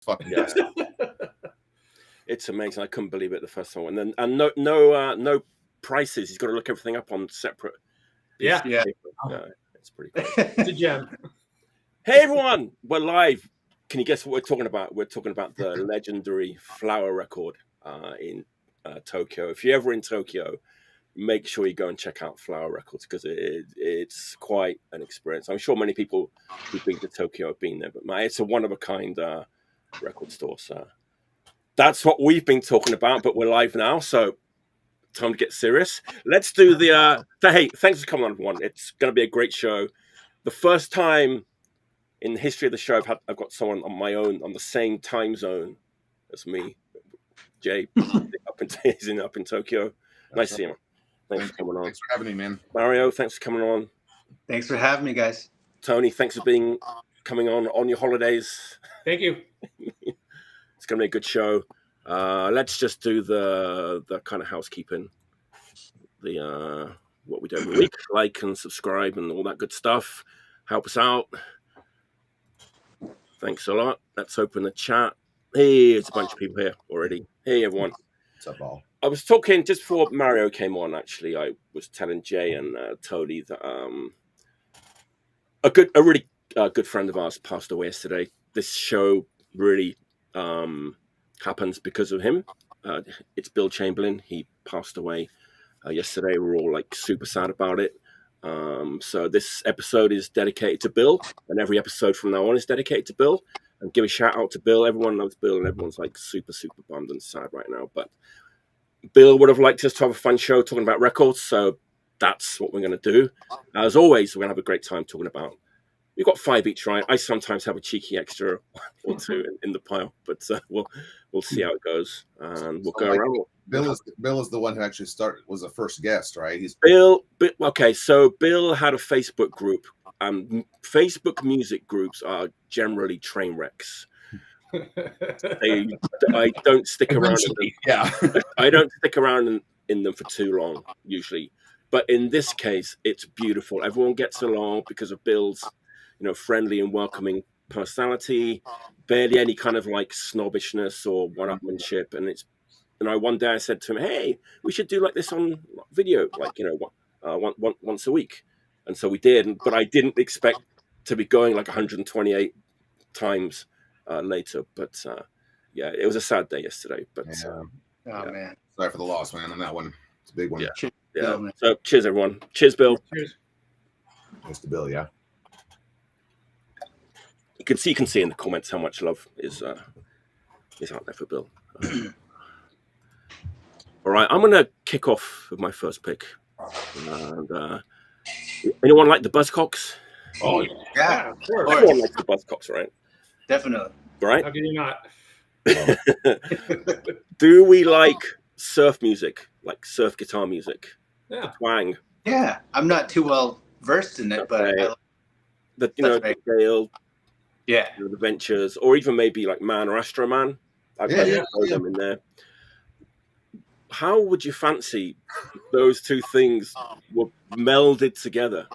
fucking Yeah. It's amazing. I couldn't believe it the first time. And no prices. He's got to look everything up on separate. Yeah. It's pretty cool. It's a gem. Hey everyone, we're live. Can you guess what we're talking about? We're talking about the legendary Flower record in Tokyo. If you're ever in Tokyo, make sure you go and check out Flower Records because it's quite an experience. I'm sure many people who've been to Tokyo have been there, but it's a one-of-a-kind record store. So that's what we've been talking about, but we're live now, so time to get serious. Let's do the... Hey, thanks for coming on, everyone. It's going to be a great show. The first time in the history of the show I've got someone on my own, on the same time zone as me. Jay, he's up in Tokyo. Nice to see you. Thanks for coming on. Thanks for having me, man. Mario, thanks for coming on. Thanks for having me, guys. Tony, thanks for coming on your holidays. Thank you. It's going to be a good show. Let's just do the kind of housekeeping. What we do every week. Like and subscribe and all that good stuff. Help us out. Thanks a lot. Let's open the chat. Hey, there's a bunch of people here already. Hey, everyone. What's up, all? I was talking just before Mario came on. Actually, I was telling Jay and Tony that a really good friend of ours passed away yesterday. This show really happens because of him. It's Bill Chamberlain. He passed away yesterday. We're all like super sad about it. So this episode is dedicated to Bill, and every episode from now on is dedicated to Bill. And give a shout out to Bill. Everyone loves Bill, and everyone's like super bummed and sad right now. But Bill would have liked us to have a fun show talking about records, so that's what we're going to do. As always, we're going to have a great time talking about. We've got 5 each, right? I sometimes have a cheeky extra or two in the pile, but we'll see how it goes, and we'll go around. Bill is the one who actually was the first guest, right? Bill. Okay, so Bill had a Facebook group. Facebook music groups are generally train wrecks. I don't stick around in them. Yeah. I don't stick around in them for too long, usually. But in this case, it's beautiful. Everyone gets along because of Bill's, friendly and welcoming personality. Barely any kind of like snobbishness or one-upmanship. And it's, one day I said to him, "Hey, we should do like this on video, like once a week." And so we did. But I didn't expect to be going like 128 times later. But yeah, it was a sad day yesterday. But man, sorry for the loss, man. On that one, it's a big one. Yeah. So cheers, everyone. Cheers, Bill. Cheers. Cheers to Bill. Yeah. You can see in the comments how much love is out there for Bill. All right, I'm gonna kick off with my first pick. And anyone like the Buzzcocks? Oh yeah, of course. Everyone likes the Buzzcocks, right? Definitely. Right? How can you not? Do we like surf music, like surf guitar music? Yeah. Twang. Yeah, I'm not too well versed in it, but the Gale, the Ventures, or even maybe like Man or Astro Man. I've throw them in there. How would you fancy those two things were melded together?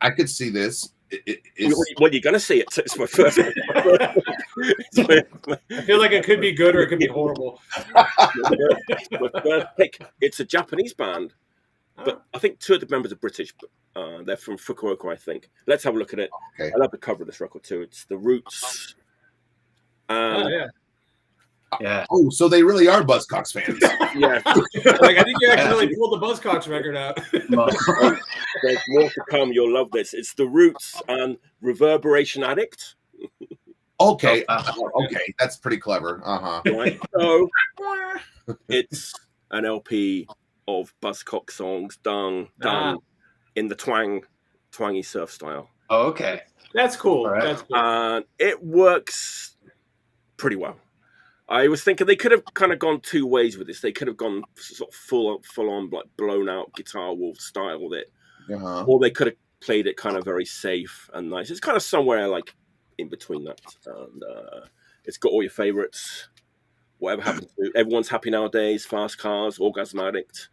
I could see this. Well, you're going to see it. So it's my first. I feel like it could be good or it could be horrible. My first pick. It's a Japanese band, but I think 2 of the members are British. They're from Fukuoka, I think. Let's have a look at it. Okay. I love the cover of this record too. It's The Roots. Yeah. Oh, so they really are Buzzcocks fans. Yeah. I think you actually pulled the Buzzcocks record out. There's more to come. You'll love this. It's The Roots and Reverberation Addict. Okay. Okay. That's pretty clever. Right. So it's an LP of Buzzcock songs done in the twangy surf style. Oh, okay. That's cool. Right. That's cool. And it works pretty well. I was thinking they could have kind of gone 2 ways with this. They could have gone sort of full on like blown out Guitar Wolf style with it, or they could have played it kind of very safe and nice. It's kind of somewhere like in between that, and it's got all your favorites. Whatever happened to Everyone's Happy Nowadays, Fast Cars, Orgasm Addict,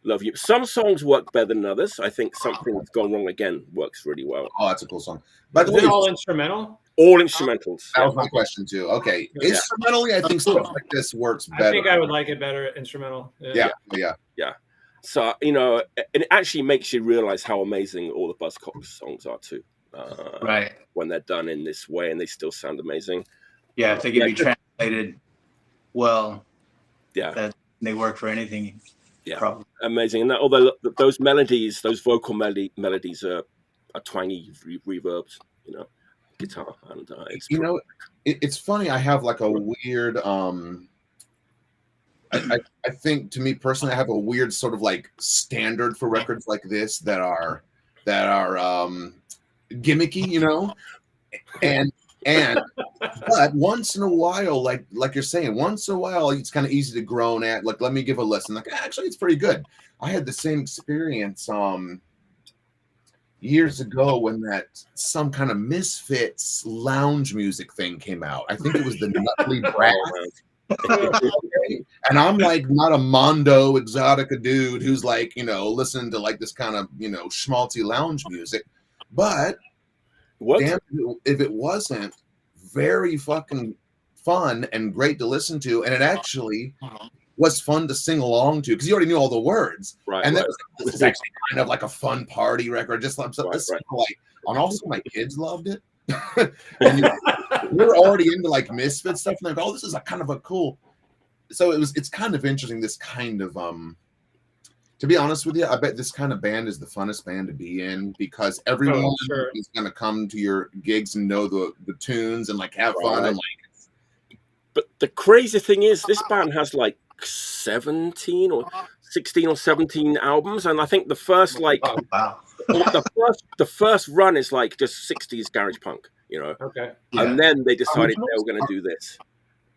Love You. Some songs work better than others. I think Something's Gone Wrong Again works really well. Oh, that's a cool song. By the Is way, it all instrumental? All instrumentals. That was my question too. Okay, instrumentally, I think stuff like this works better. I think I would like it better instrumental. Yeah. So and it actually makes you realize how amazing all the Buzzcocks songs are too. Right. When they're done in this way and they still sound amazing. Yeah, if they can be translated well. Yeah. That they work for anything. Yeah. Probably. Amazing. And although those melodies, those vocal melodies are twangy, reverbed, guitar, and it's funny. I have like a weird. I think, to me personally, I have a weird sort of like standard for records like this that are gimmicky, and but once in a while, like you're saying, once in a while, it's kind of easy to groan at. Like, let me give a listen. Like, actually, it's pretty good. I had the same experience years ago when some kind of Misfits lounge music thing came out. I think it was the Nutley Brass. And I'm like not a Mondo Exotica dude who's like, listening to like this kind of, schmaltzy lounge music. But damn, if it wasn't very fucking fun and great to listen to, and it actually was fun to sing along to because you already knew all the words. Right. And this is actually kind of like a fun party record. Just like, and also my kids loved it. And we're already into like Misfit stuff, and like, oh, this is a kind of a cool. So it's kind of interesting. This kind of to be honest with you, I bet this kind of band is the funnest band to be in because everyone is going to come to your gigs and know the tunes and like have fun. And like, but the crazy thing is, this band has like 17 or 16 or 17 albums, and I think the first the first run is like just 60s garage punk, Okay. And then they decided they were going to do this.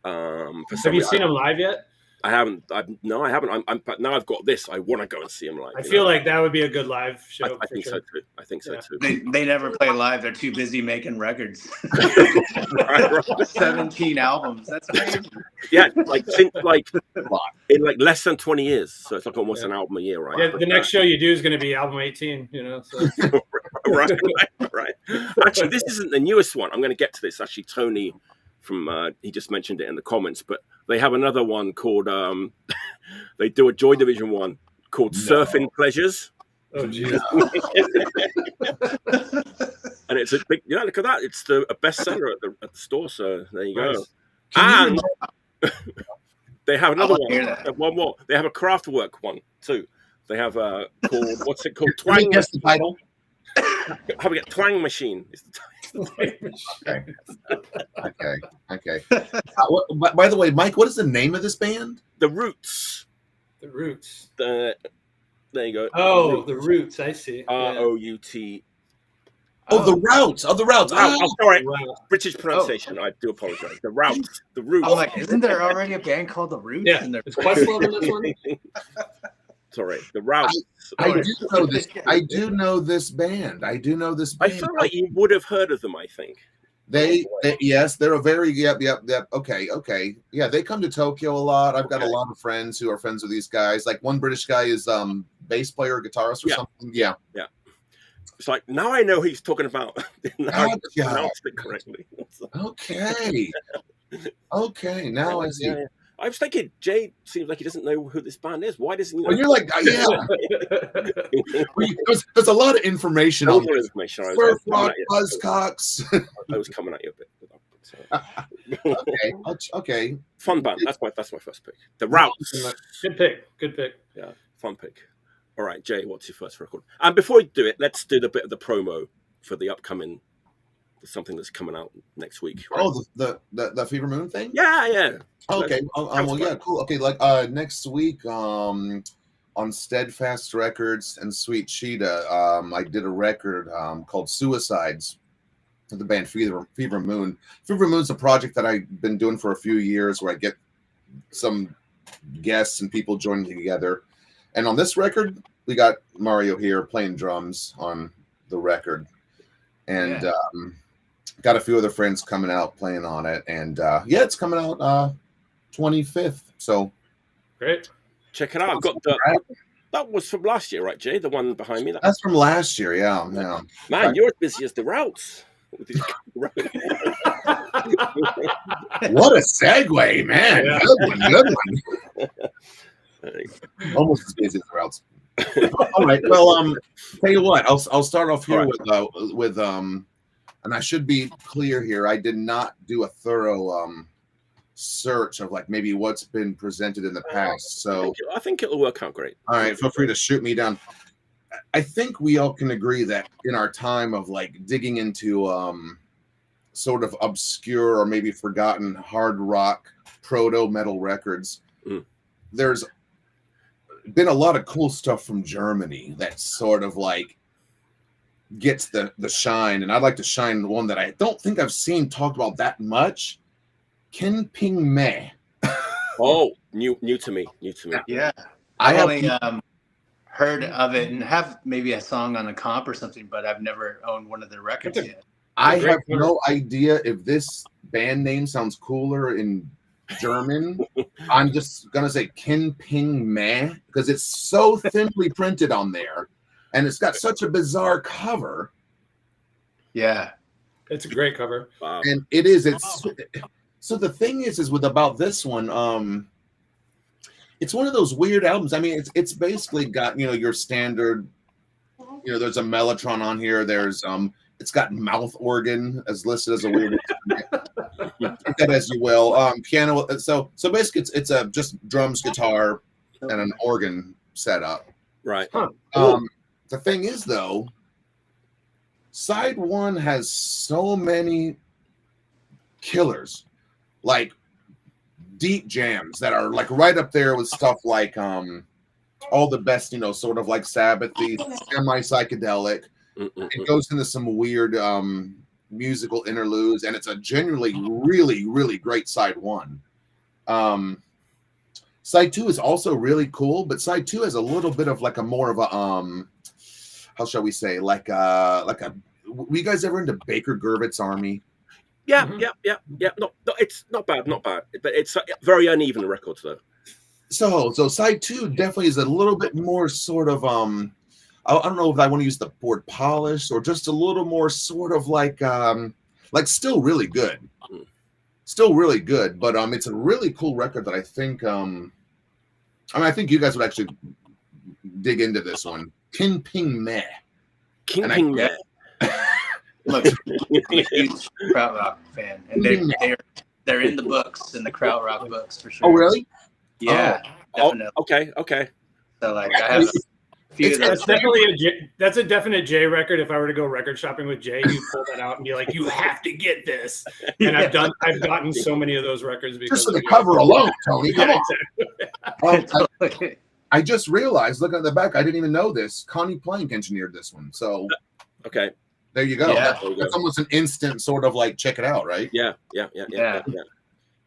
Have you seen them live yet? I haven't. I haven't. But now I've got this. I want to go and see them live. I feel like that would be a good live show. I think so too. I think so too. They never play live. They're too busy making records. 17 albums. That's crazy. Yeah, since in less than 20 years. So it's like almost an album a year, right? Yeah, the next show you do is going to be album 18. So. right. Actually, this isn't the newest one. I'm going to get to this. Actually, Tony from he just mentioned it in the comments, but they have another one called they do a Joy Division one called Surfing Pleasures. Oh geez. And it's a big, look at that. It's a bestseller at the store. So there you go. Nice. And they have another one more. They have a Kraftwerk one too. They have called what's it called? Twang. Can you guess the title? How we get Twang Machine? Okay. By the way, Mike, what is the name of this band? The Roots. The Roots. There you go. Oh, the Roots. I see. ROUT. Oh, the Routes. Oh, the Routes. Oh, sorry. British pronunciation. I do apologize. The Routes. The Roots. I'm like, isn't there already a band called the Roots? Yeah. Is Questlove in this one? Sorry, the Routes. I do know this. I do know this band. I feel like you would have heard of them. I think yes, they're a very yep. Okay. Yeah, they come to Tokyo a lot. I've got a lot of friends who are friends with these guys. Like one British guy is bass player, guitarist, or something. Yeah. It's like now I know who he's talking about. Now I pronounced it correctly. Okay. Now I see. Yeah. I was thinking, Jay seems like he doesn't know who this band is. Why doesn't he know? Well, you're like, yeah. There's a lot of information on this. Surf rock, Buzzcocks. I was coming at you a bit. Okay. Fun band. That's my first pick. The Routes. Good pick. Yeah, fun pick. All right, Jay, what's your first record? And before we do it, let's do the bit of the promo for the upcoming. Something that's coming out next week. Right? Oh, the Fever Moon thing? Yeah. Okay. Well, yeah, cool. Okay, like next week on Steadfast Records and Sweet Cheetah, I did a record called Suicides with the band Fever Moon. Fever Moon's a project that I've been doing for a few years where I get some guests and people joining together. And on this record, we got Mario here playing drums on the record. And got a few other friends coming out playing on it, and it's coming out 25th. So great, check it out. I've got that was from last year, right, Jay? The one behind me. That's from last year, yeah. Man, you're as busy as the Routes. What a segue, man! Yeah. Good one. Almost as busy as the routes. All right. Well, tell you what. I'll start off here with and I should be clear here. I did not do a thorough search of like maybe what's been presented in the past. So I think it'll work out great. All right. Feel free to shoot me down. I think we all can agree that in our time of like digging into sort of obscure or maybe forgotten hard rock proto metal records, there's been a lot of cool stuff from Germany that sort of like gets the shine. And I'd like to shine one that I don't think I've seen talked about that much. Ken Ping Me. Oh, new to me. Yeah. I only heard of it and have maybe a song on a comp or something, but I've never owned one of their records yet. I have no idea if this band name sounds cooler in German. I'm just gonna say Ken Ping Me because it's so thinly printed on there, and it's got such a bizarre cover. Yeah, it's a great cover, and it is. It's so the thing is with about this one, it's one of those weird albums. I mean, it's basically got your standard. There's a Mellotron on here. There's it's got mouth organ as listed as a weird take that as you will. Piano. So basically it's a just drums, guitar, and an organ setup. Right. The thing is though, side one has so many killers, like deep jams that are like right up there with stuff like all the best, sort of like Sabbathy, semi-psychedelic. It goes into some weird musical interludes, and it's a genuinely really, really great side one. Side two is also really cool, but side two has a little bit of like a more of a how shall we say, like a were you guys ever into Baker Gervitz Army? Yeah. No, it's not bad, but it's very uneven records though. So side two definitely is a little bit more sort of I don't know if I want to use the word polished or just a little more sort of like still really good. But it's a really cool record that I think I think you guys would actually dig into this one. Kin Ping Me. Kin Ping Me. Look, I'm a huge krautrock fan, and they're in the books, in the krautrock books for sure. Oh, really? Yeah. Okay. So like I have a few of those. That's a definite Jay record. If I were to go record shopping with Jay, you pull that out and be like, "You have to get this." And I've gotten so many of those records because just for the cover alone, Tony. Come on. Exactly. I just realized, looking at the back, I didn't even know this. Connie Plank engineered this one. So okay. There you go. Yeah. That's almost an instant sort of like check it out, right? Yeah.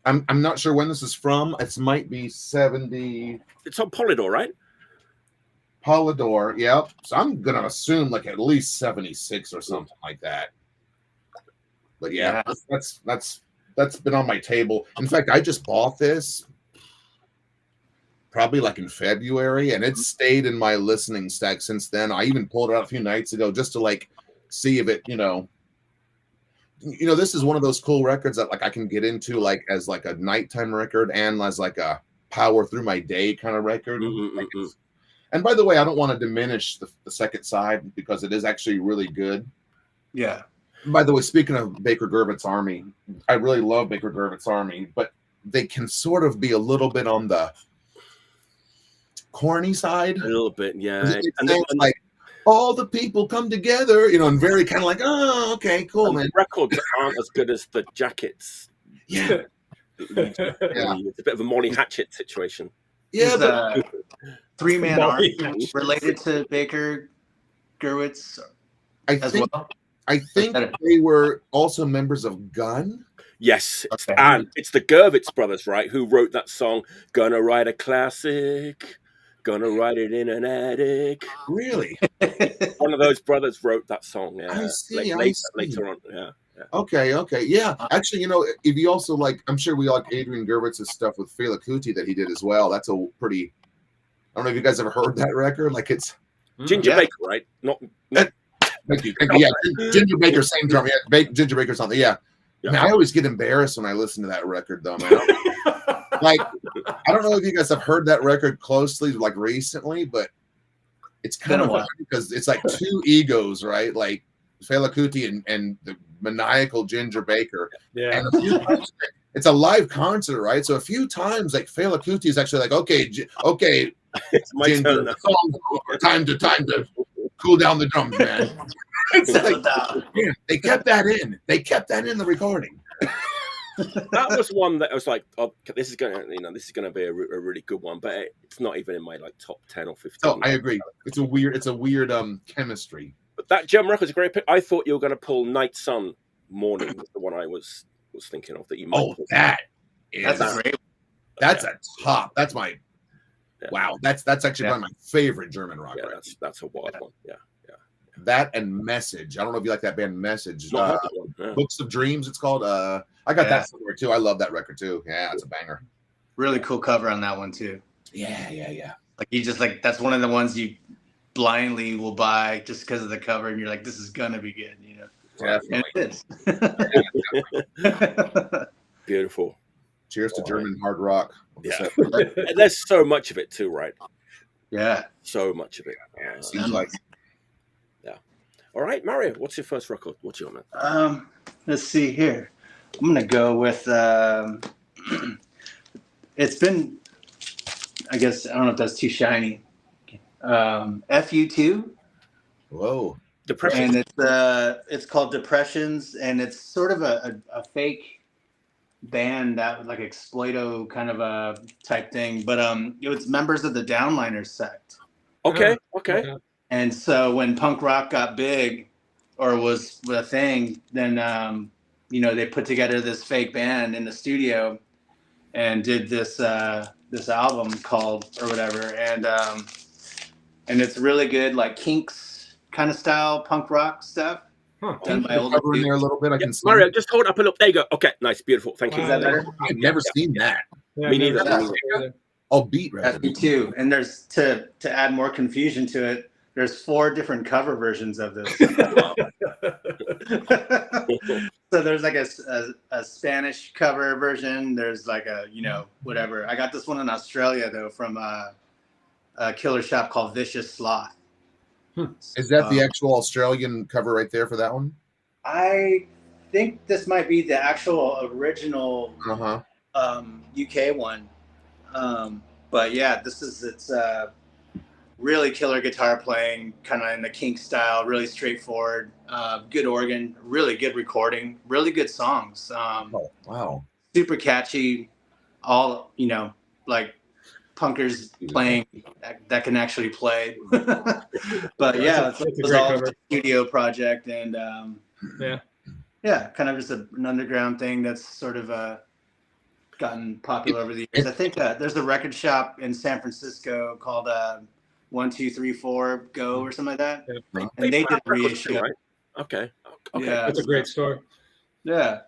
I'm not sure when this is from. It might be 70. It's on Polydor, right? Polydor, yep. So I'm gonna assume like at least 76 or something like that. But yeah. That's been on my table. In fact, I just bought this probably like in February, and it's stayed in my listening stack since then. I even pulled it out a few nights ago just to like see if it, this is one of those cool records that like I can get into like as like a nighttime record and as like a power through my day kind of record. And by the way, I don't want to diminish the second side because it is actually really good. Yeah. By the way, speaking of Baker Gervitz Army, I really love Baker Gervitz Army, but they can sort of be a little bit on the corny side. A little bit, yeah. And like all the people come together, and very kind of like, oh, okay, cool, man. Records aren't as good as the jackets. Yeah. It's a bit of a Molly Hatchet situation. Yeah, but three-man army related to Baker Gervitz I think they were also members of Gun. Yes, and it's the Gervitz brothers, right, who wrote that song, Gonna Write a Classic, Gonna Write It in an Attic. Really? One of those brothers wrote that song. Yeah, I see. Later on. Yeah. Okay. Yeah. Actually, if you also like, I'm sure we like Adrian Gervitz's stuff with Fela Kuti that he did as well. That's a pretty. I don't know if you guys ever heard that record. Like it's Ginger Baker, right? Not Thank you. Yeah, Ginger Baker, same drum. Yeah, Ginger Baker something. Yeah. Man, I always get embarrassed when I listen to that record, though, man. Like, I don't know if you guys have heard that record closely, like recently, but it's kind of funny because it's like two egos, right? Like Fela Kuti and the maniacal Ginger Baker. Yeah. And a few times, it's a live concert, right? So a few times, like Fela Kuti is actually like, okay, it's my Ginger, turn. time to cool down the drums, man. It's like, yeah, they kept that in. They kept that in the recording. That was one that I was like, oh, this is gonna be a really good one, but it's not even in my like top 10 or 15. Oh, I agree. It's a weird chemistry. But that German record's a great pick. I thought you were gonna pull Night Sun Morning, was the one I was thinking of that you might. Oh, that's a great one. That's a top. That's my wow. That's actually one of my favorite German rock records. That's a wild one. Yeah. That and Message. I don't know if you like that band Message. Yeah. Books of Dreams, it's called. I got that somewhere too. I love that record too. Yeah, it's a banger. Really cool cover on that one too. Yeah. Like you just like that's one of the ones you blindly will buy just because of the cover, and you're like, this is gonna be good, you know. Definitely. And it is. Beautiful. Cheers to German hard rock. Yeah. And there's so much of it too, right? Yeah. So much of it. Seems like. All right, Mario, what's your first record? What's your man? Let's see here. I'm gonna go with. It's been, I guess I don't know if that's too shiny. FU2. Whoa. Depression. And it's called Depressions, and it's sort of a fake band that was like exploito kind of a type thing, but it was members of the Downliners sect. Okay. And so when punk rock got big, or was a thing, then they put together this fake band in the studio, and did this album called or whatever, and it's really good, like Kinks kind of style punk rock stuff. Done by older in there a little bit. I can see. Mario, just hold up and look. There you go. Okay, nice, beautiful. Thank you. Is that better? I've never seen that. Yeah, Me neither. Oh, Beat FU2, and there's to add more confusion to it. There's 4 different cover versions of this. So there's like a Spanish cover version. There's like a, whatever. I got this one in Australia, though, from a killer shop called Vicious Sloth. Is that the actual Australian cover right there for that one? I think this might be the actual original UK one. But yeah, it's really killer guitar playing, kind of in the Kink style, really straightforward, good organ, really good recording, really good songs. Wow. Super catchy, all, like punkers playing that can actually play. But yeah, it was all a studio project, and kind of just an underground thing that's sort of gotten popular over the years. I think there's a record shop in San Francisco called 1, 2, 3, 4 Go or something like that, and they did a reissue. Right? Okay. Yeah, that's a great store. Yeah.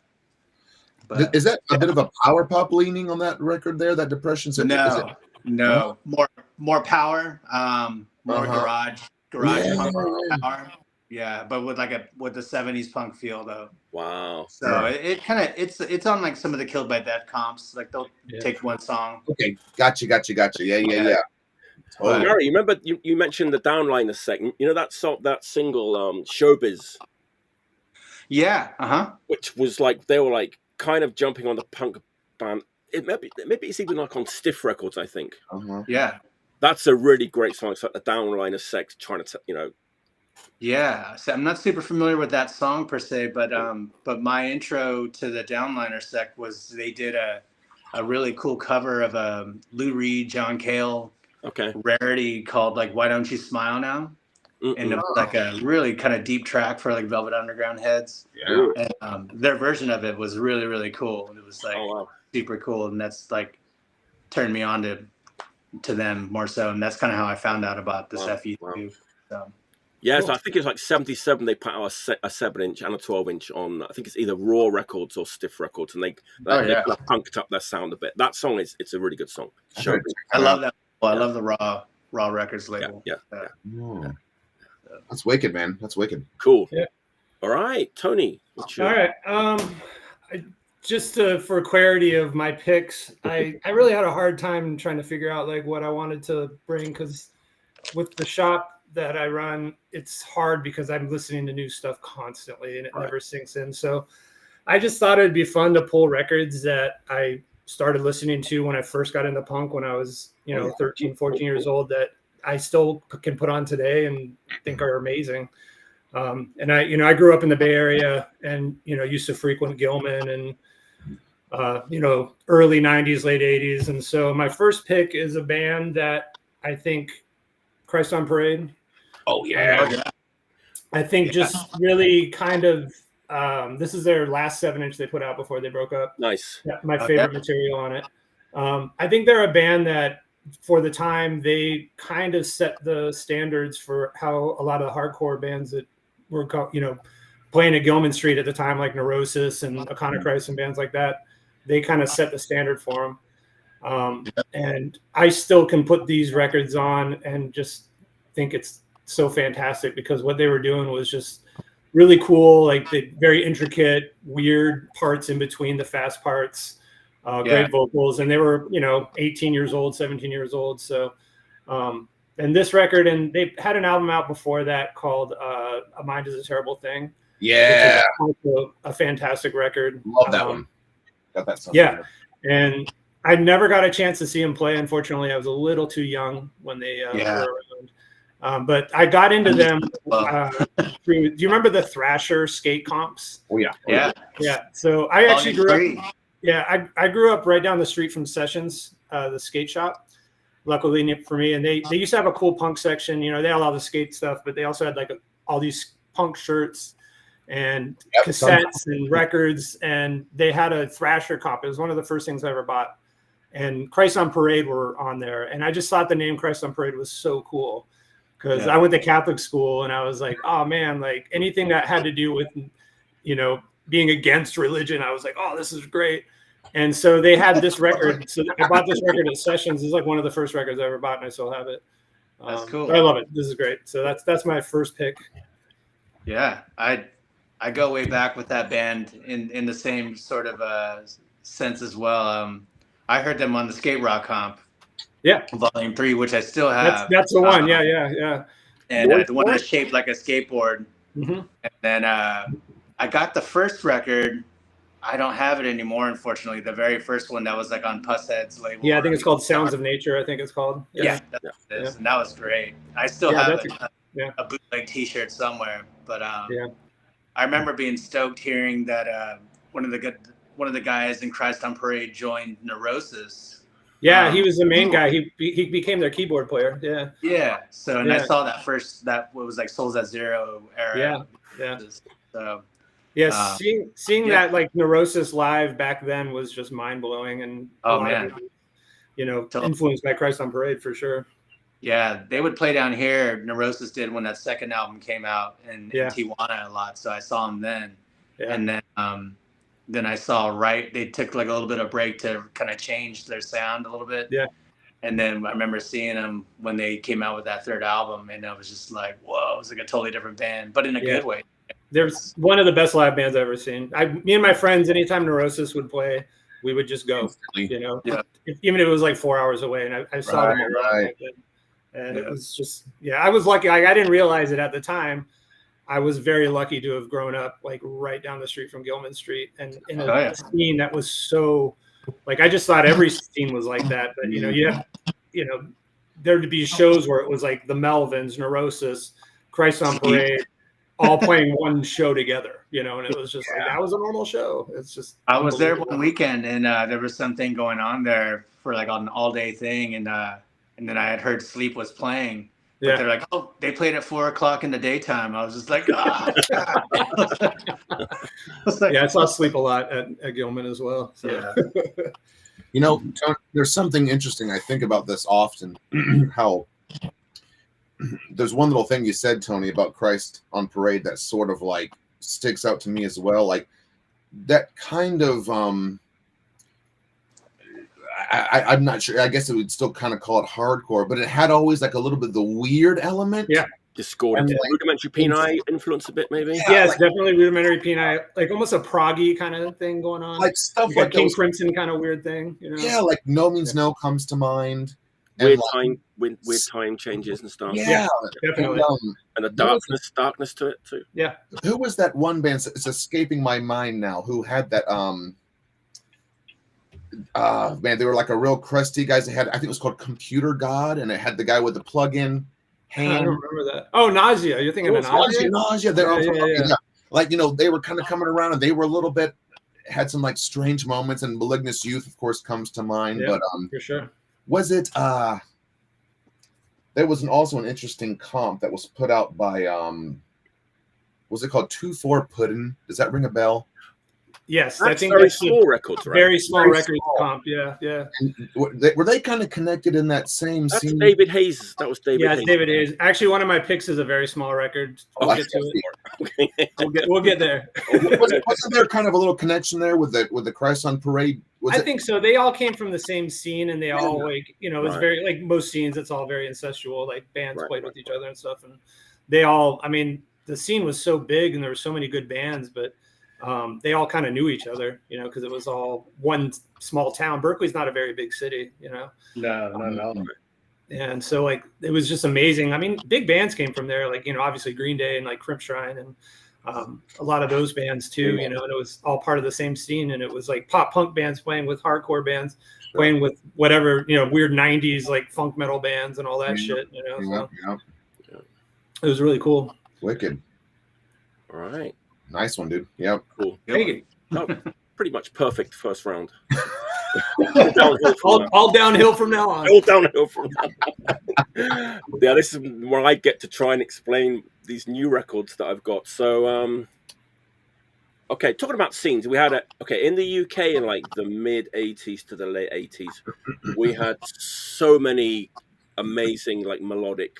But, is that a bit of a power pop leaning on that record there? That Depression? No, more power, more garage punk power. Yeah, but with the 70s punk feel though. Wow. So it kind of it's on like some of the Killed by Death comps. Like they'll take one song. Okay, gotcha. Yeah. Oh, Gary, you remember you mentioned the Downliner segment? You know that single, Showbiz. Yeah. Which was like they were like kind of jumping on the punk band. Maybe it's even like on Stiff Records, I think. Yeah. That's a really great song. It's like the Downliner sect trying to, Yeah, so I'm not super familiar with that song per se, but my intro to the Downliner sect was they did a really cool cover of a Lou Reed, John Cale rarity called like Why Don't You Smile Now? And it was like a really kind of deep track for like Velvet Underground heads. Yeah. And their version of it was really, really cool. It was like super cool, and that's like turned me on to them more so, and that's kind of how I found out about this FU2. Wow. So. Yeah, so I think it's like 77. They put out a 7-inch and a 12-inch on. I think it's either Raw Records or Stiff Records, and they punked up their sound a bit. That song it's a really good song. I love that. Well, I love the Raw Records label. Yeah. That's wicked, man. That's wicked. Cool. Yeah. All right, Tony. What's your... All right. Just for clarity of my picks, I really had a hard time trying to figure out like what I wanted to bring, because with the shop that I run, it's hard because I'm listening to new stuff constantly and it never sinks in. So I just thought it'd be fun to pull records that I started listening to when I first got into punk when I was, 13, 14 years old, that I still can put on today and think are amazing. And I grew up in the Bay Area and, used to frequent Gilman and, early 90s, late 80s. And so my first pick is a band that I think Christ on Parade. Oh, yeah. I think just really kind of, this is their last 7-inch they put out before they broke up. Nice. Yeah, my favorite material on it. I think they're a band that for the time they kind of set the standards for how a lot of the hardcore bands that were, playing at Gilman Street at the time, like Neurosis and Chicano-Christ and bands like that, they kind of set the standard for them. And I still can put these records on and just think it's so fantastic because what they were doing was just really cool, like the very intricate, weird parts in between the fast parts, great vocals. And they were, 18 years old, 17 years old. So, and this record, and they had an album out before that called A Mind is a Terrible Thing. Yeah. Which is also a fantastic record. Love that one. Got that stuff. Yeah. And I never got a chance to see him play. Unfortunately, I was a little too young when they were around. But I got into them through. Do you remember the Thrasher skate comps? Oh yeah. Yeah. So I actually grew up. Yeah, I grew up right down the street from Sessions, the skate shop. Luckily for me, and they used to have a cool punk section. They had all the skate stuff, but they also had like all these punk shirts and cassettes and records, and they had a Thrasher comp. It was one of the first things I ever bought. And Christ on Parade were on there, and I just thought the name Christ on Parade was so cool because I went to Catholic school, and I was like, oh man, like anything that had to do with, being against religion, I was like, oh, this is great. And so they had this record. So I bought this record at Sessions. It's like one of the first records I ever bought, and I still have it. That's cool. I love it. This is great. So that's my first pick. Yeah, I go way back with that band in the same sort of sense as well. I heard them on the Skate Rock comp. Yeah. Volume 3, which I still have. That's the one. Yeah. And the one that's shaped like a skateboard. Mm-hmm. And then I got the first record. I don't have it anymore, unfortunately. The very first one that was like on Pusshead's label. Yeah, I think it's called Sounds of Nature. I think it's called. Yeah, that's what it is. And that was great. I still have a bootleg T-shirt somewhere, but I remember being stoked hearing that one of the guys in Christ on Parade joined Neurosis. Yeah, he was the main guy. He became their keyboard player. Yeah. Yeah. So I saw that was like Souls at Zero era. Yeah. So. Yeah, seeing that like Neurosis live back then was just mind blowing, and influenced by Christ on Parade for sure. Yeah, they would play down here. Neurosis did when that second album came out in Tijuana a lot, so I saw them then. Yeah. And then I saw they took like a little bit of break to kind of change their sound a little bit. Yeah. And then I remember seeing them when they came out with that third album, and I was just like, whoa, it was like a totally different band, but in a good way. There's one of the best live bands I've ever seen. Me and my friends, anytime Neurosis would play, we would just go, even if it was like 4 hours away. And I saw them a lot. And it was just, I was lucky. I didn't realize it at the time. I was very lucky to have grown up like right down the street from Gilman Street and in a scene that was so like, I just thought every scene was like that. But, you have, there'd be shows where it was like the Melvins, Neurosis, Christ on Parade, all playing one show together, and it was just like, that was a normal show. It's just, I was there one weekend and there was something going on there for like an all day thing. And then I had heard Sleep was playing, but they're like, oh, they played at 4 o'clock in the daytime. I was just like, I saw Sleep a lot at Gilman as well. So. Tony, there's something interesting. I think about this often, how there's one little thing you said, Tony, about Christ on Parade that sort of like sticks out to me as well. Like that kind of, I'm not sure. I guess it would still kind of call it hardcore, but it had always like a little bit of the weird element. Yeah. discordant. And, like, Rudimentary Peni influence a bit, maybe. Yeah, Yes, like- definitely rudimentary Peni, like almost a proggy kind of thing going on. like stuff You got like King those, Crimson kind of weird thing, you know? yeah, like No Means No comes to mind. Weird And, like, weird time changes and stuff. yeah, definitely. and, And a darkness to it too. Yeah. who was that one band? It's escaping my mind now. Who had that? Man, they were like a real crusty guys. They had, I think it was called Computer God, and it had the guy with the plug-in I hand. don't remember that. Oh, Nausea. You're thinking of Nausea? Nausea. They're Yeah. like, they were kind of coming around, and they were a little bit, had some like strange moments, and Malignant Youth, of course, comes to mind. Yeah, but for sure. was it? There was also an interesting comp that was put out by was it called 2-4 Puddin'? Does that ring a bell? Yes, That's I think very that's small records, right? very small Very record small. comp. Yeah. And were they kind of connected in that same That's scene? David Hayes. That was David Yeah, Hayes. it's David Hayes. Actually, one of my picks is a very small record. We'll I get to it. Okay. We'll get there. Wasn't there kind of a little connection there with the Christ on Parade? Was I it? think so. They all came from the same scene, and they all like, it was Right. very like most scenes. It's all very incestual. Like bands Right, played with each other and stuff, and they all. I mean, the scene was so big, and there were so many good bands, but they all kind of knew each other, because it was all one small town. Berkeley's not a very big city, No, not at all. and so like it was just amazing. I mean, big bands came from there, like obviously Green Day and like Crypt and a lot of those bands too, and it was all part of the same scene, and it was like pop punk bands playing with hardcore bands, playing with whatever weird 90s like funk metal bands and all that shit, so it was really cool. Wicked. All right. Nice one, dude. Yep. Cool. Thank you. Oh, pretty much perfect first round. all downhill from now on. All downhill from now. Yeah, this is where I get to try and explain these new records that I've got. So, okay, talking about scenes, we had in the UK in like the mid 80s to the late 80s, we had so many amazing like melodic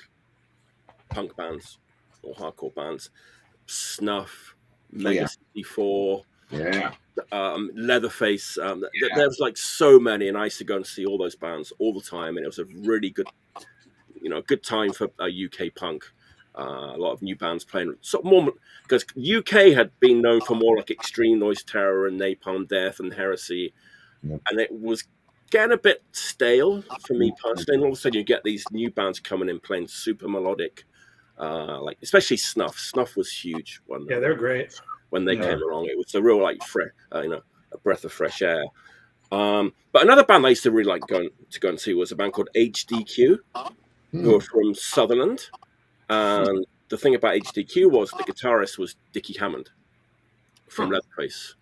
punk bands or hardcore bands. Snuff, Mega 64, Leatherface. There was like so many, and I used to go and see all those bands all the time, and it was a really good, good time for UK punk. A lot of new bands playing, sort of more because UK had been known for more like Extreme Noise Terror and Napalm Death and Heresy, and it was getting a bit stale for me personally. And all of a sudden, you get these new bands coming in playing super melodic. Like especially Snuff. Snuff was huge when they're great when they came along. It was a real like fresh, a breath of fresh air. But another band I used to really like go and see was a band called HDQ, who are from Sutherland. And the thing about HDQ was the guitarist was Dickie Hammond from Leatherface.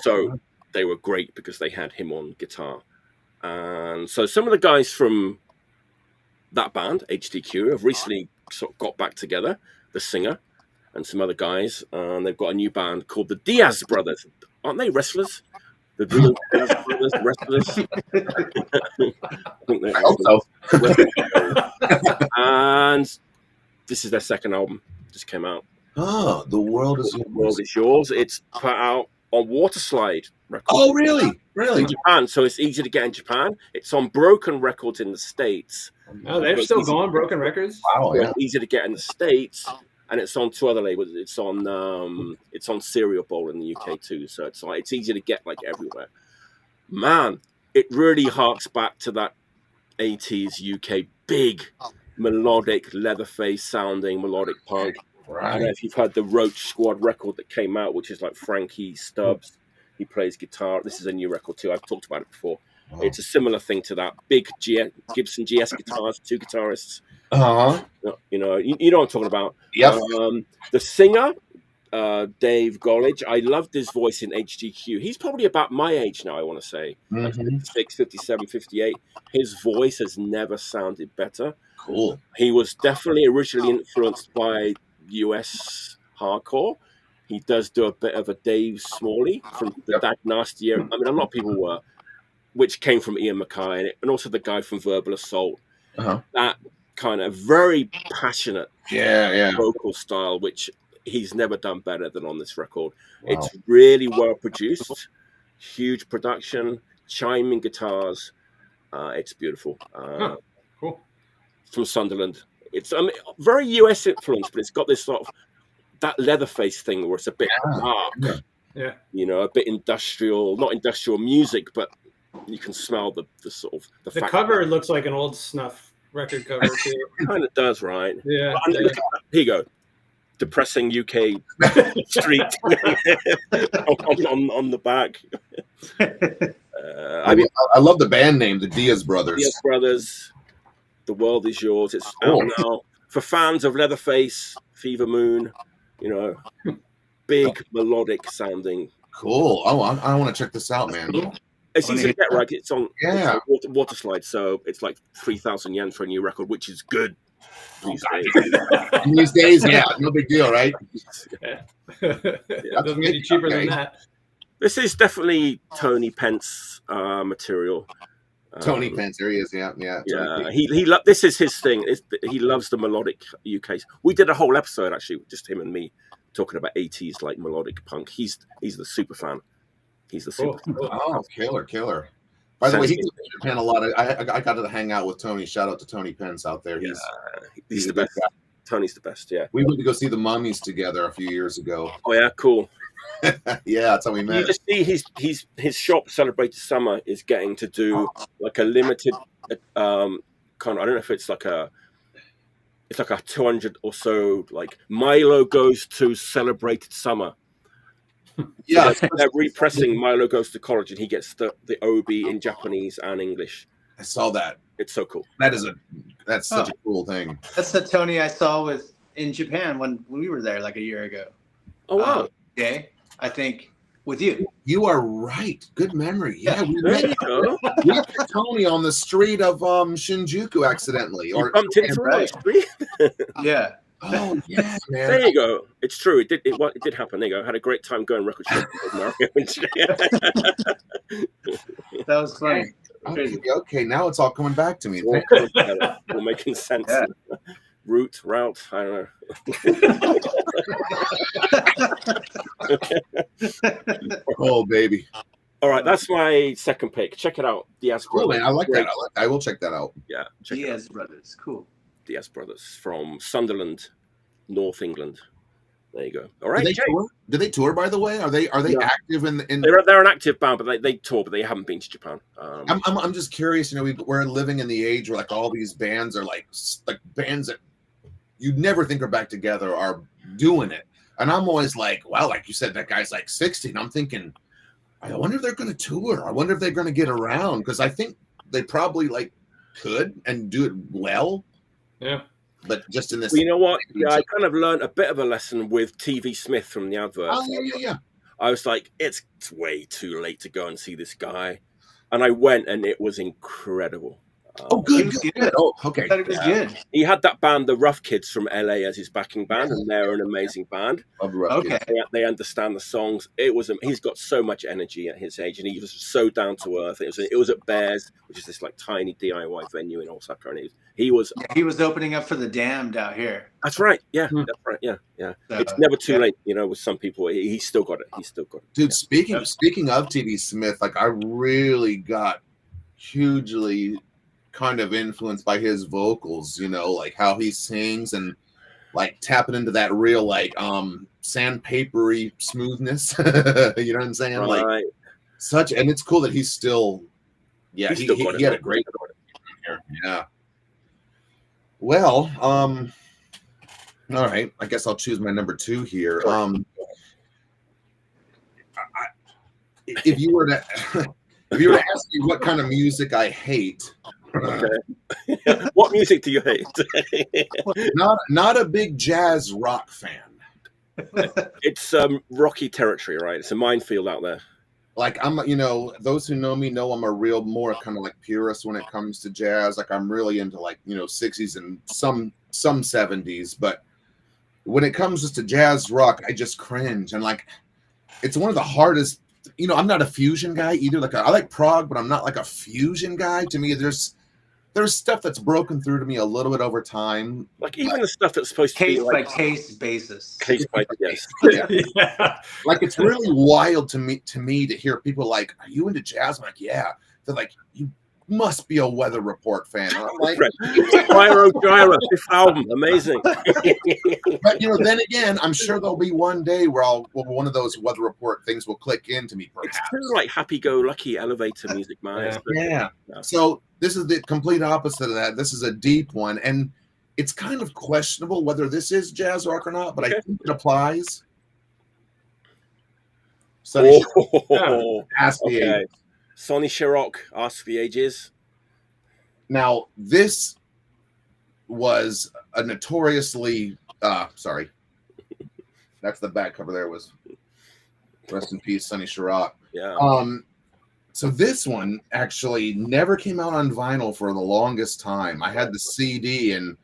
So they were great because they had him on guitar. And so some of the guys from that band, HDQ, have recently sort of got back together, the singer and some other guys, and they've got a new band called the Diaz Brothers. Aren't they wrestlers? The real Diaz Brothers, wrestlers. I hope so. And this is their second album, just came out. Oh, The World Is Yours. The World Is Yours. It's put out on Waterslide Records. Oh, really? Really? In Japan, so it's easy to get in Japan. It's on Broken Records in the States. Oh, they're still going Broken Records. Wow, yeah. Easy to get in the States, and it's on two other labels. It's on Serial Bowl in the UK too. So it's easy to get like everywhere. Man, it really harks back to that 80s UK big melodic Leatherface sounding melodic punk. Right. I don't know if you've heard the Roach Squad record that came out, which is like Frankie Stubbs. He plays guitar. This is a new record too. I've talked about it before. Wow. It's a similar thing to that. Big Gibson GS guitars, two guitarists. You know what I'm talking about. Yep. The singer, Dave Gollidge, I loved his voice in HDQ. He's probably about my age now, I want to say. Like 56, 57, 58. His voice has never sounded better. Cool. He was definitely originally influenced by US hardcore. He does do a bit of a Dave Smalley from the Dag Nasty era. I mean, a lot of people were, which came from Ian Mackay, and also the guy from Verbal Assault. That kind of very passionate vocal style, which he's never done better than on this record. Wow. It's really well produced, huge production, chiming guitars. It's beautiful. Cool. From Sunderland, It's very US influenced, but it's got this sort of that Leatherface thing where it's a bit dark, yeah, you know, a bit industrial, not industrial music, but you can smell the sort of the cover looks like an old Snuff record cover too. It kind of does, right? Yeah. Look at that. Here you go. Depressing UK street on the back. I love the band name, the Diaz Brothers. Diaz Brothers. The World Is Yours. It's out now for fans of Leatherface, Fever Moon. You know, big melodic sounding. Cool. Oh, I want to check this out, man. It's easy to get, right? It's on water slide, so it's like 3,000 yen for a new record, which is good these days. These days, yeah, no big deal, right? Doesn't get you cheaper than that. This is definitely Tony Pence material. Tony Pence, there he is. Yeah. This is his thing. He loves the melodic UK. We did a whole episode actually, just him and me, talking about 80s like melodic punk. He's the super fan. He's the super. Oh, killer! By the way, he goes to Japan a lot. I got to hang out with Tony. Shout out to Tony Pence out there. He's the best. Tony's the best. Yeah. We went to go see the Mummies together a few years ago. Oh yeah, cool. Yeah, that's how we met. You just see his shop Celebrated Summer is getting to do like a limited kind of, I don't know if it's like a 200 or so, like Milo Goes to Celebrated Summer. Yeah, so they're repressing Milo Goes to College, and he gets the OB in Japanese and English. I saw that. It's so cool. That's such a cool thing. That's the Tony I saw in Japan when we were there like a year ago. Oh wow. Okay, I think with you. You are right. Good memory. Yeah, we There you go. met Tony on the street of Shinjuku accidentally. You bumped into him on the street. Yeah. Oh yeah, man. There you go. It's true. It did happen. There you go. I had a great time going record shopping with Mario. That was funny. Okay, now it's all coming back to me. We're making sense. Yeah. Route, I don't know. Oh baby. All right, that's my second pick. Check it out. Diaz Brothers. Cool, man. I like that. I will check that out. Yeah. Diaz Brothers. Cool. Diaz Brothers from Sunderland, North England. There you go. All right. Do they tour? By the way, are they active in? They're an active band, but they tour, but they haven't been to Japan. I'm just curious. You know, we're living in the age where like all these bands are like bands that you'd never think are back together are doing it, and I'm always like, wow, like you said, that guy's like 60, and I'm thinking, I wonder if they're going to tour. I wonder if they're going to get around, because I think they probably like could and do it well. Yeah. But just in this, well, you know what? Yeah, I kind of learned a bit of a lesson with TV Smith from the advert. Oh yeah. I was like, it's way too late to go and see this guy, and I went, and it was incredible. Good. Oh, okay. It was good. He had that band, the Rough Kids from LA, as his backing band, and they're an amazing band. Okay. They understand the songs. He's got so much energy at his age, and he was so down to earth. It was at Bears, which is this like tiny DIY venue in Osaka, and he was opening up for the Damned out here. That's right. Yeah, that's right. Yeah. It's never too late, you know. With some people, he's still got it. Dude, speaking of TV Smith, like I really got hugely kind of influenced by his vocals, you know, like how he sings and like tapping into that real like sandpapery smoothness. You know what I'm saying? Right. Like and it's cool that he's still he had a great here. Yeah. Well, all right. I guess I'll choose my number 2 here. If you were to ask me what kind of music I hate, okay. What music do you hate? not a big jazz rock fan. It's rocky territory, right? It's a minefield out there. Like I'm, you know, those who know me know I'm a real more kind of like purist when it comes to jazz. Like I'm really into like, you know, 60s and some 70s, but when it comes just to jazz rock, I just cringe. And like, it's one of the hardest. You know, I'm not a fusion guy either. Like I like prog, but I'm not like a fusion guy. To me, there's stuff that's broken through to me a little bit over time. Like even the stuff that's supposed to be like case basis. Case by case. Yeah. Like it's really wild to me to hear people like, "Are you into jazz?" I'm like, "Yeah." They're like, "You must be a Weather Report fan. And I'm like, Gyro, fifth album, amazing. but then again, I'm sure there'll be one day where one of those Weather Report things will click into me. Perhaps it's kind of like happy-go-lucky elevator music, man. Yeah. So this is the complete opposite of that. This is a deep one, and it's kind of questionable whether this is jazz rock or not, but I think it applies. Sonny Ask the Ages. Sonny Sharrock, Ask the Ages. Now, this was a notoriously sorry. That's the back cover there was rest in peace, Sonny Sharrock. Yeah. So this one actually never came out on vinyl for the longest time. I had the CD, and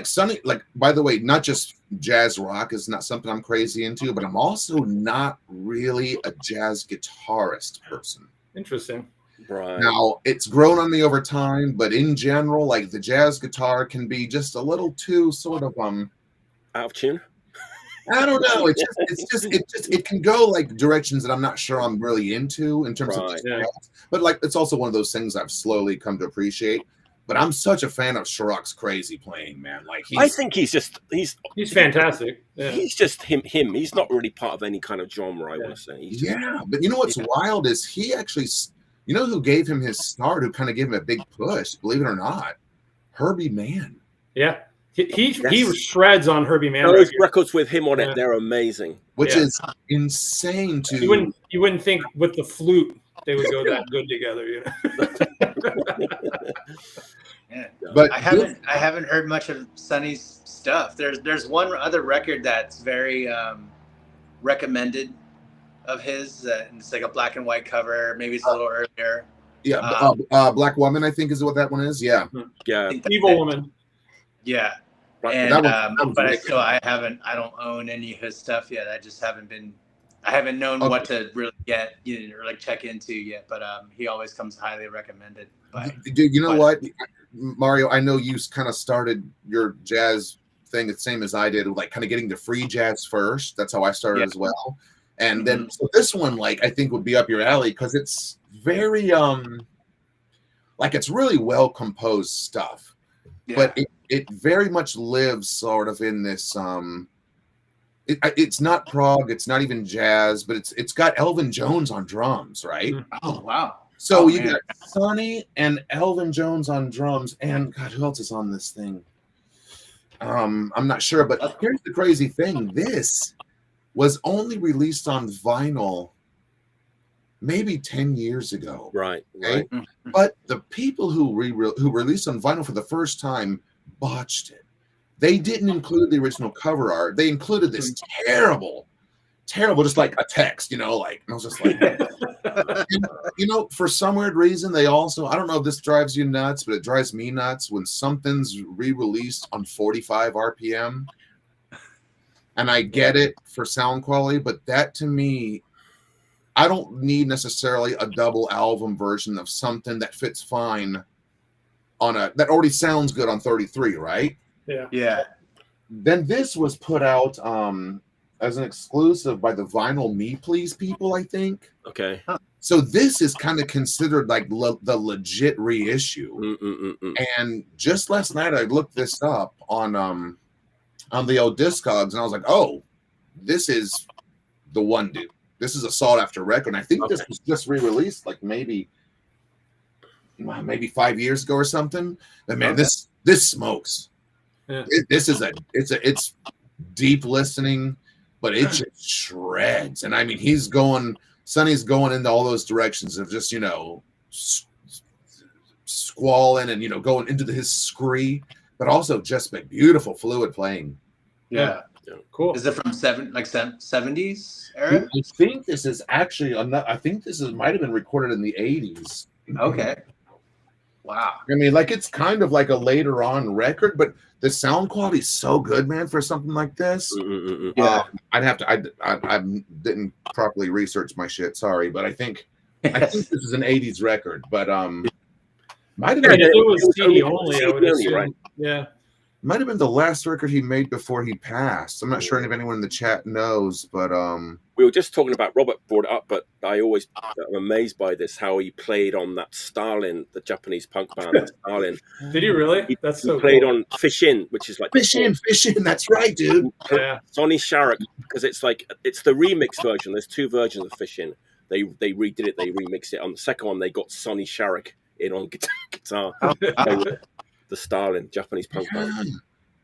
Sonny, by the way, not just jazz rock is not something I'm crazy into, but I'm also not really a jazz guitarist person. Interesting. Right. Now, it's grown on me over time, but in general, the jazz guitar can be just a little too sort of out of tune. I don't know. It can go directions that I'm not sure I'm really into in terms of jazz. But it's also one of those things I've slowly come to appreciate. But I'm such a fan of Sharrock's crazy playing, man. I think he's fantastic. Yeah. He's just him. He's not really part of any kind of genre, I want to say. But you know what's wild is he actually, who gave him his start, who kind of gave him a big push, believe it or not? Herbie Mann. Yeah. He shreds on Herbie Mann. Those records with him on it, they're amazing. Which is insane to... You wouldn't think with the flute they would go that good together, Yeah. But I haven't heard much of Sonny's stuff. There's one other record that's very recommended of his. It's like a black and white cover. Maybe it's a little earlier. Yeah, Black Woman, I think, is what that one is. Yeah. Evil Woman. Yeah. And but I don't own any of his stuff yet. I just haven't known what to really get or check into yet. But he always comes highly recommended. Dude, you know what, Mario? I know you kind of started your jazz thing the same as I did, kind of getting the free jazz first. That's how I started as well. And then so this one, I think would be up your alley because it's very it's really well composed stuff. Yeah. But it very much lives sort of in this it's not prog, it's not even jazz, but it's got Elvin Jones on drums, right? Oh wow. So you got Sonny and Elvin Jones on drums, and God, who else is on this thing? I'm not sure, but here's the crazy thing. This was only released on vinyl maybe 10 years ago. Right. Okay? Right. But the people who released on vinyl for the first time botched it. They didn't include the original cover art. They included this terrible, just like a text, and I was just like, for some weird reason, they also, I don't know if this drives you nuts, but it drives me nuts when something's re-released on 45 RPM. And I get it for sound quality, but that to me, I don't need necessarily a double album version of something that fits fine that already sounds good on 33, right? Yeah. Yeah. Then this was put out as an exclusive by the Vinyl Me Please people, I think. Okay. So this is kind of considered the legit reissue. And just last night I looked this up on the old Discogs, and I was like, oh, this is the one, dude. This is a sought after record. And I think this was just re-released maybe 5 years ago or something. But man, this smokes. Yeah. It's deep listening, but it just shreds. And I mean, Sonny's going into all those directions of just, squalling and, going into his scree, but also just beautiful fluid playing. Yeah. Cool. Is it from 70s era? I think this is actually might have been recorded in the 80s. Okay. Wow. I mean, it's kind of like a later on record, but the sound quality is so good, man, for something like this. Yeah. I didn't properly research my shit. Sorry, but I think this is an 80s record, but might have been it was CD only, I would assume. Right? Yeah. Might have been the last record he made before he passed. I'm not sure if anyone in the chat knows, but We were just talking about, Robert brought it up, but I'm amazed by this, how he played on that Stalin, the Japanese punk band, the Stalin. Did he really? He So played cool. on Fish In, which is like Fish In. That's right, dude. Yeah. Sonny Sharrock, because it's the remix version. There's two versions of Fish In. They redid it, they remixed it. On the second one, they got Sonny Sharrock in on guitar. The Stalin, Japanese punk band.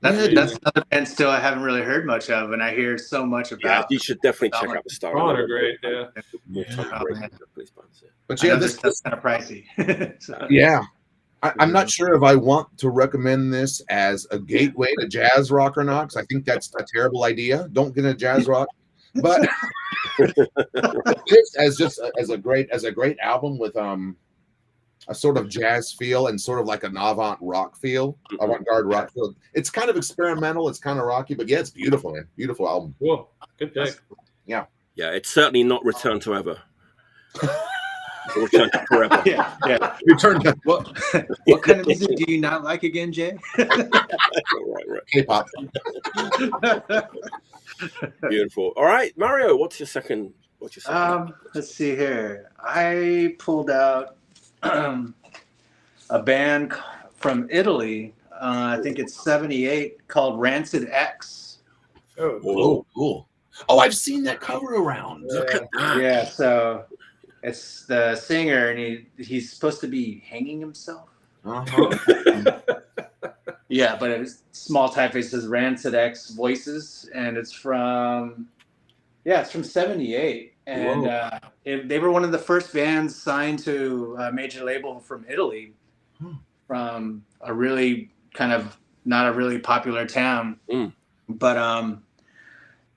That's another band still I haven't really heard much of, and I hear so much about. Yeah, you should definitely check out the Stalin. Oh, they're great. Yeah. But yeah, this is kind of pricey. So. Yeah. I'm not sure if I want to recommend this as a gateway to jazz rock or not, because I think that's a terrible idea. Don't get into jazz rock, but this as a great album with a sort of jazz feel and sort of like an avant-garde rock feel. It's kind of experimental, it's kind of rocky, but yeah, it's beautiful, man. Beautiful album. Cool. Good pick. Yeah. Yeah, it's certainly not Return to Ever. Return to Forever. Yeah. Return to what kind of music do you not like again, Jay? Right. K-pop. Beautiful. All right, Mario, what's your second? Let's see here. I pulled out a band from Italy. I think it's 78, called Rancid X. Oh, cool. Oh, I've seen that cover around. Look at that. Yeah, so it's the singer, and he's supposed to be hanging himself. Yeah, but it was small typeface, says Rancid X Voices, and it's from 78. And they were one of the first bands signed to a major label from Italy, from a really kind of not a really popular town. But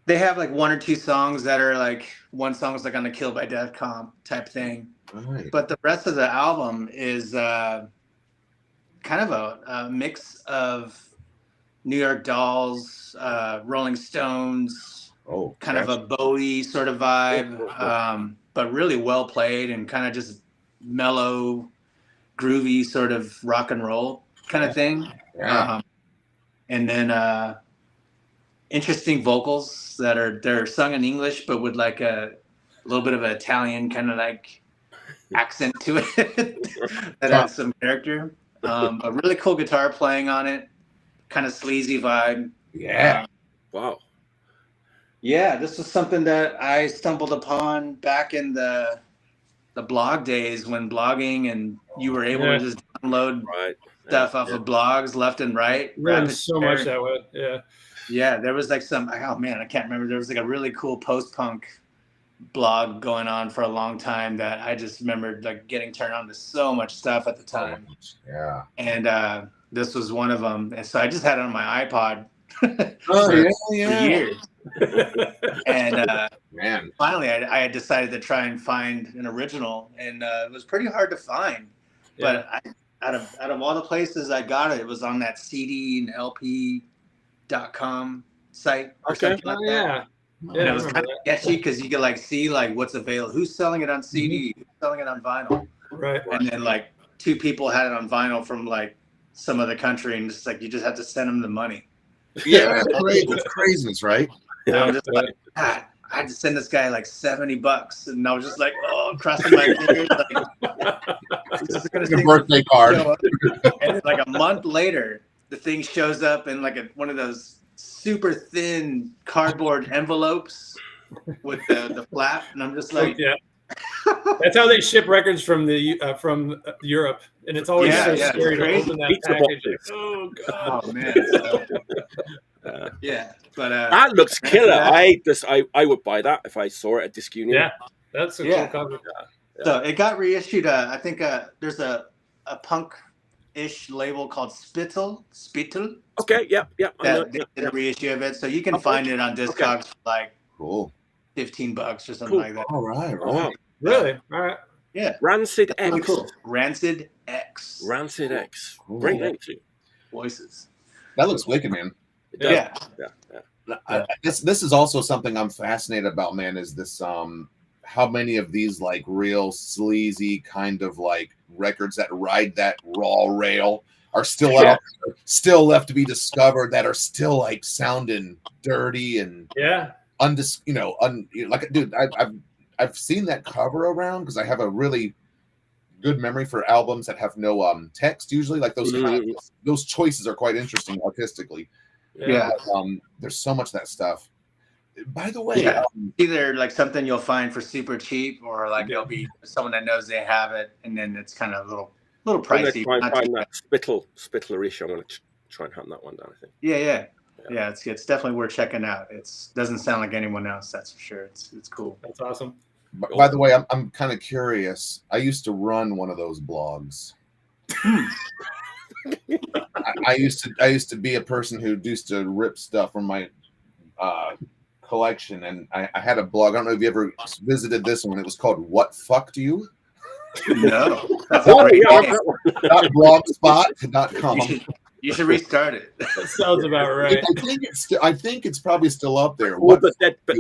they have like one or two songs that are like, one song is like on the Kill by Death comp type thing. Right. But the rest of the album is kind of a mix of New York Dolls, Rolling Stones, kind of a Bowie sort of vibe, but really well played and kind of just mellow, groovy sort of rock and roll kind of thing. Yeah. And then interesting vocals they're sung in English, but with like a little bit of an Italian kind of like accent to it that has some character. A really cool guitar playing on it, kind of sleazy vibe. Yeah. Wow. Yeah, this was something that I stumbled upon back in the blog days, when blogging and you were able to just download stuff off of blogs left and right. So much that way. Yeah. Yeah, there was like some, oh man, I can't remember. There was like a really cool post-punk blog going on for a long time that I just remembered like getting turned on to so much stuff at the time. Yeah. And this was one of them. And so I just had it on my iPod for years. And man, finally I had decided to try and find an original, and it was pretty hard to find. But out of all the places I got it, it was on that CD and LP.com site or something like that. And it was kind of sketchy because you could like see like what's available, who's selling it on CD, who's selling it on vinyl, right? And then like two people had it on vinyl from like some other country, and it's like you just have to send them the money. Yeah, it's craziness, right? And I'm just like, God, I had to send this guy like $70, and I was just like, oh, crossing my fingers, like, this is gonna take a birthday card. And then, like a month later, the thing shows up in like one of those super thin cardboard envelopes with the flap, and I'm just like, That's how they ship records from Europe, and it's always so scary to open that package. Oh god! Oh man! But that looks killer. I would buy that if I saw it at Disc Union. Yeah, that's a cool cover. So it got reissued. I think there's a punk-ish label called Spittle. Okay, yeah. That they did a reissue of it, so you can find it on Discogs for like $15 or something like that. All right. Wow. Really? All right. Yeah. Rancid X. Really cool. Rancid X. Rancid X. Cool. Great name too. Voices. That looks wicked, man. Yeah. This is also something I'm fascinated about, man. Is this how many of these like real sleazy kind of like records that ride that raw rail are still out there, still left to be discovered, that are still like sounding dirty and like, dude, I've seen that cover around because I have a really good memory for albums that have no text usually. Like those choices are quite interesting artistically. Yeah. There's so much of that stuff. By the way, either like something you'll find for super cheap, or like it'll be someone that knows they have it, and then it's kind of a little pricey. I'm gonna try and find that Spittler-ish. I'm gonna try and hunt that one down, I think. Yeah. It's definitely worth checking out. It doesn't sound like anyone else, that's for sure. It's cool. That's awesome. By the way, I'm kind of curious. I used to run one of those blogs. I used to be a person who used to rip stuff from my collection, and I had a blog. I don't know if you ever visited this one. It was called "What Fucked You." No, that's a great name. .blogspot.com. You should restart it. That sounds about right. I think it's probably still up there. But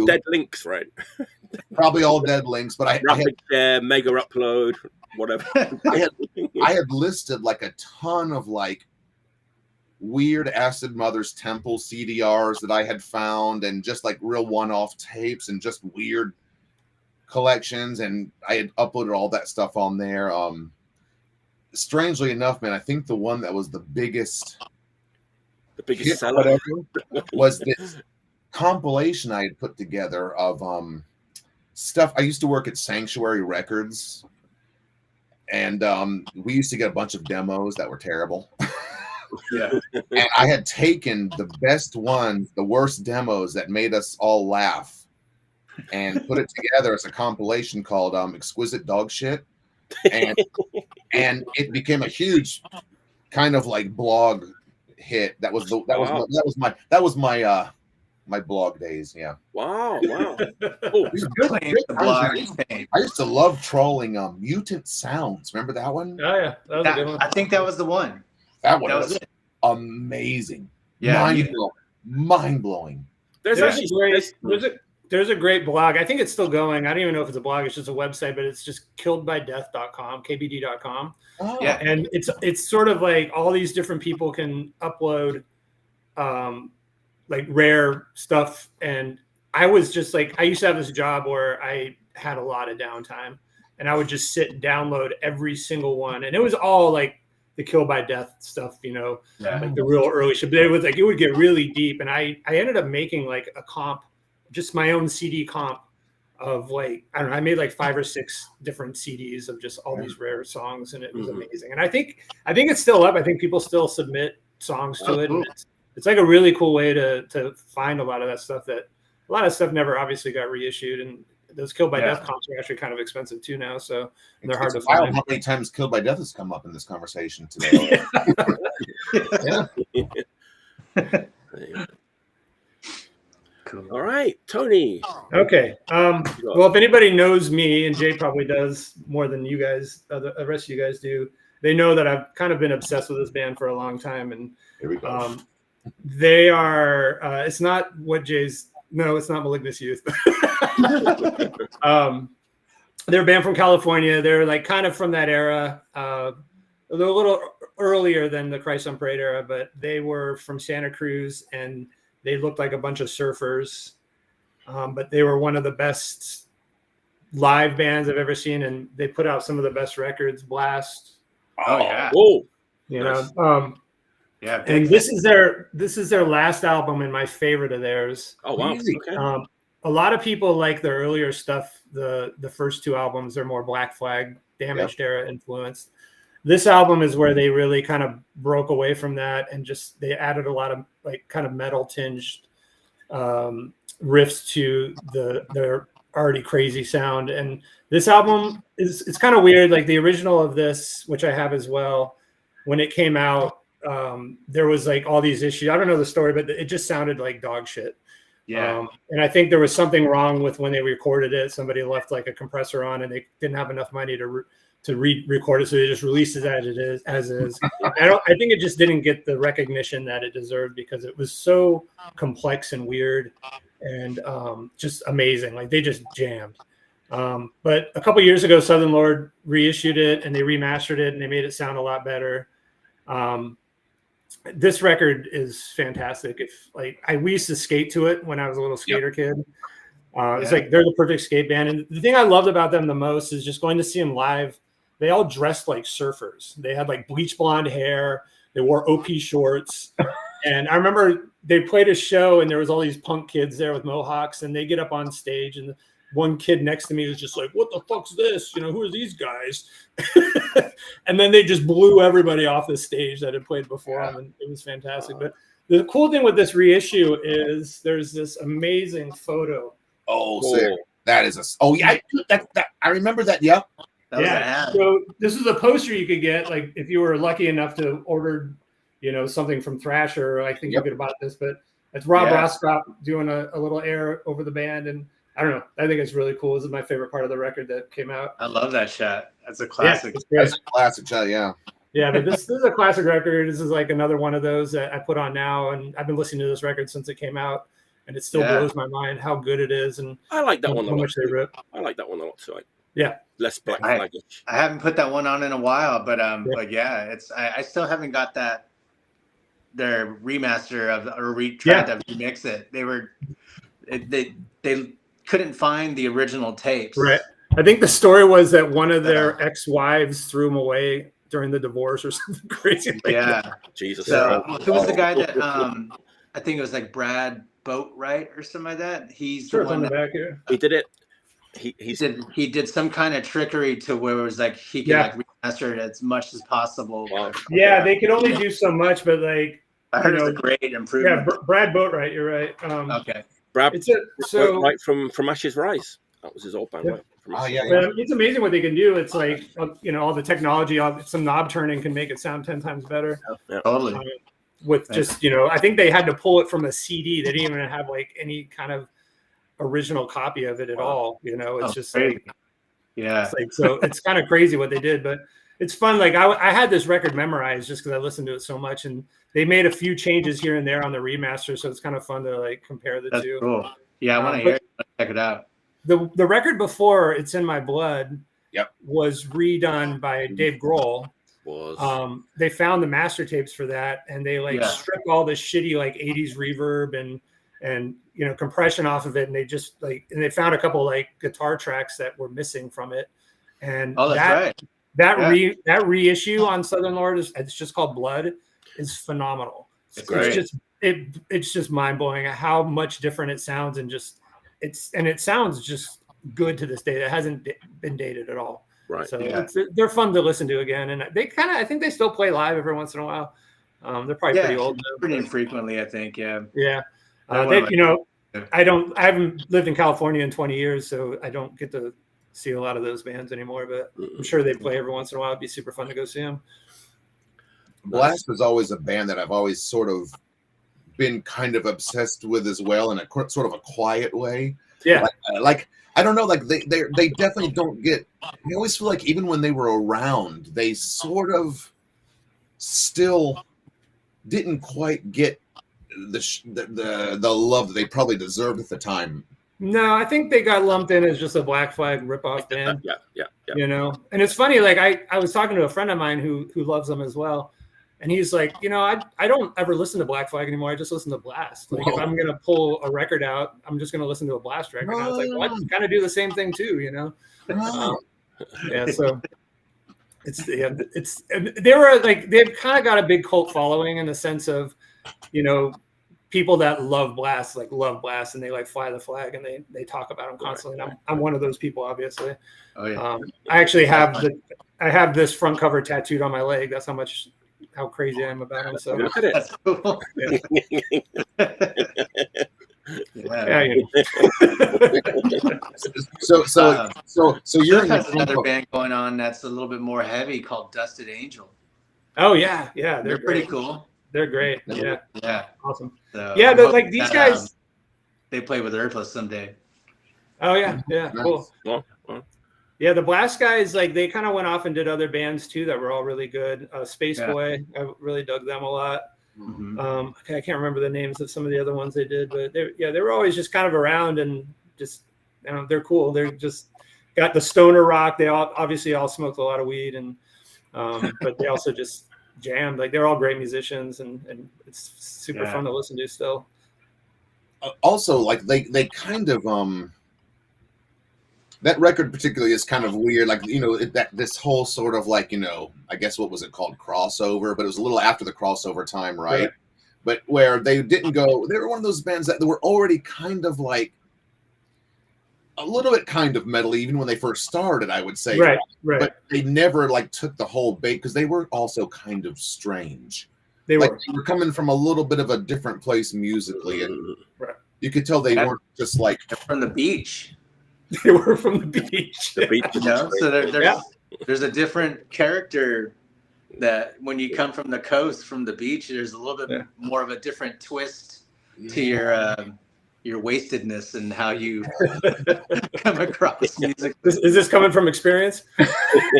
dead links, right? Probably all dead links, but I had mega upload, whatever. I had listed like a ton of like weird Acid Mother's Temple CDRs that I had found, and just like real one-off tapes and just weird collections, and I had uploaded all that stuff on there. Strangely enough, man, I think the one that was the biggest seller was this compilation I had put together of stuff. I used to work at Sanctuary Records, and we used to get a bunch of demos that were terrible. Yeah. And I had taken the best ones, the worst demos that made us all laugh, and put it together as a compilation called Exquisite Dog Shit. And it became a huge kind of like blog hit. That was my blog days. Yeah. Wow. Oh, I used to love trolling Mutant Sounds. Remember that one? Oh yeah, that was a good one. I think that was the one. That was amazing. Yeah, mind blowing. There's a great blog. I think it's still going. I don't even know if it's a blog. It's just a website, but it's just killedbydeath.com, kbd.com. Oh. Yeah, and it's sort of like all these different people can upload like rare stuff. And I was just like, I used to have this job where I had a lot of downtime, and I would just sit and download every single one, and it was all like the Kill by Death stuff, like the real early shit. But it was like it would get really deep, and I ended up making like a comp, just my own CD comp of like, I don't know, I made like 5 or 6 different CDs of just all these rare songs, and it was amazing. And I think it's still up. I think people still submit songs to it. Cool. And it's like a really cool way to find a lot of that stuff. That a lot of stuff never obviously got reissued, and those Kill by Death comps are actually kind of expensive too now, so they're hard to find. How many times Kill by Death has come up in this conversation today? Cool. All right, Tony. Okay. Well, if anybody knows me, and Jay probably does more than you guys, the rest of you guys do, they know that I've kind of been obsessed with this band for a long time. And here we go. They are. It's not what Jay's. No, it's not Malignous Youth. They're a band from California. They're like kind of from that era. They're a little earlier than the Christ on Parade era, but they were from Santa Cruz, and they looked like a bunch of surfers. But they were one of the best live bands I've ever seen, and they put out some of the best records. Blast. Oh yeah. Whoa. Yeah. And this is their last album and my favorite of theirs. Oh wow. Okay. A lot of people like their earlier stuff. The first 2 albums are more Black Flag, Damaged era influenced. This album is where they really kind of broke away from that, and just they added a lot of like kind of metal tinged riffs to their already crazy sound. And this album it's kind of weird. Like the original of this, which I have as well, when it came out, there was like all these issues. I don't know the story, but it just sounded like dog shit. Yeah. And I think there was something wrong with when they recorded it. Somebody left like a compressor on, and they didn't have enough money to re-record it, so they just released it as is. I think it just didn't get the recognition that it deserved, because it was so complex and weird and just amazing. Like they just jammed. But a couple years ago, Southern Lord reissued it, and they remastered it, and they made it sound a lot better. this record is fantastic. If like we used to skate to it when I was a little skater kid. It's like they're the perfect skate band. And the thing I loved about them the most is just going to see them live. They all dressed like surfers. They had like bleach blonde hair. They wore OP shorts. And I remember they played a show and there was all these punk kids there with mohawks, and they get up on stage and one kid next to me was just like, what the fuck's this? You know, who are these guys? And then they just blew everybody off the stage that had played before them, and it was fantastic. But the cool thing with this reissue is there's this amazing photo. Oh, sick. That is I remember that. Yeah. So this is a poster you could get, like if you were lucky enough to order, you know, something from Thrasher. I think you could have bought this, but it's Rob Roskopf doing a little air over the band, and I don't know. I think it's really cool. This is my favorite part of the record that came out. I love that shot. That's a classic. That's a classic shot. Yeah. Yeah, but this is a classic record. This is like another one of those that I put on now, and I've been listening to this record since it came out, and it still blows my mind how good it is. And I like that one. How much they rip. I like that one a lot too. Yeah, less black flagish. I haven't put that one on in a while, but it's I still haven't got their remaster of tried to remix it. They couldn't find the original tapes. Right. I think the story was that one of their ex-wives threw them away during the divorce or something crazy like that. Jesus. So who was the guy that I think it was like Brad Boatwright or something like that? He's the one on the back here. He did it. He did some kind of trickery to where it was like he could like remaster it as much as possible. Wow. Yeah, they could only do so much, but like I heard it's a great improvement. Yeah, Brad Boatwright, you're right. Okay. Brad Boatwright from Ashes Rise. That was his old band. Right? It's amazing what they can do. It's like all the technology, some knob turning can make it sound 10 times better. Yeah. Totally. With just I think they had to pull it from a CD. They didn't even have like any kind of original copy of it at all. It's just like, it's like, so it's kind of crazy what they did, but it's fun. Like I had this record memorized just because I listened to it so much, and they made a few changes here and there on the remaster, so it's kind of fun to like compare the two. Cool. Yeah, I want to hear it. Check it out. The record before It's in My Blood was redone by Dave Grohl. They found the master tapes for that, and they stripped all this shitty like 80s reverb and compression off of it, and they just they found a couple like guitar tracks that were missing from it, and that reissue on Southern Lord it's just called Blood is phenomenal. It's just mind blowing how much different it sounds, and it sounds just good to this day. It hasn't been dated at all. Right. So they're fun to listen to again, and I think they still play live every once in a while. They're probably pretty old now. Pretty infrequently, I think. Yeah. Yeah. I haven't lived in California in 20 years, so I don't get to see a lot of those bands anymore, but I'm sure they play every once in a while. It'd be super fun to go see them. Blast is always a band that I've always sort of been kind of obsessed with as well, in a sort of a quiet way. Yeah. Like I don't know, like they definitely don't get. I always feel like even when they were around, they sort of still didn't quite get the love that they probably deserved at the time. No, I think they got lumped in as just a Black Flag ripoff band. Yeah. And it's funny, like I was talking to a friend of mine who loves them as well. And he's like, I don't ever listen to Black Flag anymore. I just listen to Blast. Like if I'm gonna pull a record out, I'm just gonna listen to a Blast record. And I was like, well, I kind of do the same thing too, So they were like, they've kind of got a big cult following in the sense of, people that love Blast, and they like fly the flag, and they talk about them constantly. And I'm one of those people, obviously. Oh yeah. I actually have this front cover tattooed on my leg. That's how crazy I am about them. So look at it. That's cool. So you're has another band going on that's a little bit more heavy called Dusted Angel. Oh yeah, they're pretty cool. They're great. Yeah. Awesome. So like these guys. They play with Earthless someday. Oh yeah, cool. Well. Yeah, the Blast guys, like they kind of went off and did other bands too that were all really good. Space Boy, I really dug them a lot. Mm-hmm. I can't remember the names of some of the other ones they did, but they were always just kind of around, and just they're cool. They're just got the stoner rock. They obviously all smoked a lot of weed, and but they also just jammed. Like they're all great musicians, and it's super fun to listen to still. Also, like they kind of that record particularly is kind of weird. Like, you know, that this whole sort of like, you know, I guess what was it called, crossover, but it was a little after the crossover time, right? But where they didn't go, they were one of those bands that were already kind of like a little bit kind of metal, even when they first started, I would say. Right. But they never like took the whole bait because they were also kind of strange. They were coming from a little bit of a different place musically, and you could tell they weren't just like from the beach. They were from the beach. You know, so there's a different character that when you come from the coast, from the beach, there's a little bit more of a different twist to your wastedness and how you come across music. Is this coming from experience?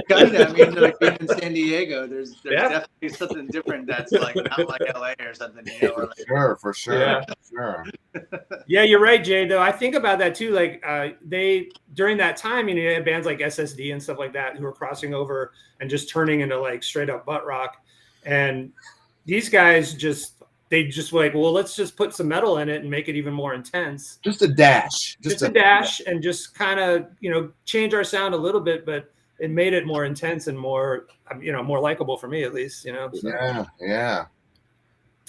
Kind of. I mean, like being in San Diego, there's definitely something different that's like not like LA or something. You know, or like, for sure. Yeah, you're right, Jay. Though I think about that too. Like they during that time, you know, you had bands like SSD and stuff like that who were crossing over and just turning into like straight up butt rock, and these guys they just like, well, let's just put some metal in it and make it even more intense. Just a dash. Just a dash, and just kind of, you know, change our sound a little bit, but it made it more intense and more, you know, more likable for me at least, you know. So. Yeah.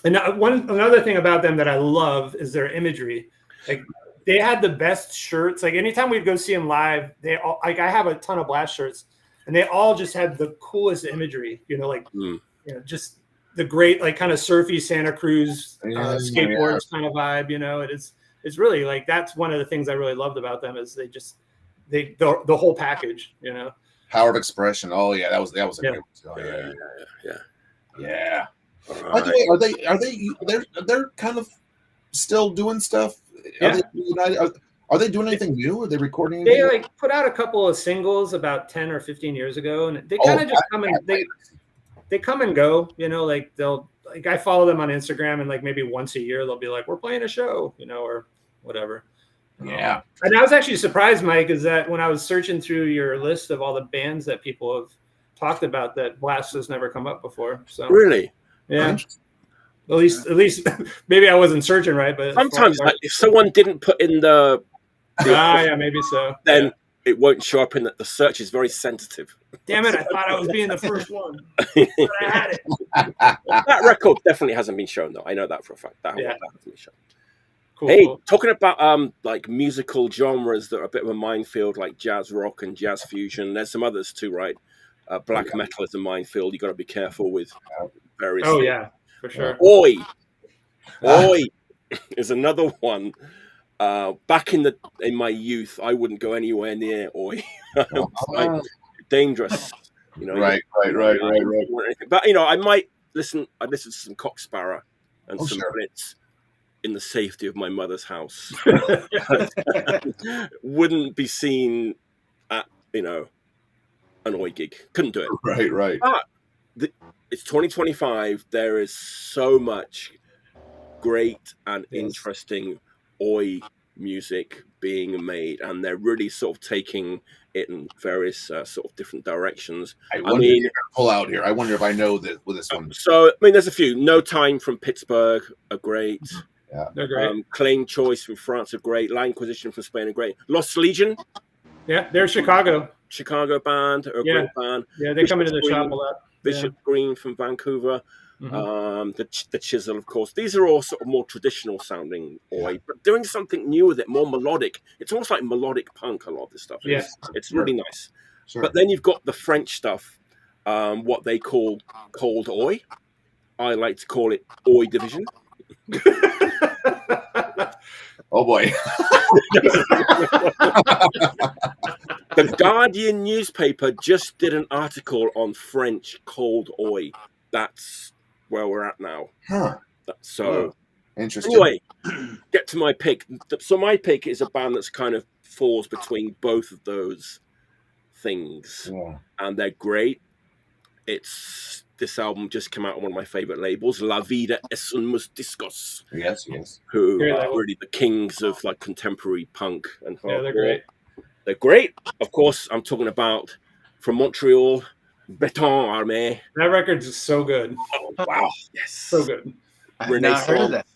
And another thing about them that I love is their imagery. Like they had the best shirts. Like anytime we'd go see them live, they all, like I have a ton of Blast shirts, and they all just had the coolest imagery. You know, like you know, just the great like kind of surfy Santa Cruz skateboards kind of vibe. You know, it's really like that's one of the things I really loved about them is the whole package. You know, power of expression. Oh yeah, that was a good one. Yeah. By the way, they're kind of still doing stuff. Are they doing anything new? Are they recording anything? They like put out a couple of singles about 10 or 15 years ago, and they kind of just come and they come and go. You know, like I follow them on Instagram, and like maybe once a year they'll be like, we're playing a show, you know, or whatever. Yeah. And I was actually surprised, Mike, is that when I was searching through your list of all the bands that people have talked about, that Blast has never come up before. So really. Yeah, at least maybe I wasn't searching right, but sometimes like, if someone didn't put in the maybe so, then it won't show up in the search is very sensitive. Damn it! I thought I was being the first one, but I had it. That record definitely hasn't been shown though. I know that for a fact. That hasn't been shown. Cool, hey, cool. Talking about like musical genres that are a bit of a minefield, like jazz rock and jazz fusion. There's some others too, right? Black metal is a minefield. You got to be careful with. Various things. Yeah, for sure. Oi is another one. Back in my youth, I wouldn't go anywhere near Oi. Like, dangerous, you know. Right. But you know, I might listen. I listen to some Cocksparrow and some Blitz in the safety of my mother's house. Wouldn't be seen at an Oi gig. Couldn't do it. Right. But it's 2025. There is so much great and interesting Oi music being made, and they're really sort of taking it in various sort of different directions. I wonder if you're gonna pull out here. I wonder if I know this one. So, I mean, there's a few. No Time from Pittsburgh are great. Yeah, they're great. Claim Choice from France are great. La Inquisition from Spain are great. Lost Legion. Yeah, they're Chicago band, or a great band. Yeah, they come into the shop a lot. Bishop Green from Vancouver, the Chisel, of course. These are all sort of more traditional sounding Oi, but doing something new with it, more melodic. It's almost like melodic punk, a lot of this stuff. It's really nice. Sure. But then you've got the French stuff, what they call Cold Oi. I like to call it Oi Division. Oh boy. The Guardian newspaper just did an article on French Cold Oi. That's where we're at now. So, interesting. Anyway, get to my pick. So my pick is a band that's kind of falls between both of those things. Yeah. And they're great. This album just came out on one of my favorite labels, La Vida es un Discos. Yes. Who are really the kings of like contemporary punk and hardcore. Yeah, they're great. They're great. Of course, I'm talking about from Montreal, Beton Armée. That record's just so good. Oh, wow. Yes. So good. I've not heard of that.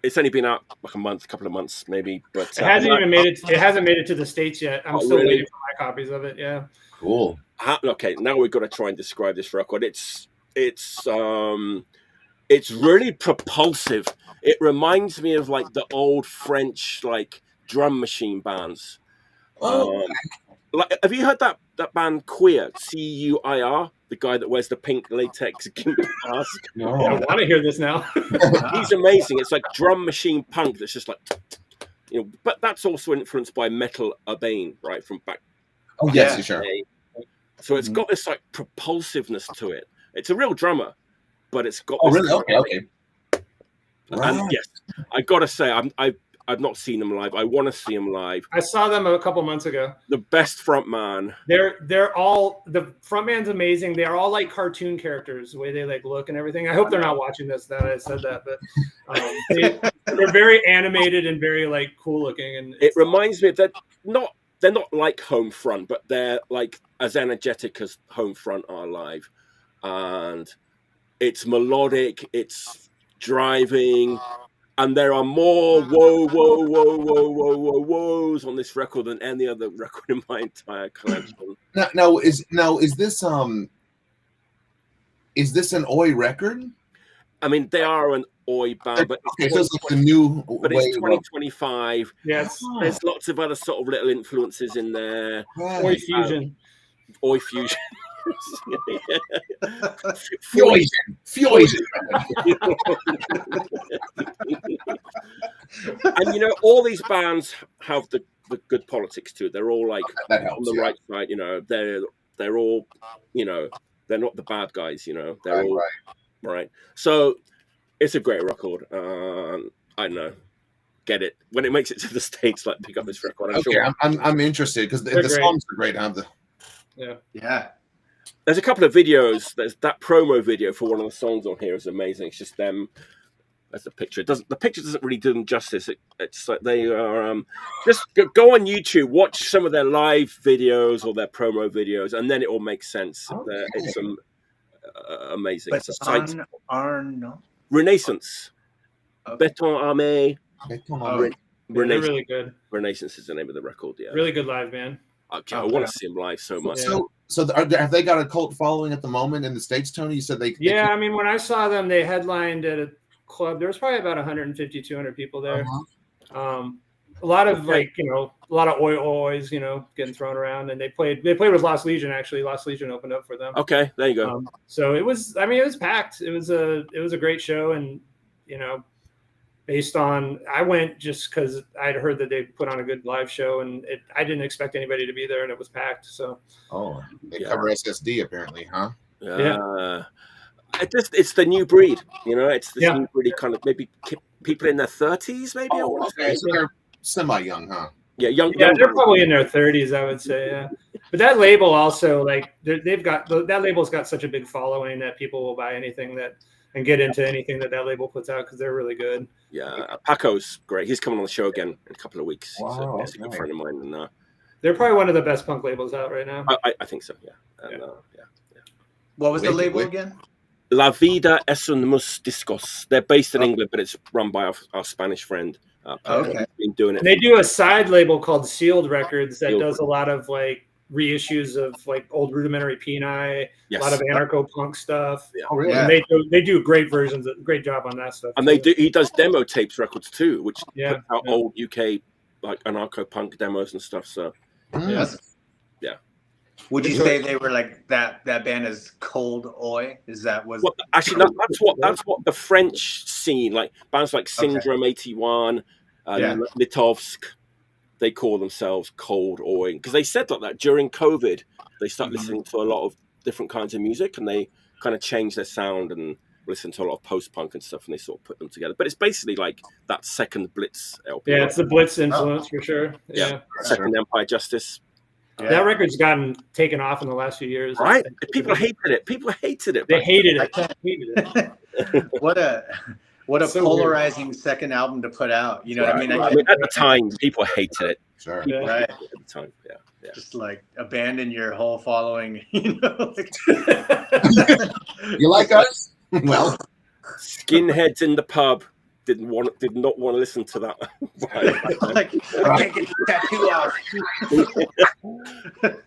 It's only been out like a couple of months, maybe, but it hasn't even made it. It hasn't made it to the States yet. I'm still waiting for my copies of it. Yeah. Cool. Okay, now we've got to try and describe this record. It's really propulsive. It reminds me of like the old French like drum machine bands. Like, have you heard that band Queer? Cuir, the guy that wears the pink latex mask. No. I want to hear this now. He's amazing. It's like drum machine punk that's just like, but that's also influenced by Metal Urbane, right, from back. Oh yes, sure. So it's got this like propulsiveness to it. It's a real drummer, but it's got. Oh really? Okay. And yes, I gotta say, I've not seen them live. I want to see them live. I saw them a couple months ago. The best front man. They're all, the front man's amazing. They are all like cartoon characters, the way they like look and everything. I hope they're not watching this. That I said that, but they're very animated and very like cool looking. And it reminds me that they're not like Home Front, but they're like as energetic as Home Front are live, and it's melodic. It's driving. And there are more whoas on this record than any other record in my entire collection. Now is this an Oi record? I mean, they are an Oi band, but okay, so it's like the new. But it's 2025. Yes, there's lots of other sort of little influences in there. Right. Oi Fusion. Oi Fusion. Fusion. And all these bands have the good politics too. They're all like that helps, on the right side. They're all they're not the bad guys. They're all right. So it's a great record. I know. Get it when it makes it to the States. Like pick up this record. I'm interested because the songs are great. Yeah. There's a couple of videos. There's that promo video for one of the songs on here is amazing. It's just them. That's the picture. The picture doesn't really do them justice. It's like they are just go on YouTube, watch some of their live videos or their promo videos, and then it all makes sense. Okay. It's amazing. But it's a site. No. Renaissance. Okay. Beton Armée. They're really good. Renaissance is the name of the record. Yeah. Really good live, man. Okay, I want to see them live so much. So have they got a cult following at the moment in the States, Tony? You said they. Yeah, I mean, when I saw them, they headlined at a club. There was probably about 150, 200 people there. A lot of a lot of oys, getting thrown around, and they played with Lost Legion. Actually, Lost Legion opened up for them. Okay, there you go. So it was packed. It was a great show, and based on, I went just because I'd heard that they put on a good live show, and I didn't expect anybody to be there, and it was packed. So they cover SSD apparently, huh? Yeah. It's the new breed, It's this new breed, kind of maybe people in their 30s, maybe. Okay, so they're semi-young, huh? Yeah, young. Yeah, they're probably in their 30s, I would say. Yeah, but that label also, like, that label's got such a big following that people will buy anything and get into anything that label puts out because they're really good. Yeah, Paco's great. He's coming on the show again in a couple of weeks. Wow, he's a good friend of mine. And, they're probably one of the best punk labels out right now. I think so. Yeah. And, What was the label again? La Vida es un mus discos. They're based in England, but it's run by our Spanish friend. Okay. Been doing it. And they do a side label called Sealed Records that does a lot of like reissues of like old Rudimentary Peni, a lot of anarcho punk stuff. Yeah. Oh, really? And they do great versions, great job on that stuff. And he does demo tapes records too, which put out old UK like anarcho punk demos and stuff. So yeah. Would you say they were like that band is Cold Oi? Actually that's what the French scene, like bands like Syndrome 81, Litovsk, they call themselves Cold Oi because they said like that during COVID. They started listening to a lot of different kinds of music and they kind of changed their sound and listened to a lot of post-punk and stuff, and they sort of put them together. But it's basically like that second Blitz LP. Yeah, it's the Blitz influence for sure. Yeah. Second Empire Justice. Yeah. That record's gotten taken off in the last few years. Right? People hated it. They hated it. What a so polarizing weird. Second album to put out. You know what I mean? At the time, people hated it. Sure. At the time, Just like abandon your whole following, you know. Like, You like us? Well, Skinheads in the pub did not want to listen to that. like I can't get the tattoo off.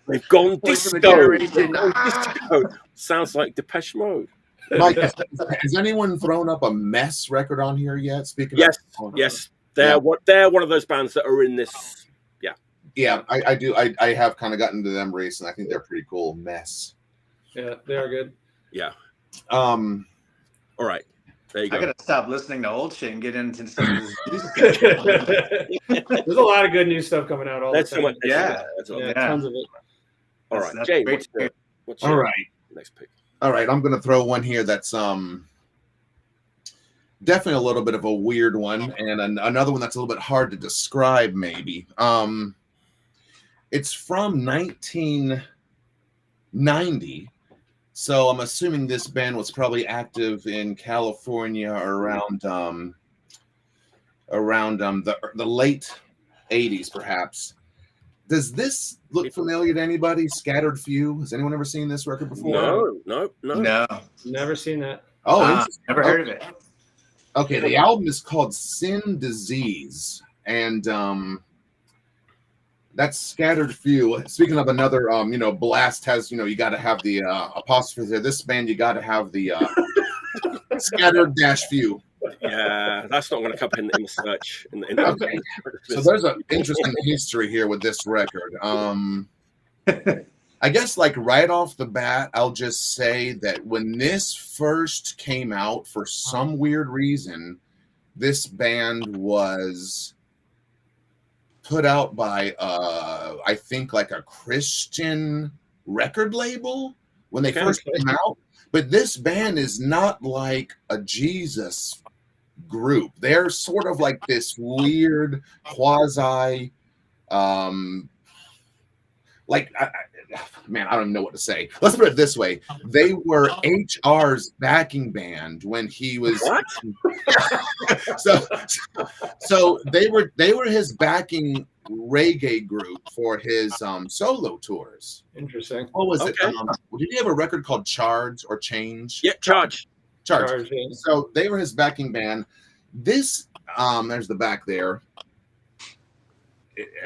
They've gone Voice of a disco. generation. Disco. Sounds like Depeche Mode. Mike, has anyone thrown up a Mess record on here yet? Speaking Yes, of, yes, they're one of those bands that are in this. Yeah, I do. I have kind of gotten to them recently. I think they're pretty cool. Mess. Yeah, they are good. Yeah. All right. There you go. I gotta stop listening to old shit and get into some of this new stuff. There's a lot of good new stuff coming out all the time. Tons of it. All right, Jay, what's all your right. next pick? All right, I'm gonna throw one here that's definitely a little bit of a weird one, and another one that's a little bit hard to describe, maybe. It's from 1990. So I'm assuming this band was probably active in California around the late 80s, perhaps. Does this look familiar to anybody? Scattered Few. Has anyone ever seen this record before? No. Never seen that. Oh, never heard of it. Okay, the album is called Sin Disease, and that's Scattered Few. Speaking of another, Blast has, you got to have the apostrophe there. This band, you got to have the Scattered-Few. Yeah, that's not going to come in the search. Okay. So there's an interesting history here with this record. I guess, like, right off the bat, I'll just say that when this first came out, for some weird reason, this band was put out by I think like a Christian record label when they first came out. But this band is not like a Jesus group. They're sort of like this weird quasi man, I don't even know what to say. Let's put it this way. They were HR's backing band when he was so they were his backing reggae group for his solo tours. Interesting. What was it? Did he have a record called Charge or Change? Yeah, Charge. Yeah. So they were his backing band. This there's the back there.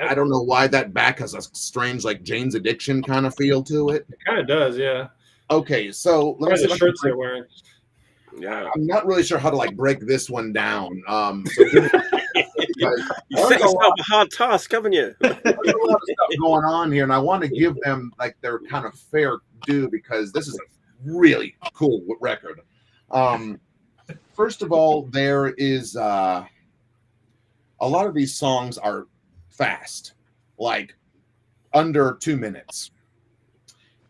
I don't know why that back has a strange, like, Jane's Addiction kind of feel to it. It kind of does, yeah. Okay, so let me see the shirts they're wearing. Yeah, I'm not really sure how to like break this one down. You set yourself a hard task, haven't you? There's a lot of stuff going on here, and I want to give them like their kind of fair due because this is a really cool record. First of all, there is a lot of these songs are fast, like under 2 minutes,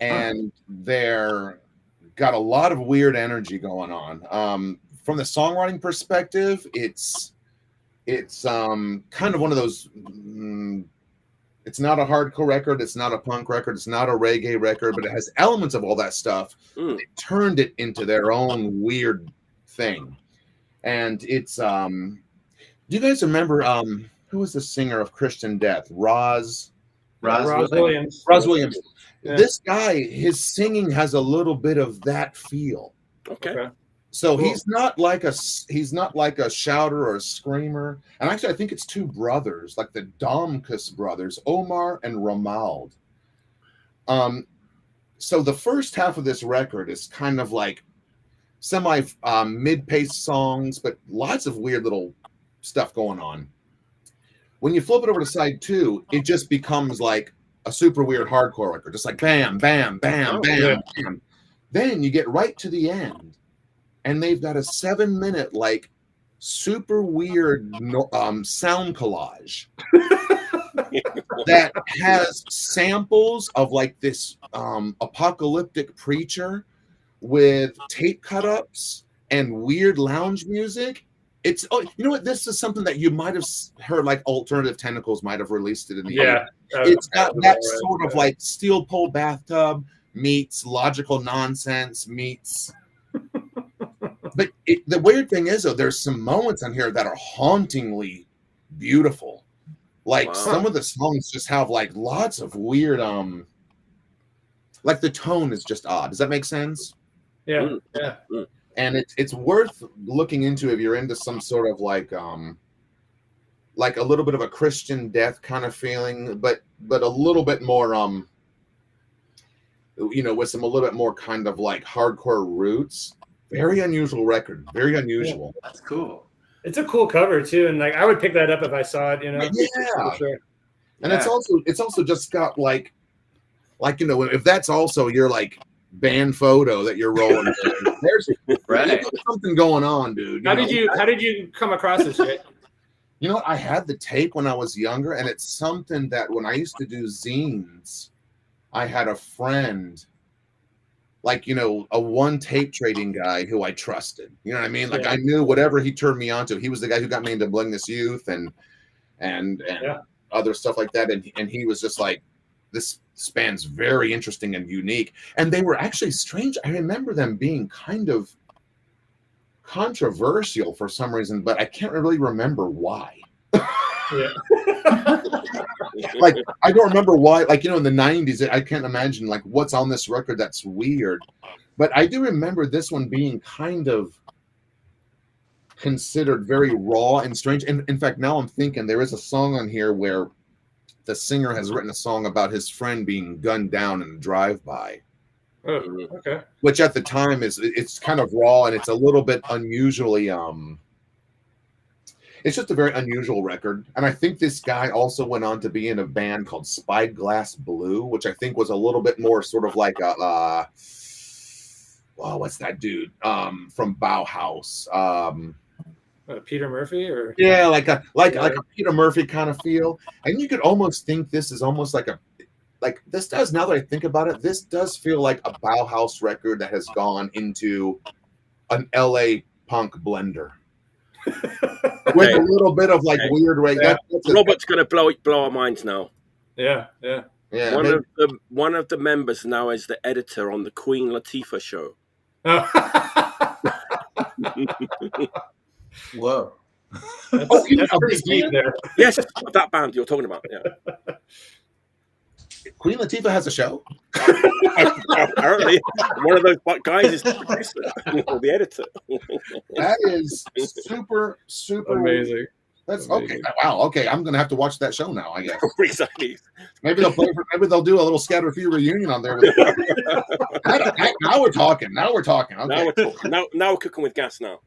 and they're got a lot of weird energy going on. From the songwriting perspective, it's kind of one of those. It's not a hardcore record, it's not a punk record, it's not a reggae record, but it has elements of all that stuff. They turned it into their own weird thing, and it's. Do you guys remember? Who was the singer of Christian Death? Roz Williams. Roz Williams. Yeah. This guy, his singing has a little bit of that feel. Okay. So cool. He's not like a shouter or a screamer. And actually, I think it's two brothers, like the Domkus brothers, Omar and Ramald. So the first half of this record is kind of like semi mid-paced songs, but lots of weird little stuff going on. When you flip it over to side two, it just becomes like a super weird hardcore record, just like bam, bam, bam, bam, bam. Then you get right to the end, and they've got a 7-minute like super weird sound collage that has samples of like this apocalyptic preacher with tape cut-ups and weird lounge music. It's you know what, this is something that you might have heard, like Alternative Tentacles might have released it in the it's got that sort of like steel pole bathtub meets logical nonsense meets but the weird thing is though, there's some moments on here that are hauntingly beautiful. Like some of the songs just have like lots of weird like the tone is just odd. Does that make sense? Yeah. And it's worth looking into if you're into some sort of like a little bit of a Christian death kind of feeling, but a little bit more with some a little bit more kind of like hardcore roots. Very unusual record. Very unusual. Yeah, that's cool. It's a cool cover too, and like I would pick that up if I saw it. Yeah. For sure. And it's also just got like if that's also your like band photo that you're rolling, there's something going on, dude. How did you come across this shit? You know what? I had the tape when I was younger, and it's something that when I used to do zines, I had a friend, like, a one tape trading guy who I trusted. You know what I mean? Like I knew whatever he turned me on to. He was the guy who got me into Blingness Youth and other stuff like that. And he was just like, this band's very interesting and unique. And they were actually strange. I remember them being kind of controversial for some reason, but I can't really remember why. Like I don't remember why, like in the 90s, I can't imagine like what's on this record that's weird, but I do remember this one being kind of considered very raw and strange. And in fact, now I'm thinking there is a song on here where the singer has written a song about his friend being gunned down in a drive-by. Oh, okay. Which at the time it's kind of raw, and it's a little bit unusually it's just a very unusual record. And I think this guy also went on to be in a band called Spyglass Blue, which I think was a little bit more sort of like a what's that dude from Bauhaus? Peter Murphy, or like a Peter Murphy kind of feel. And you could almost think this is almost like this does, now that I think about it, this does feel like a Bauhaus record that has gone into an LA punk blender. With a little bit of like weird way. Robert's going to blow our minds now. Yeah. One of the members now is the editor on the Queen Latifah show. Whoa. That's pretty deep there. Yes, that band you're talking about. Yeah. Queen Latifah has a show? Apparently, one of those guys is the producer or the editor. That is super amazing. That's amazing. Okay. Wow. Okay, I'm gonna have to watch that show now, I guess. Exactly. Maybe they'll do a little Scatter Few reunion on there. Now we're talking. Okay. Now we're cooking with gas now.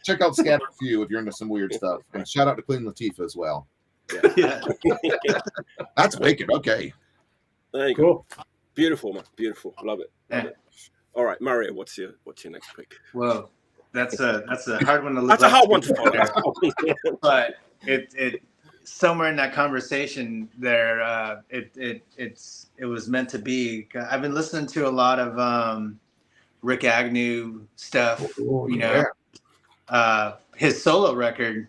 Check out Scatter Few if you're into some weird stuff, and shout out to Queen Latifah as well. Yeah. That's wicked. Okay. There you go. Beautiful, man. Beautiful. Love it. All right, Mario, what's your next pick? Well, that's a hard one to look. That's a hard one to follow. But it somewhere in that conversation there, it was meant to be. I've been listening to a lot of Rick Agnew stuff. His solo record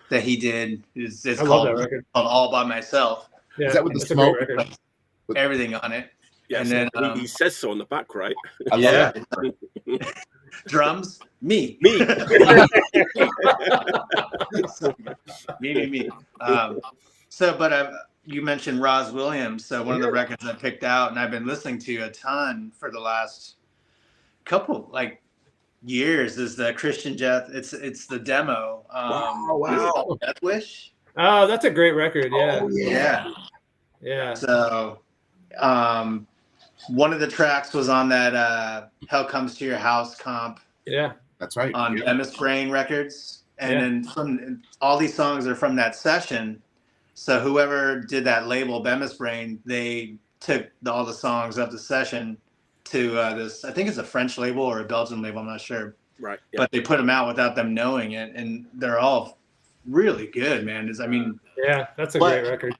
that he did is called All By Myself. Yeah, is that with the smoke? With everything on it. Yes, and then he says so on the back, right? I love that. Drums, me. Me. But you mentioned Roz Williams. So one of the records I picked out and I've been listening to a ton for the last couple years is the Christian Death. It's the demo. Wow. Death Wish. Oh, that's a great record. Yeah. Oh, yeah. So, one of the tracks was on that Hell Comes to Your House comp. Yeah, that's right. On Bemis Brain Records. And then all these songs are from that session. So whoever did that label, Bemis Brain, they took all the songs of the session to this, I think it's a French label or a Belgian label, I'm not sure. Right. Yeah. But they put them out without them knowing it, and they're all really good, man. That's a great record.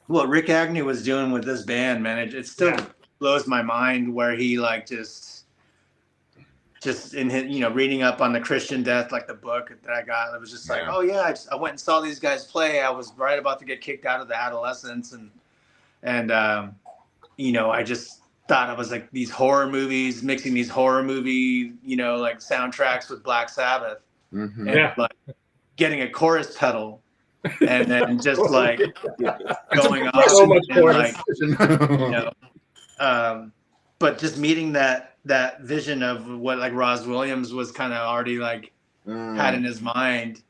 What Rick Agnew was doing with this band, man, it still blows my mind, where he just in his, reading up on the Christian Death, like the book that I got, it was just like, I went and saw these guys play. I was right about to get kicked out of the Adolescents, and I just thought I was like these horror movies, mixing these horror movie, like soundtracks with Black Sabbath, and like getting a chorus pedal and then just like going off so much and more. like, but just meeting that vision of what like Roz Williams was kind of already like had in his mind.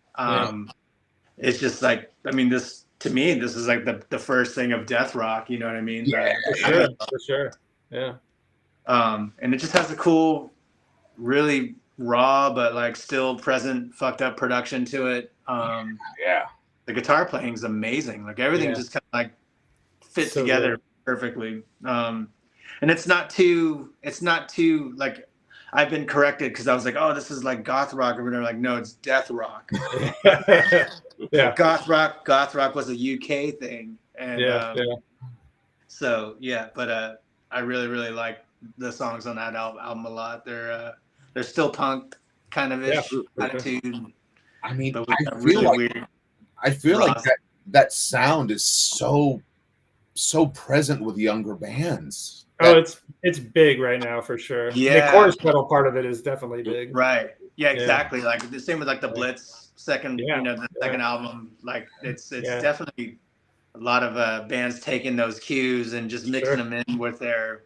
It's just like, I mean, this to me, this is like the first thing of death rock. You know what I mean? Yeah, for sure. Yeah. And it just has a cool, really raw but like still present, fucked up production to it. The guitar playing is amazing. Like everything just kind of like fit together perfectly. And it's not too like, I've been corrected because I was like, oh, this is like goth rock, or whatever. Like, no, it's death rock. Goth rock was a UK thing, and so yeah. But I really like the songs on that album a lot. They're still punk kind of ish attitude. I mean, but I feel like that sound is so present with younger bands. Oh, it's big right now for sure. Yeah, the chorus pedal part of it is definitely big. Right. Yeah, exactly. Like the same with like the Blitz second, the second album. Like it's definitely a lot of bands taking those cues and just mixing them in with their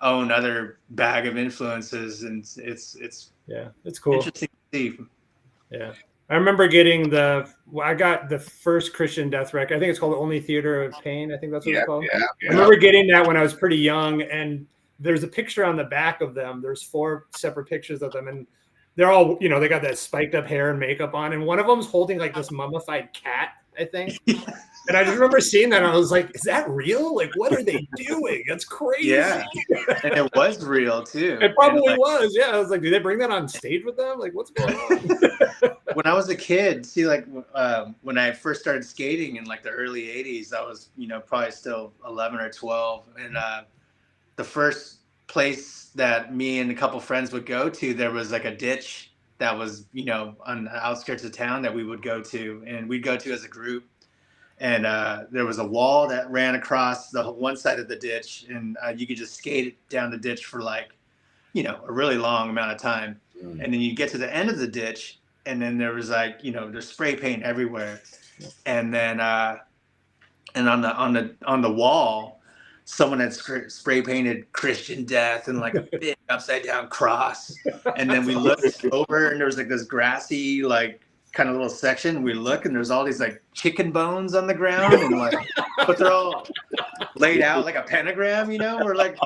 own other bag of influences, and it's cool. Interesting to see. Yeah. I remember getting I got the first Christian death record. I think it's called Only Theater of Pain. I think that's what it's called. Yeah. I remember getting that when I was pretty young, and there's a picture on the back of them. There's 4 separate pictures of them, and they're all, they got that spiked up hair and makeup on, and one of them's holding like this mummified cat, I think. And I just remember seeing that, and I was like, is that real? Like, what are they doing? That's crazy. Yeah. And it was real too. It probably was. Yeah. I was like, did they bring that on stage with them? Like, what's going on? When I was a kid, see, like when I first started skating in like the early 80s, I was, probably still 11 or 12. And the first place that me and a couple friends would go to, there was like a ditch that was, on the outskirts of town that we would go to, and we'd go to as a group. And there was a wall that ran across the one side of the ditch, and you could just skate down the ditch for like, a really long amount of time. And then you get to the end of the ditch, and then there was like, there's spray paint everywhere. And then and on the wall, someone had spray painted Christian death and like a big upside down cross. And then we looked over, and there was like this grassy, like kind of little section. We look, and there's all these like chicken bones on the ground, and like, but they're all laid out like a pentagram, We're like,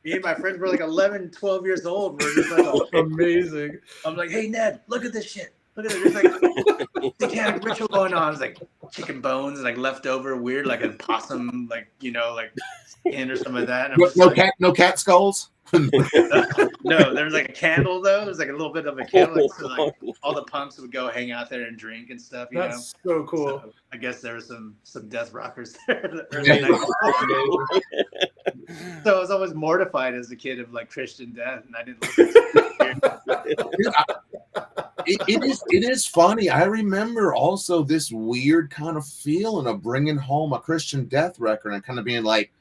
me and my friends were like 11, 12 years old. We're just like, amazing. I'm like, hey Ned, look at this shit. Look at it. There's like satanic ritual going on. It's like chicken bones, like leftover weird, like a possum, like, like skin or something like that. And no cat skulls. No, there was like a candle though. It was like a little bit of a candle, so like all the punks would go hang out there and drink and stuff. That's so cool. So I guess there were some death rockers there. So I was always mortified as a kid of like Christian death, and I didn't look it is funny. I remember also this weird kind of feeling of bringing home a Christian death record and kind of being like,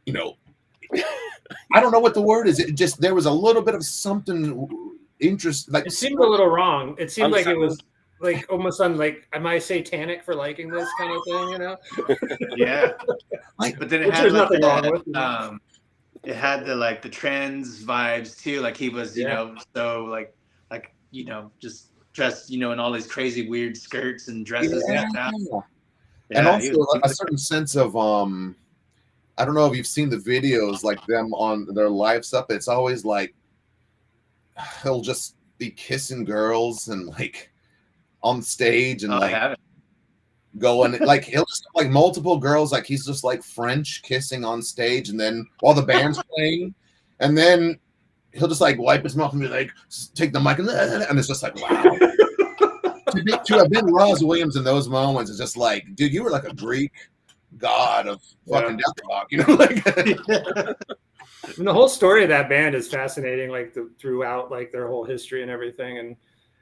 I don't know what the word is. It just, there was a little bit of something interesting. Like, it seemed a little wrong. It seemed like it was like almost on like, am I satanic for liking this kind of thing? Yeah. But then it had like nothing wrong with it. It had the trans vibes too. Like he was, so like just dressed, in all these crazy weird skirts and dresses and stuff. Yeah, and also a certain sense of I don't know if you've seen the videos, like them on their live stuff. It's always like he'll just be kissing girls and like on stage and going like he'll just like multiple girls, like he's just like French kissing on stage, and then while the band's playing, and then he'll just like wipe his mouth and be like, take the mic, and it's just like, wow. to have been Roz Williams in those moments is just like, dude, you were like a Greek god of fucking death rock, like. And the whole story of that band is fascinating, like throughout like their whole history and everything. And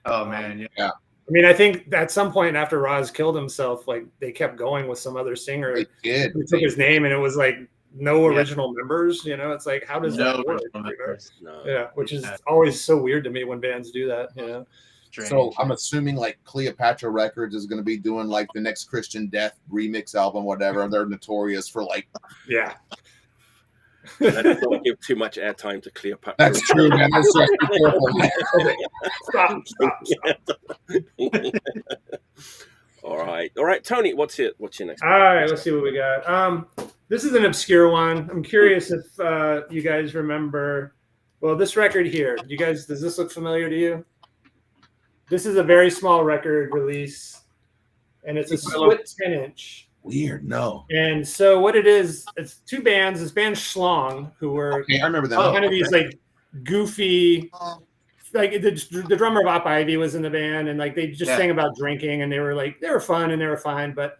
oh man, yeah. I mean, I think at some point after Roz killed himself, like they kept going with some other singer who took his name, and it was like no original members. It's like, how does that work? No. Yeah, which is always so weird to me when bands do that. So I'm assuming like Cleopatra Records is going to be doing like the next Christian Death remix album, whatever. They're notorious for like. Yeah. Let's not give too much airtime to Cleopatra. That's true, man. That's just be careful. Stop. All right, Tony. What's your next? All right, let's see what we got. This is an obscure one. I'm curious if you guys remember. Well, this record here. Does this look familiar to you? This is a very small record release, and it's a split 10-inch. Weird, no. And so what it is, it's two bands. This band Schlong, who were I remember them. kind of these like goofy, like the drummer of Op Ivy was in the band, and like they just sang about drinking, and they were fun and they were fine. But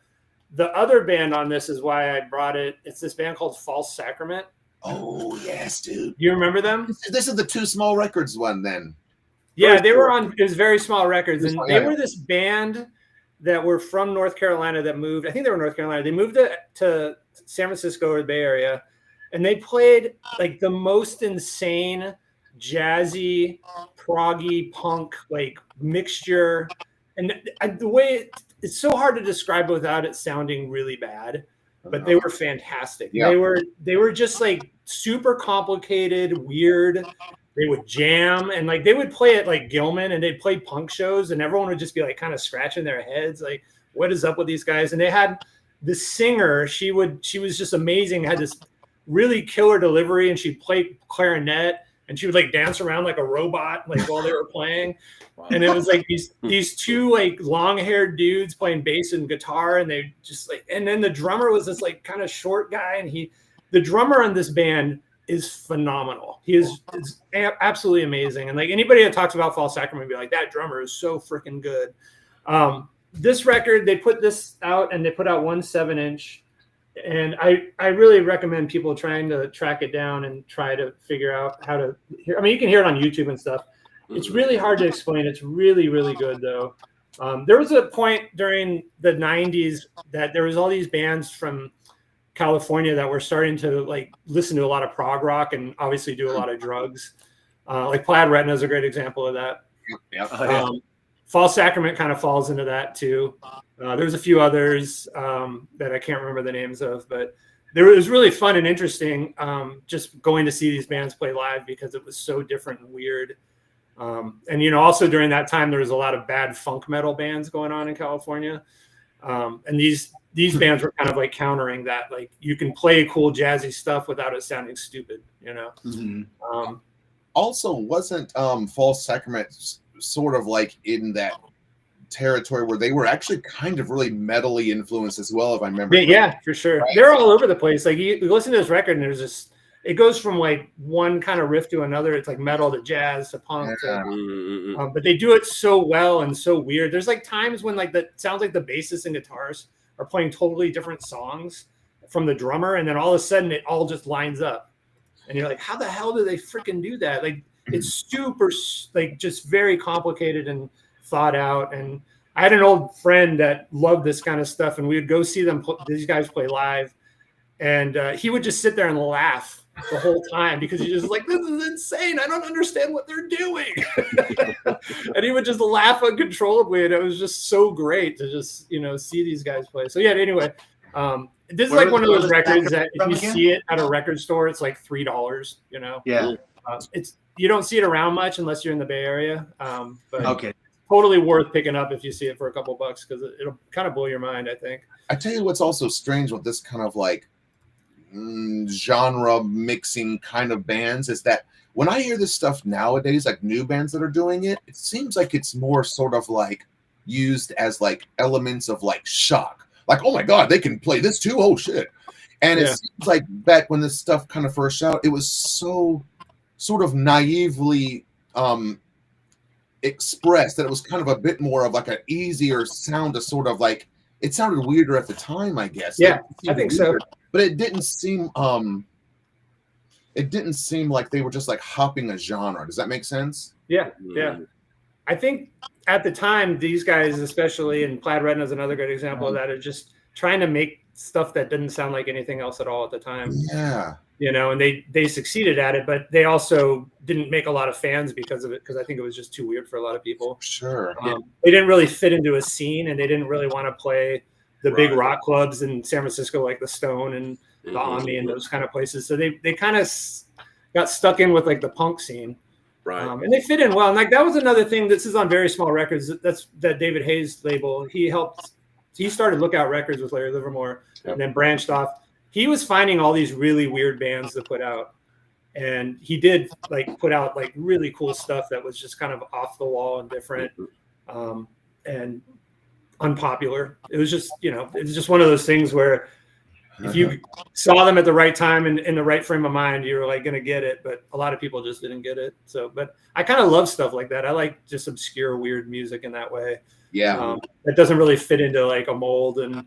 the other band on this is why I brought it. It's this band called False Sacrament. Oh yes, dude. You remember them? This is the Two Small Records one, then. Yeah, they were on. It was Very Small Records, and they were this band that were from North Carolina that moved. I think they were North Carolina. They moved to San Francisco or the Bay Area, and they played like the most insane jazzy, proggy punk like mixture. And the way it's so hard to describe without it sounding really bad, but they were fantastic. Yeah. They were just like super complicated, weird. They would jam and like they would play at like Gilman and they'd play punk shows and everyone would just be like kind of scratching their heads like, what is up with these guys? And they had the singer, she was just amazing, had this really killer delivery, and she'd play clarinet and she would like dance around like a robot like while they were playing. Wow. And it was like these two like long-haired dudes playing bass and guitar, and they just like, and then the drummer was this like kind of short guy, and the drummer on this band is phenomenal. He is absolutely amazing. And like anybody that talks about False Sacrament be like, that drummer is so freaking good. This record, they put this out and they put out 1 7-inch. And I really recommend people trying to track it down and try to figure out how to hear. I mean, you can hear it on YouTube and stuff. It's really hard to explain. It's really, really good though. There was a point during the 90s that there was all these bands from California that were starting to like listen to a lot of prog rock and obviously do a lot of drugs. Like Plaid Retina is a great example of that. Yep. False Sacrament kind of falls into that too. There's a few others that I can't remember the names of, but it was really fun and interesting just going to see these bands play live because it was so different and weird. And, you know, also during that time, there was a lot of bad funk metal bands going on in California. And these bands were kind of like countering that. Like you can play cool jazzy stuff without it sounding stupid, you know? Mm-hmm. Also, wasn't False Sacrament sort of like in that territory where they were actually kind of really metally influenced as well, if I remember? Yeah, for sure. Right? They're all over the place. Like you listen to this record and there's this, it goes from like one kind of riff to another. It's like metal to jazz to punk. To, but they do it so well and so weird. There's like times when like that sounds like the bassists and guitars are playing totally different songs from the drummer, and then all of a sudden it all just lines up, and you're like, how the hell do they freaking do that? Like it's super like just very complicated and thought out. And I had an old friend that loved this kind of stuff, and we would go see these guys play live, and he would just sit there and laugh the whole time because he's just like, this is insane. I don't understand what they're doing. And he would just laugh uncontrollably. And it was just so great to just, you know, see these guys play. So yeah, anyway, this is like one of those records that if you see it at a record store, it's like $3, you know? Yeah. You don't see it around much unless you're in the Bay Area. But okay. Totally worth picking up if you see it for a couple bucks, because it'll kind of blow your mind, I think. I tell you what's also strange with this kind of like genre mixing kind of bands is that when I hear this stuff nowadays, like new bands that are doing it, it seems like it's more sort of like used as like elements of like shock. Like, oh my God, they can play this too? Oh shit. And it seems like back when this stuff kind of first out, it was so sort of naively expressed that it was kind of a bit more of like an easier sound to sort of like, it sounded weirder at the time, I guess. Yeah, I think so. But it didn't seem like they were just like hopping a genre. Does that make sense? Yeah. I think at the time, these guys, especially, and Plaid Retina is another good example of that, are just trying to make stuff that didn't sound like anything else at all at the time. Yeah. You know, and they succeeded at it, but they also didn't make a lot of fans because of it, because I think it was just too weird for a lot of people. Sure. They didn't really fit into a scene, and they didn't really want to play the big rock clubs in San Francisco like the Stone and the Omni and those kind of places. So they kind of got stuck in with like the punk scene. Right. And they fit in well. And like that was another thing. This is on Very Small Records. That's that David Hayes label. He started Lookout Records with Larry Livermore, and then branched off. He was finding all these really weird bands to put out, and he did like put out like really cool stuff that was just kind of off the wall and different, and unpopular. It was just, you know, it was just one of those things where if you saw them at the right time and in the right frame of mind, you were like going to get it, but a lot of people just didn't get it. So, but I kind of love stuff like that. I like just obscure, weird music in that way. Yeah. It doesn't really fit into like a mold and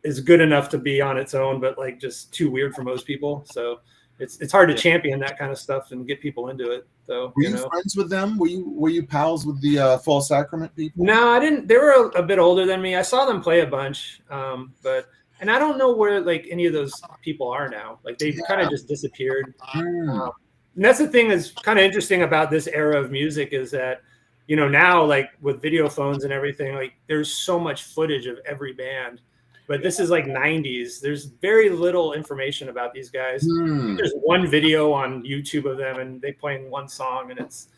is good enough to be on its own, but like just too weird for most people. So it's hard to champion that kind of stuff and get people into it. So, were you friends with them? Were you pals with the False Sacrament people? No, I didn't. They were a bit older than me. I saw them play a bunch, and I don't know where like any of those people are now. Like they've kind of just disappeared. And that's the thing that's kind of interesting about this era of music is that, you know, now like with video phones and everything, like there's so much footage of every band. But this is like 90s. There's very little information about these guys. There's one video on YouTube of them and they playing one song and it's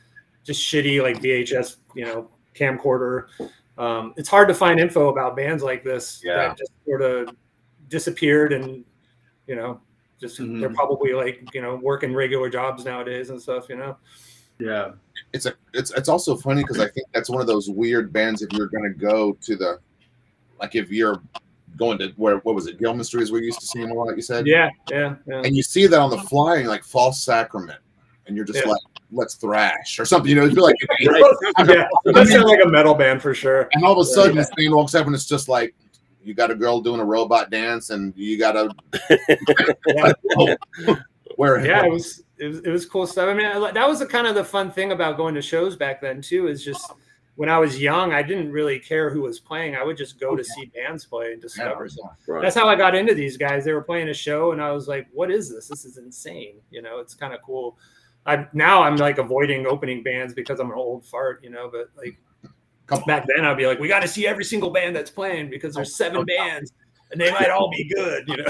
just shitty, like VHS, you know, camcorder. It's hard to find info about bands like this that just sort of disappeared and, you know, just they're probably like, you know, working regular jobs nowadays and stuff, you know? Yeah. It's also funny because I think that's one of those weird bands if you're going to go to the, like if you're going to what was it, Gilman Street is where you used to see him a lot, like you said? Yeah. And you see that on the flyer, and like False Sacrament, and you're just like, let's thrash or something, you know? You'd be like, it does sound like a metal band for sure. And all of a sudden, this thing walks up, and it's just like, you got a girl doing a robot dance, and you got a it was cool stuff. I mean, that was the kind of the fun thing about going to shows back then too. Is just when I was young, I didn't really care who was playing. I would just go to see bands play and discover stuff. Right. That's how I got into these guys. They were playing a show, and I was like, "What is this? This is insane!" You know, it's kind of cool. Now I'm like avoiding opening bands because I'm an old fart, you know. But like back then, I'd be like, "We got to see every single band that's playing because there's 7 bands, and they might all be good," you know.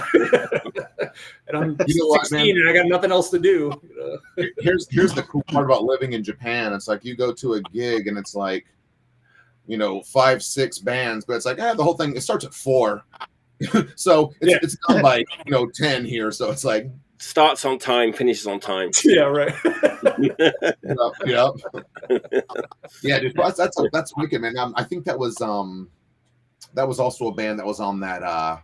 And I'm 16 and I got nothing else to do. You know? Here's the cool part about living in Japan. It's like you go to a gig and it's like, you know, 5, 6 bands, but it's like the whole thing. It starts at 4, so it's done by 10 here. So it's like starts on time, finishes on time. Yeah, right. Yep. Yeah, dude, that's wicked, man. I think that was also a band that was on that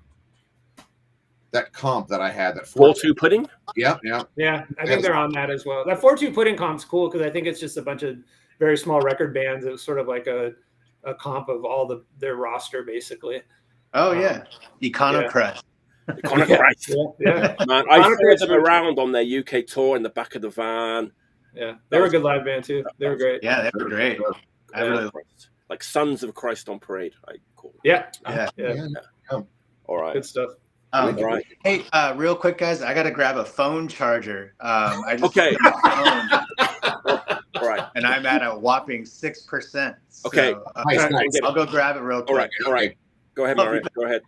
comp that I had. That 4-2 Pudding. Yeah. I think they're on that as well. That 4-2 Pudding comp's cool because I think it's just a bunch of very small record bands. It was sort of like a comp of all their roster, basically. Oh yeah, Chicano-Christ. Chicano-Christ. Yeah. Man, I followed them around on their UK tour in the back of the van. Yeah, they were a good live band too. They were great. Yeah, they were great. I really like Sons of Christ on Parade. I call them. Yeah. All right. Good stuff. All right. Hey, real quick, guys, I got to grab a phone charger. I just okay. All right. And I'm at a whopping 6%. So, okay. I'll go grab it real quick. All right. Go ahead, Murray. Go ahead.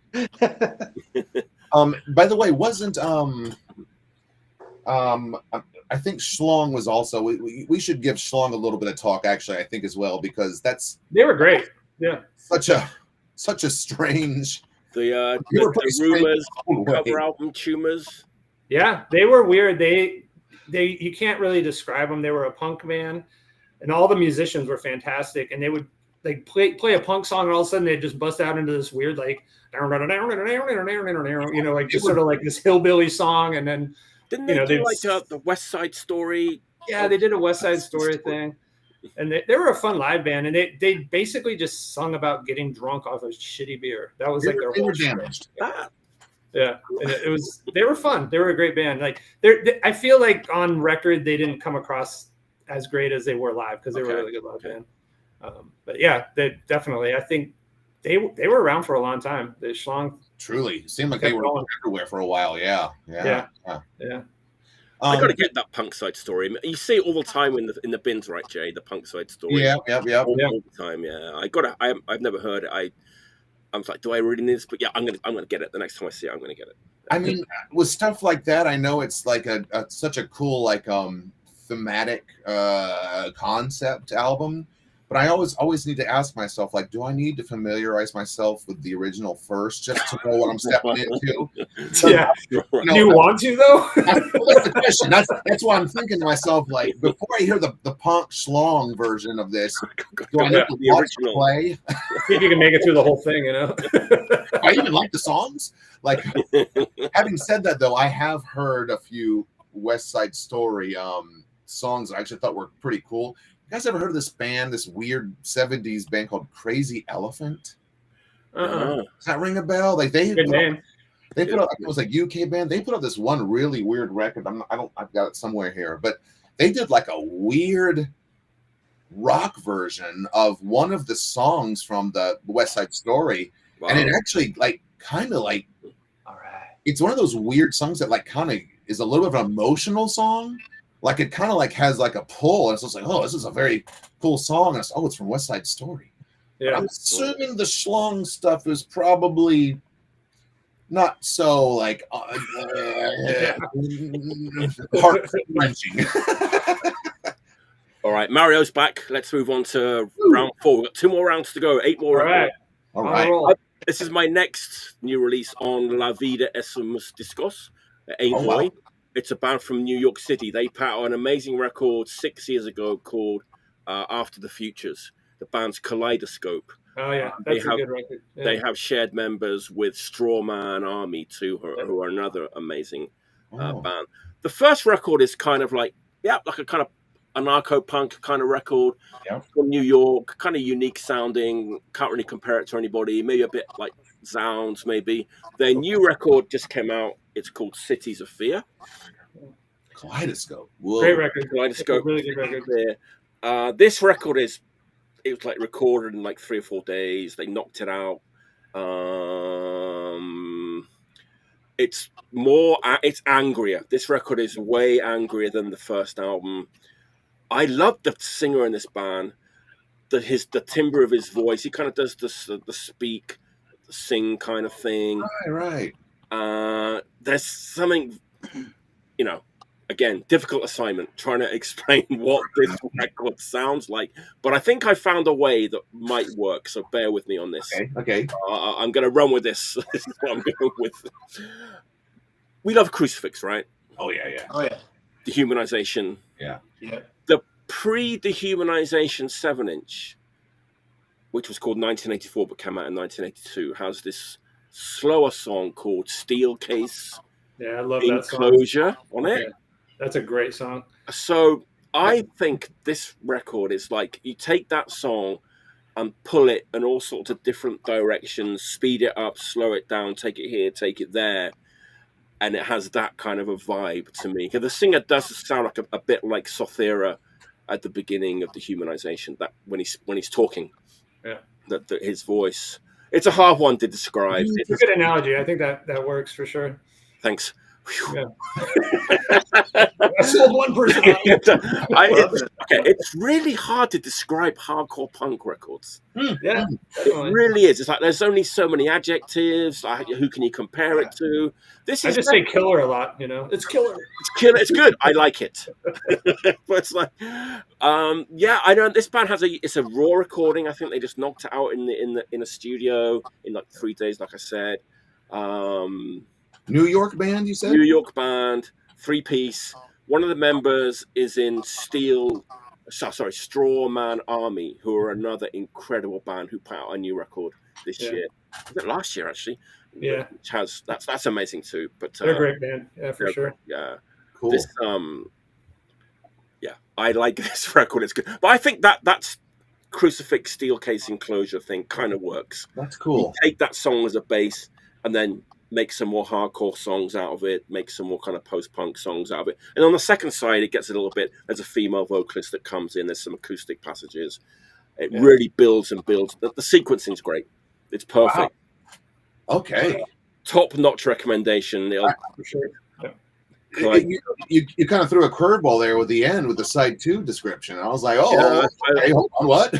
By the way, wasn't I think Schlong was also. We should give Schlong a little bit of talk, actually. I think as well because they were great. Yeah. Such a strange. The Rumors cover album Tumors. Yeah, they were weird. They you can't really describe them. They were a punk band, and all the musicians were fantastic. And they would like play a punk song, and all of a sudden they'd just bust out into this weird like like just sort of like this hillbilly song, and then didn't they do like the West Side Story? Yeah, they did a West Side Story thing. And they were a fun live band, and they basically just sung about getting drunk off of shitty beer. That was like their whole damaged. Yeah, and they were fun. They were a great band. Like I feel like on record they didn't come across as great as they were live because they were a really good live band. But yeah, they definitely. I think they were around for a long time. They Schlong. Truly, it seemed like Kept they were going. everywhere for a while. Yeah. Yeah. I got to get that punk side story. You see it all the time in the bins, right, Jay? The punk side story. Yeah. All the time. Yeah, I've never heard it. I was like, do I really need this? But yeah, I'm gonna get it the next time I see it. I'm gonna get it. I mean, with stuff like that, I know it's like such a cool like thematic concept album, but I always need to ask myself, like, do I need to familiarize myself with the original first just to know what I'm stepping into? So, Yeah. you You want to though? That's the question. That's why I'm thinking to myself, like, before I hear the punk schlong version of this, do I need to watch the play? See if you can make it through the whole thing, you know. I even like the songs. Like, having said that, though, I have heard a few West Side Story songs that I actually thought were pretty cool. You guys ever heard of this band, this weird 70s band called Crazy Elephant? Does that ring a bell? Like Good name. They put up, it was a UK band. They put up this one really weird record. I've got it somewhere here, but they did like a weird rock version of one of the songs from the West Side Story, and it actually like kind of like, All right. it's one of those weird songs that like kind of is a little bit of an emotional song. Like it kind of like has like a pull, and it's just like, oh, this is a very cool song. And it's from West Side Story. Yeah. But I'm assuming the schlong stuff is probably not so like heart wrenching. All right, Mario's back. Let's move on to round 4. We've got 2 more rounds to go. 8 more. All right. All right. This is my next new release on La Vida Assimos Discos. Wow. It's a band from New York City. They put out an amazing record 6 years ago called After the Futures. The band's Kaleidoscope. Oh yeah, that's a good record. Yeah. They have shared members with Strawman Army too, who are another amazing band. The first record is kind of like a kind of anarcho-punk kind of record from New York, kind of unique sounding. Can't really compare it to anybody. Maybe a bit like Zounds, maybe. Their new record just came out. It's called Cities of Fear. Kaleidoscope. Whoa. Great record. Kaleidoscope. Really good record. This record it was like recorded in like 3 or 4 days. They knocked it out. It's angrier. This record is way angrier than the first album. I love the singer in this band. The timbre of his voice. He kind of does the speak, the sing kind of thing. Right. There's something, again, difficult assignment trying to explain what this record sounds like. But I think I found a way that might work. So bear with me on this. Okay. I'm going to run with this. This is what I'm going with. We love Crucifix, right? Oh yeah. Dehumanization. Yeah. The pre-dehumanization 7-inch, which was called 1984 but came out in 1982, has this slower song called Steel Case. Yeah, I love that song. Enclosure on it. That's a great song. So I think this record is like you take that song and pull it in all sorts of different directions, speed it up, slow it down, take it here, take it there. And it has that kind of a vibe to me. Because the singer does sound like a bit like Sothera at the beginning of Dehumanization. That when he's talking, that his voice. It's a hard one to describe. It's a good analogy. I think that works for sure. Thanks. Yeah. I sold one person. It's really hard to describe hardcore punk records. Yeah, it really is. It's like there's only so many adjectives. Who can you compare it to? I just say killer a lot. It's killer. It's killer. It's good. I like it. But it's like, I know this band it's a raw recording. I think they just knocked it out in a studio in like 3 days. Like I said. New York band, you said? New York band, 3-piece. One of the members is in Strawman Army, who are another incredible band who put out a new record this year. Was it last year, actually? Yeah. Which has that's amazing too. But they're a great band, for sure. Yeah. Cool. This I like this record. It's good, but I think that's Crucifix Steel Case Enclosure thing kind of works. That's cool. You take that song as a base and then make some more hardcore songs out of it, make some more kind of post-punk songs out of it. And on the second side, it gets a little bit, there's a female vocalist that comes in, there's some acoustic passages. It really builds and builds. The sequencing's great. It's perfect. Wow. Okay. Top-notch recommendation. For sure. You kind of threw a curveball there with the end with the side 2 description. I was like, okay, hold on, what?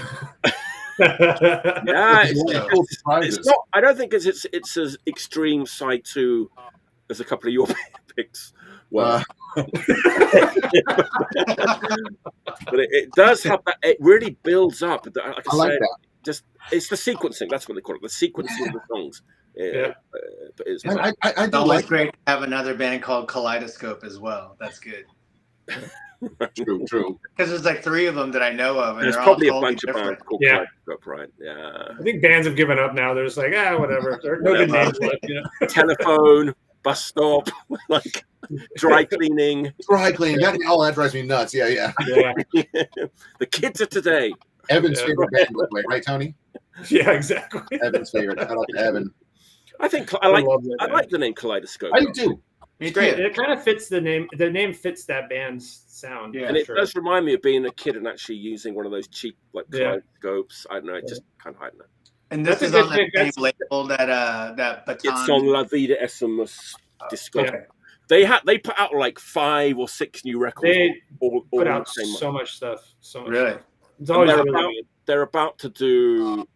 Yeah, it's not. I don't think it's as extreme side 2 as a couple of your picks. Well, but it does have that. It really builds up. Like I like said, that. Just it's the sequencing. That's what they call it. The sequencing of the songs. Yeah. I do always like great to have another band called Kaleidoscope as well. That's good. True. Because there's like 3 of them that I know of, and There's they're probably a all totally bunch of different. bands called Kaleidoscope, right? Yeah. I think bands have given up now. They're just like, whatever. There are no good names left. You know? Telephone, bus stop, like dry cleaning. Dry cleaning. That drives me nuts. Yeah. The kids of today. Evan's favorite band, by the way, right, Tony? Yeah, exactly. Evan's favorite. Shout out to Evan. I think I like the name Kaleidoscope. I do too. Me too. It kind of fits the name. The name fits that band's sound. Yeah, and it does remind me of being a kid and actually using one of those cheap kaleidoscopes. I don't know, just kind of hiding it. And this is on the same label that Baton. It's on La Vida Assimos Disco. Okay. They put out like 5 or 6 new records. They all put out the same so much stuff. So much. Really? Stuff. It's always they're about to do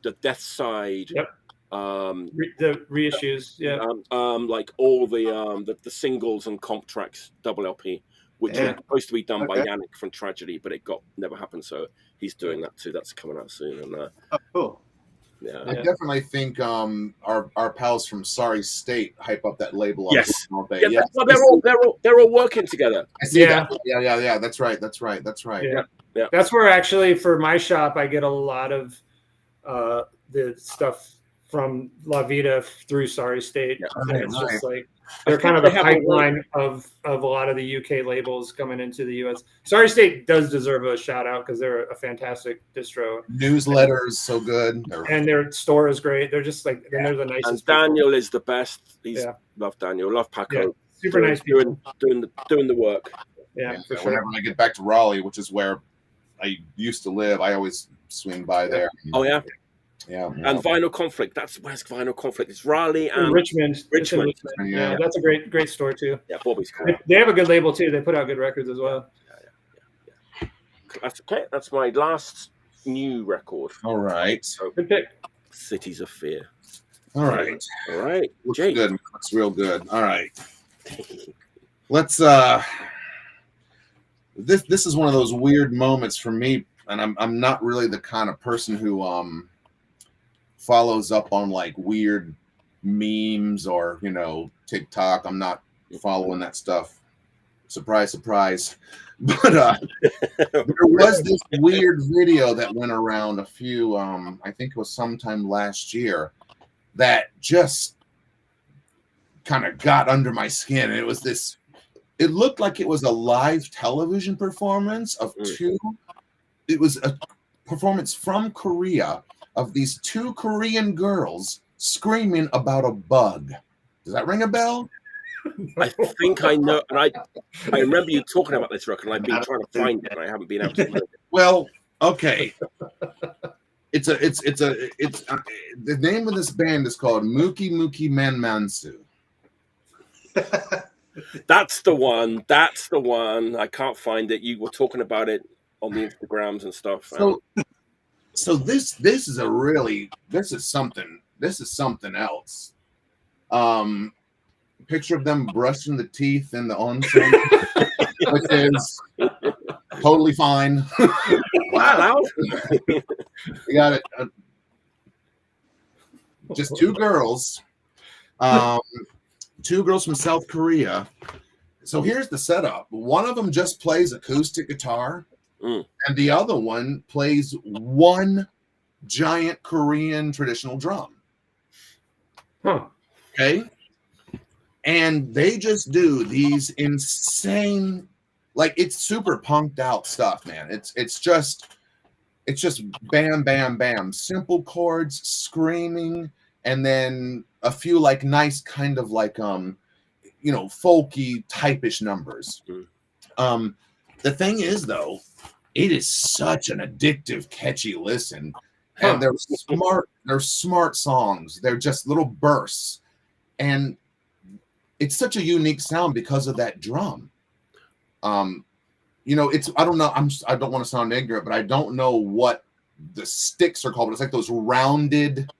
the Death Side. Yep. The reissues. Yeah. Like all the singles and comp tracks, double LP, which was supposed to be done by Yannick from Tragedy, but it never happened. So he's doing that too. That's coming out soon. And cool. Yeah. I definitely think our pals from Sorry State hype up that label. Yes. Well, they're all working together. I see that. Yeah. That's right. Yeah. That's where actually for my shop I get a lot of the stuff from La Vida through Sorry State. And it's just like they're kind of a pipeline of a lot of the UK labels coming into the US. Sorry State does deserve a shout out because they're a fantastic distro. Newsletters so good, and their store is great. They're just like they're the nicest. And Daniel is the best. Love Daniel, love Paco. Super nice people doing the work. Yeah, for sure. Whenever I get back to Raleigh, which is where I used to live, I always swing by there. Oh yeah. Yeah, and Vinyl Conflict. That's where's Vinyl Conflict. It's Raleigh and Richmond. Richmond. Yeah, that's a great store too. Yeah, Bobby's cool. They have a good label too. They put out good records as well. Yeah. That's okay. That's my last new record. All right. So, good pick. Cities of Fear. All right. Looks good. Looks real good. All right. Let's This is one of those weird moments for me, and I'm not really the kind of person who follows up on like weird memes or TikTok. I'm not following that stuff. Surprise, surprise. But there was this weird video that went around I think it was sometime last year, that just kind of got under my skin. And it looked like it was a live television performance of it was a performance from Korea of these 2 Korean girls screaming about a bug. Does that ring a bell? I think I know, and I remember you talking about this record, and I've been trying to find it, and I haven't been able to find it. Well, okay. It's the name of this band is called Muki Muki Manmansu. That's the one. I can't find it. You were talking about it on the Instagrams and stuff. So this is something else. Picture of them brushing the teeth in the onsen, which is totally fine. Wow. We got it. Just 2 girls. 2 girls from South Korea. So here's the setup. One of them just plays acoustic guitar, and the other one plays one giant Korean traditional drum. Okay. And they just do these insane, like it's super punked out stuff, man. It's just bam, bam, bam. Simple chords, screaming, and then a few like nice kind of like folky type-ish numbers. The thing is though, it is such an addictive, catchy listen. and they're smart songs. They're just little bursts, and it's such a unique sound because of that drum. It's I don't know. I don't want to sound ignorant, but I don't know what the sticks are called. But it's like those rounded.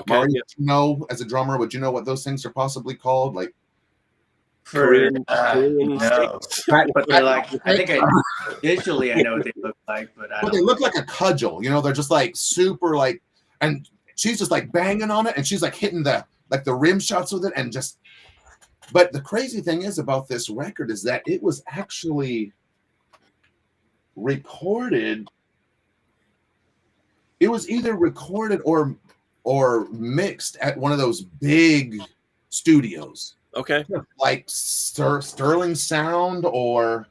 Okay, Mario, you know, as a drummer, would you know what those things are possibly called? Like Korean no. sticks. But they're like, visually I know what they look like, but they look like a cudgel. They're just like super like, and she's just like banging on it, and she's like hitting the rim shots with it, and just. But the crazy thing is about this record is that it was actually recorded. It was either recorded or mixed at one of those big studios. Okay. Like Sterling Sound or,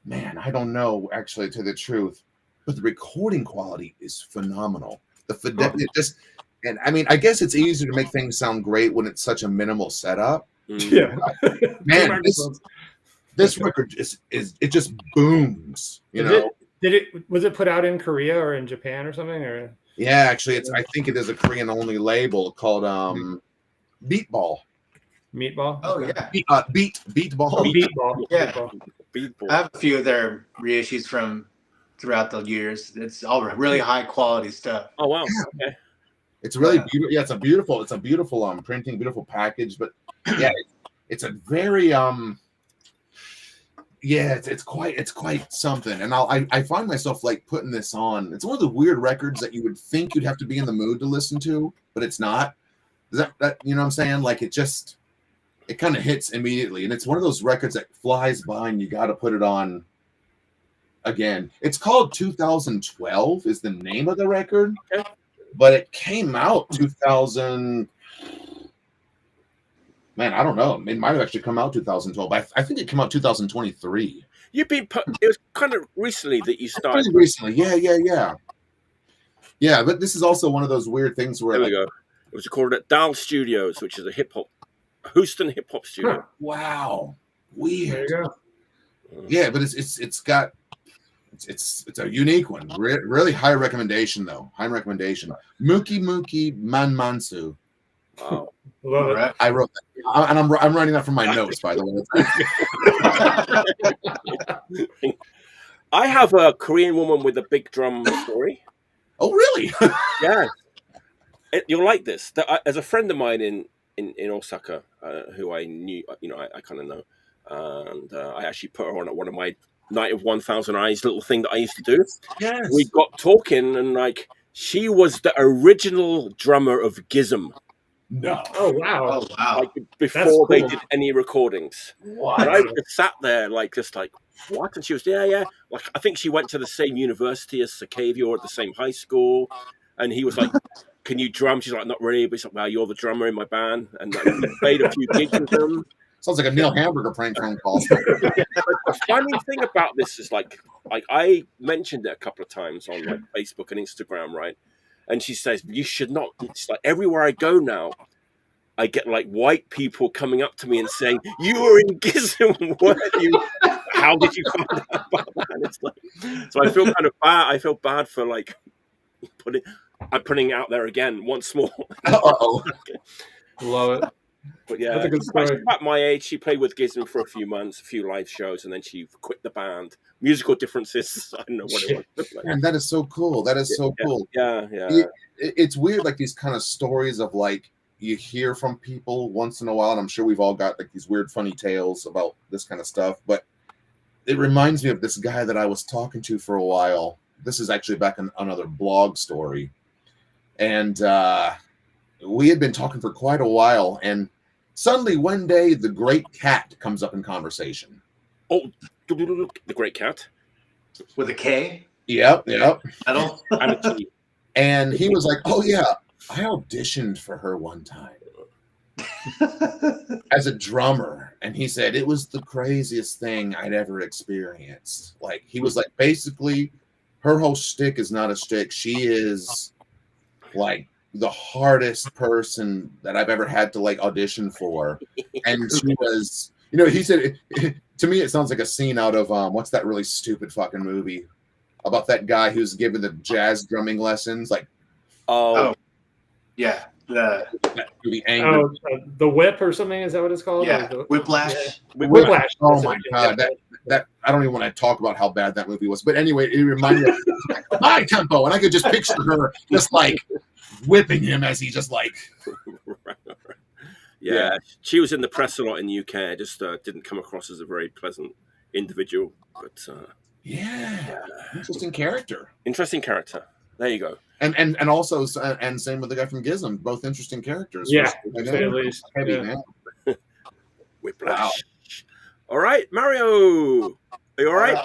man, I don't know, actually, to the truth. But the recording quality is phenomenal. The fidelity, and I mean, I guess it's easier to make things sound great when it's such a minimal setup. Yeah. Man, this record it just booms, Was it put out in Korea or in Japan or something? Or yeah, actually, I think it is a Korean only label called Beatball. Meatball? Oh yeah. Beatball. Oh, Beatball. Yeah. Beatball. I have a few of their reissues from throughout the years. It's all really high quality stuff. Oh wow. Yeah. Okay. It's really beautiful. Yeah, it's a beautiful printing, beautiful package, but yeah, it's a very it's quite something. And I find myself like putting this on. It's one of the weird records that you would think you'd have to be in the mood to listen to, but it's not. Is that you know what I'm saying? Like it kind of hits immediately, and it's one of those records that flies by and you got to put it on again. It's called 2012 is the name of the record. Okay. But it came out 2000. Man, I don't know. It might have actually come out 2012. But I think it came out 2023. It was kind of recently that you started. Pretty recently, yeah. Yeah, but this is also one of those weird things where There we go. It was recorded at Dial Studios, which is a Houston hip hop studio. Huh. Wow, weird. There you go. Yeah, but it's a unique one. Really high recommendation though. High recommendation. Muki Manmansu. Wow. Love it. I wrote that, and I'm writing that from my notes, by the way. I have a Korean woman with a big drum story. Oh, really? Yeah. You'll like this. As a friend of mine in Osaka, who I knew, I kind of know, and I actually put her on at one of my Night of 1,000 Eyes little thing that I used to do. Yes. We got talking, and like she was the original drummer of Gizm. No. Oh wow. Oh wow. Like before they did any recordings. What? And I just sat there like what? And she was yeah. Like I think she went to the same university as Sakavia or at the same high school. And he was like, "Can you drum?" She's like, "Not really." But he's like, "Well, you're the drummer in my band." And like, we played a few gigs with them. Sounds like a Neil Hamburger prank phone call. The funny thing about this is like I mentioned it a couple of times on like Facebook and Instagram, right? And she says, "You should not." It's like everywhere I go now, I get like white people coming up to me and saying, "You were in Gizm. What are you? How did you find out about that?" And it's like, so I feel kind of bad. I feel bad for like putting it out there again once more. Uh-oh. Love it. But yeah, That's a good story. she's about my age. She played with Gizm for a few months, a few live shows, and then she quit the band. Musical differences. I don't know what it was. Man, that is so cool. That is so cool. Yeah. It's weird, like these kind of stories of like you hear from people once in a while, and I'm sure we've all got like these weird, funny tales about this kind of stuff. But it reminds me of this guy that I was talking to for a while. This is actually back in another blog story, and we had been talking for quite a while, and suddenly one day the Great Cat comes up in conversation. Oh, the Great Cat With a K? Yep. Metal? and a T. And he was like, "Oh yeah, I auditioned for her one time as a drummer," and he said it was the craziest thing I'd ever experienced. Like he was like, basically, her whole shtick is not a shtick. She is like the hardest person that I've ever had to like audition for, and she was, he said, to me it sounds like a scene out of what's that really stupid fucking movie about that guy who's giving the jazz drumming lessons, like Oh, yeah. really angry. The Whip or something, is that what it's called? Yeah, Whiplash. Yeah. Whiplash. Oh my God, that I don't even want to talk about how bad that movie was. But anyway, it reminded me of high tempo, and I could just picture her just like whipping him as he just like. Yeah, she was in the press a lot in the UK. I just didn't come across as a very pleasant individual, but Interesting character. Interesting character. There you go. And also and same with the guy from Gizm. Both interesting characters. Yeah, at least. Heavy, man. Whiplash. Wow. All right, Mario. Are you all right?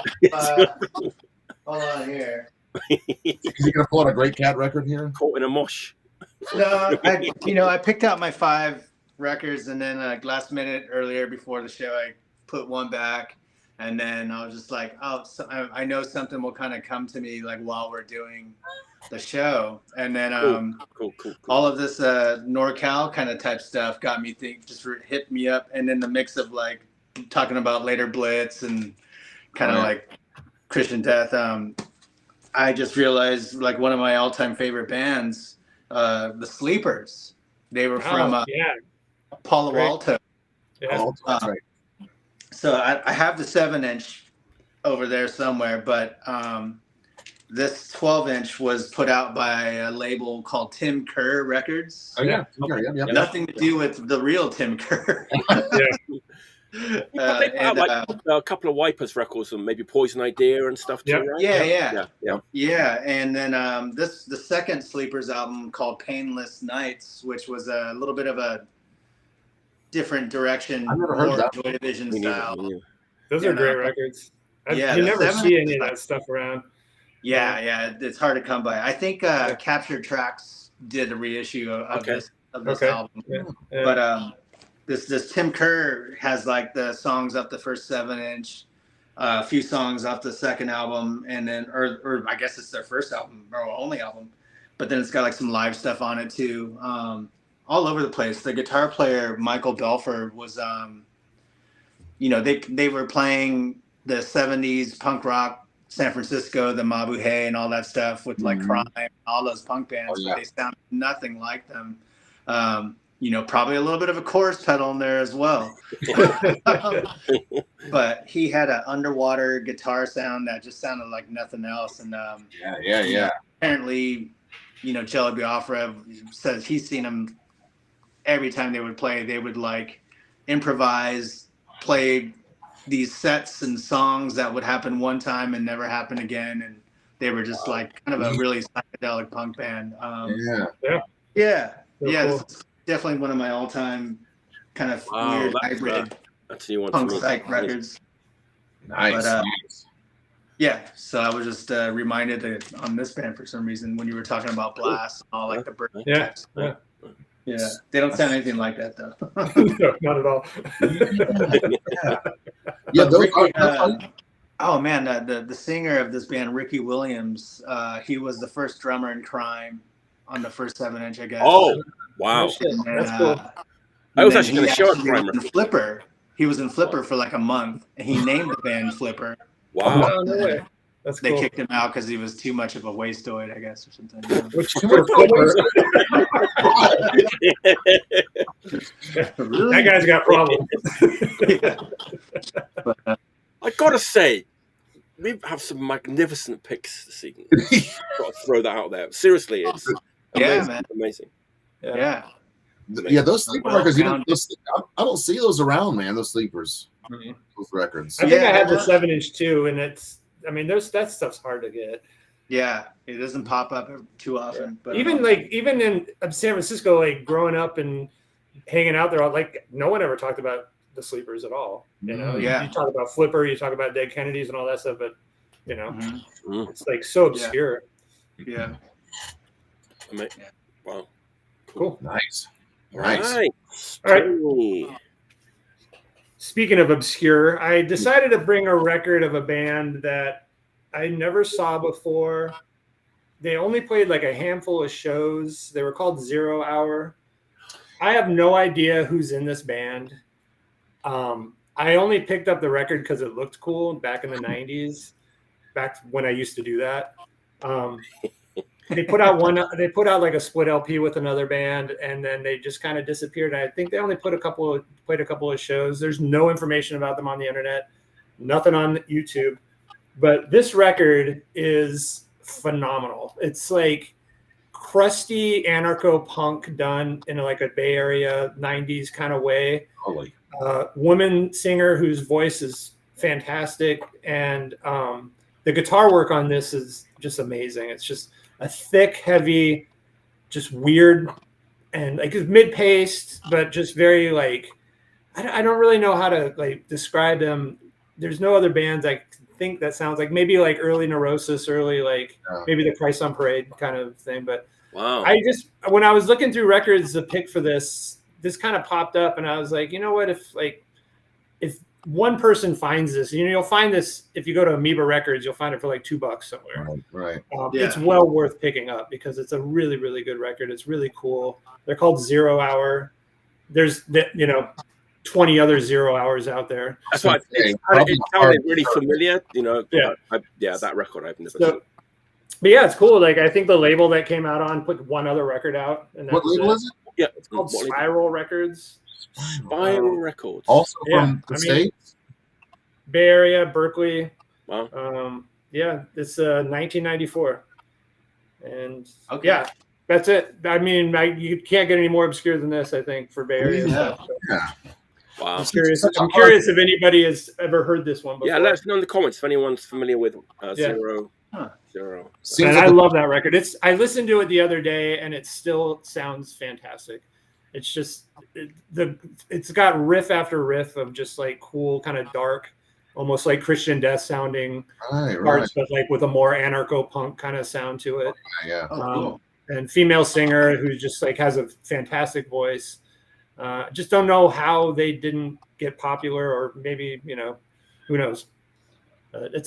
Hold on here. Is he gonna pull out a Great Cat record here? Caught in a mosh. No, I picked out my 5 records, and then last minute earlier before the show, I put one back, and then I was just like, oh, so I know something will kind of come to me like while we're doing the show, and then Cool. all of this NorCal kind of type stuff got me hit me up, and then the mix of like talking about Later Blitz and kind of like Christian Death. I just realized like one of my all-time favorite bands, the Sleepers. They were from Palo Alto. Yeah. That's right. So I have the 7-inch over there somewhere, but this 12-inch was put out by a label called Tim Kerr Records. Oh yeah. Nothing to do with the real Tim Kerr. They put out a couple of Wipers records and maybe Poison Idea and stuff too, right? Yeah. And then the second Sleepers album called Painless Nights, which was a little bit of a different direction, I've never heard that. Joy Division style. Those are great records. You never see any of that stuff around. Yeah, it's hard to come by. I think Captured Tracks did a reissue of this album. But this Tim Kerr has like the songs off the first 7-inch, a few songs off the second album, and then or I guess it's their first album or only album, but then it's got like some live stuff on it too. All over the place. The guitar player Michael Belford was they were playing the 70s punk rock, San Francisco, the Mabuhay and all that stuff with like Crime and all those punk bands, but they sound nothing like them. Probably a little bit of a chorus pedal in there as well. But he had an underwater guitar sound that just sounded like nothing else. And apparently, Jelly Biafra says he's seen him every time they would play. They would like improvise, play these sets and songs that would happen one time and never happen again. And they were just like kind of a really psychedelic punk band. Cool. Definitely one of my all-time kind of weird hybrid punk psych records. Nice. So I was just reminded on this band for some reason when you were talking about Blast and all like the bird. Yeah, they don't sound anything like that though. No, not at all. The singer of this band, Ricky Williams, he was the first drummer in Crime on the first 7-inch, I guess. Oh, wow. That's cool. I was actually going to show a Crime. Flipper. He was in Flipper for like a month, and he named the band Flipper. Wow. Oh, no way. That's they cool. kicked him out because he was too much of a wastoid, I guess, or something. Really? That guy's got problems. I gotta say, we have some magnificent picks this evening. Got to throw that out there. Seriously, it's amazing. Man. Amazing. Yeah. Those sleeper records. I don't see those around, man. Those sleepers, those records. I think I have the 7-inch too, and that stuff's hard to get. Yeah, it doesn't pop up too often. But even in San Francisco, like growing up and hanging out there, like no one ever talked about the sleepers at all. You talk about Flipper, you talk about Dead Kennedys and all that stuff, but it's like so obscure. Yeah. Wow. Cool. Nice. All right. Speaking of obscure, I decided to bring a record of a band that I never saw before. They only played like a handful of shows. They were called 0 Hour. I have no idea who's in this band. I only picked up the record because it looked cool back in the 90s. back when I used to do that. They put out like a split LP with another band, and then they just kind of disappeared. I think they only played a couple of shows. There's no information about them on the internet, nothing on YouTube. But this record is phenomenal. It's like crusty anarcho punk done in like a Bay Area 90s kind of way. Holy. Woman singer whose voice is fantastic, and the guitar work on this is just amazing. It's just a thick, heavy, just weird, and like it's mid-paced, but just very like I don't really know how to like describe them. There's no other bands I think that sounds like maybe like early Neurosis, maybe the Christ on Parade kind of thing. But wow, when I was looking through records to pick for this kind of popped up, and I was like, you know what, if one person finds this, you'll find this if you go to Amoeba Records, you'll find it for like $2 somewhere. Right. It's well worth picking up because it's a really, really good record. It's really cool. They're called 0 Hour. There's 20 other 0 hours out there. That's why it sounded really familiar. That record I've never seen. But yeah, it's cool. Like I think the label that came out on put one other record out. And what label is it? Yeah, it's called Spiral Records. Spiral Records. Also from the States? Bay Area, Berkeley. Wow. It's 1994. And that's it. I mean, you can't get any more obscure than this, I think, for Bay Area stuff. So. Wow. I'm curious if anybody has ever heard this one before. Yeah, let us know in the comments if anyone's familiar with Zero. Zero. And I love that record. I listened to it the other day, and it still sounds fantastic. It's just it's got riff after riff of just like cool, kind of dark, almost like Christian Death sounding parts, but like with a more anarcho punk kind of sound to it. Yeah. Cool. And female singer who just like has a fantastic voice. Just don't know how they didn't get popular, or maybe who knows.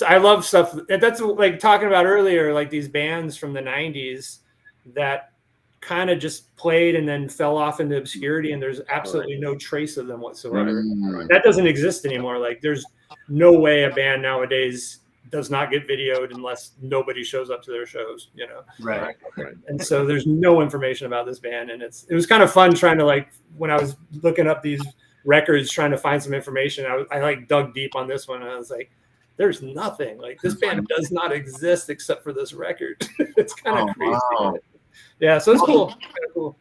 I love stuff that's like talking about earlier, like these bands from the 90s that kind of just played and then fell off into obscurity, and there's absolutely no trace of them whatsoever. That doesn't exist anymore. Like there's no way a band nowadays does not get videoed unless nobody shows up to their shows, Right. And so there's no information about this band, and it was kind of fun trying to, like, when I was looking up these records trying to find some information, I like dug deep on this one, and I was like, there's nothing. Like, this band does not exist except for this record. It's kind of crazy. Wow. Yeah, so it's cool. Kind of cool.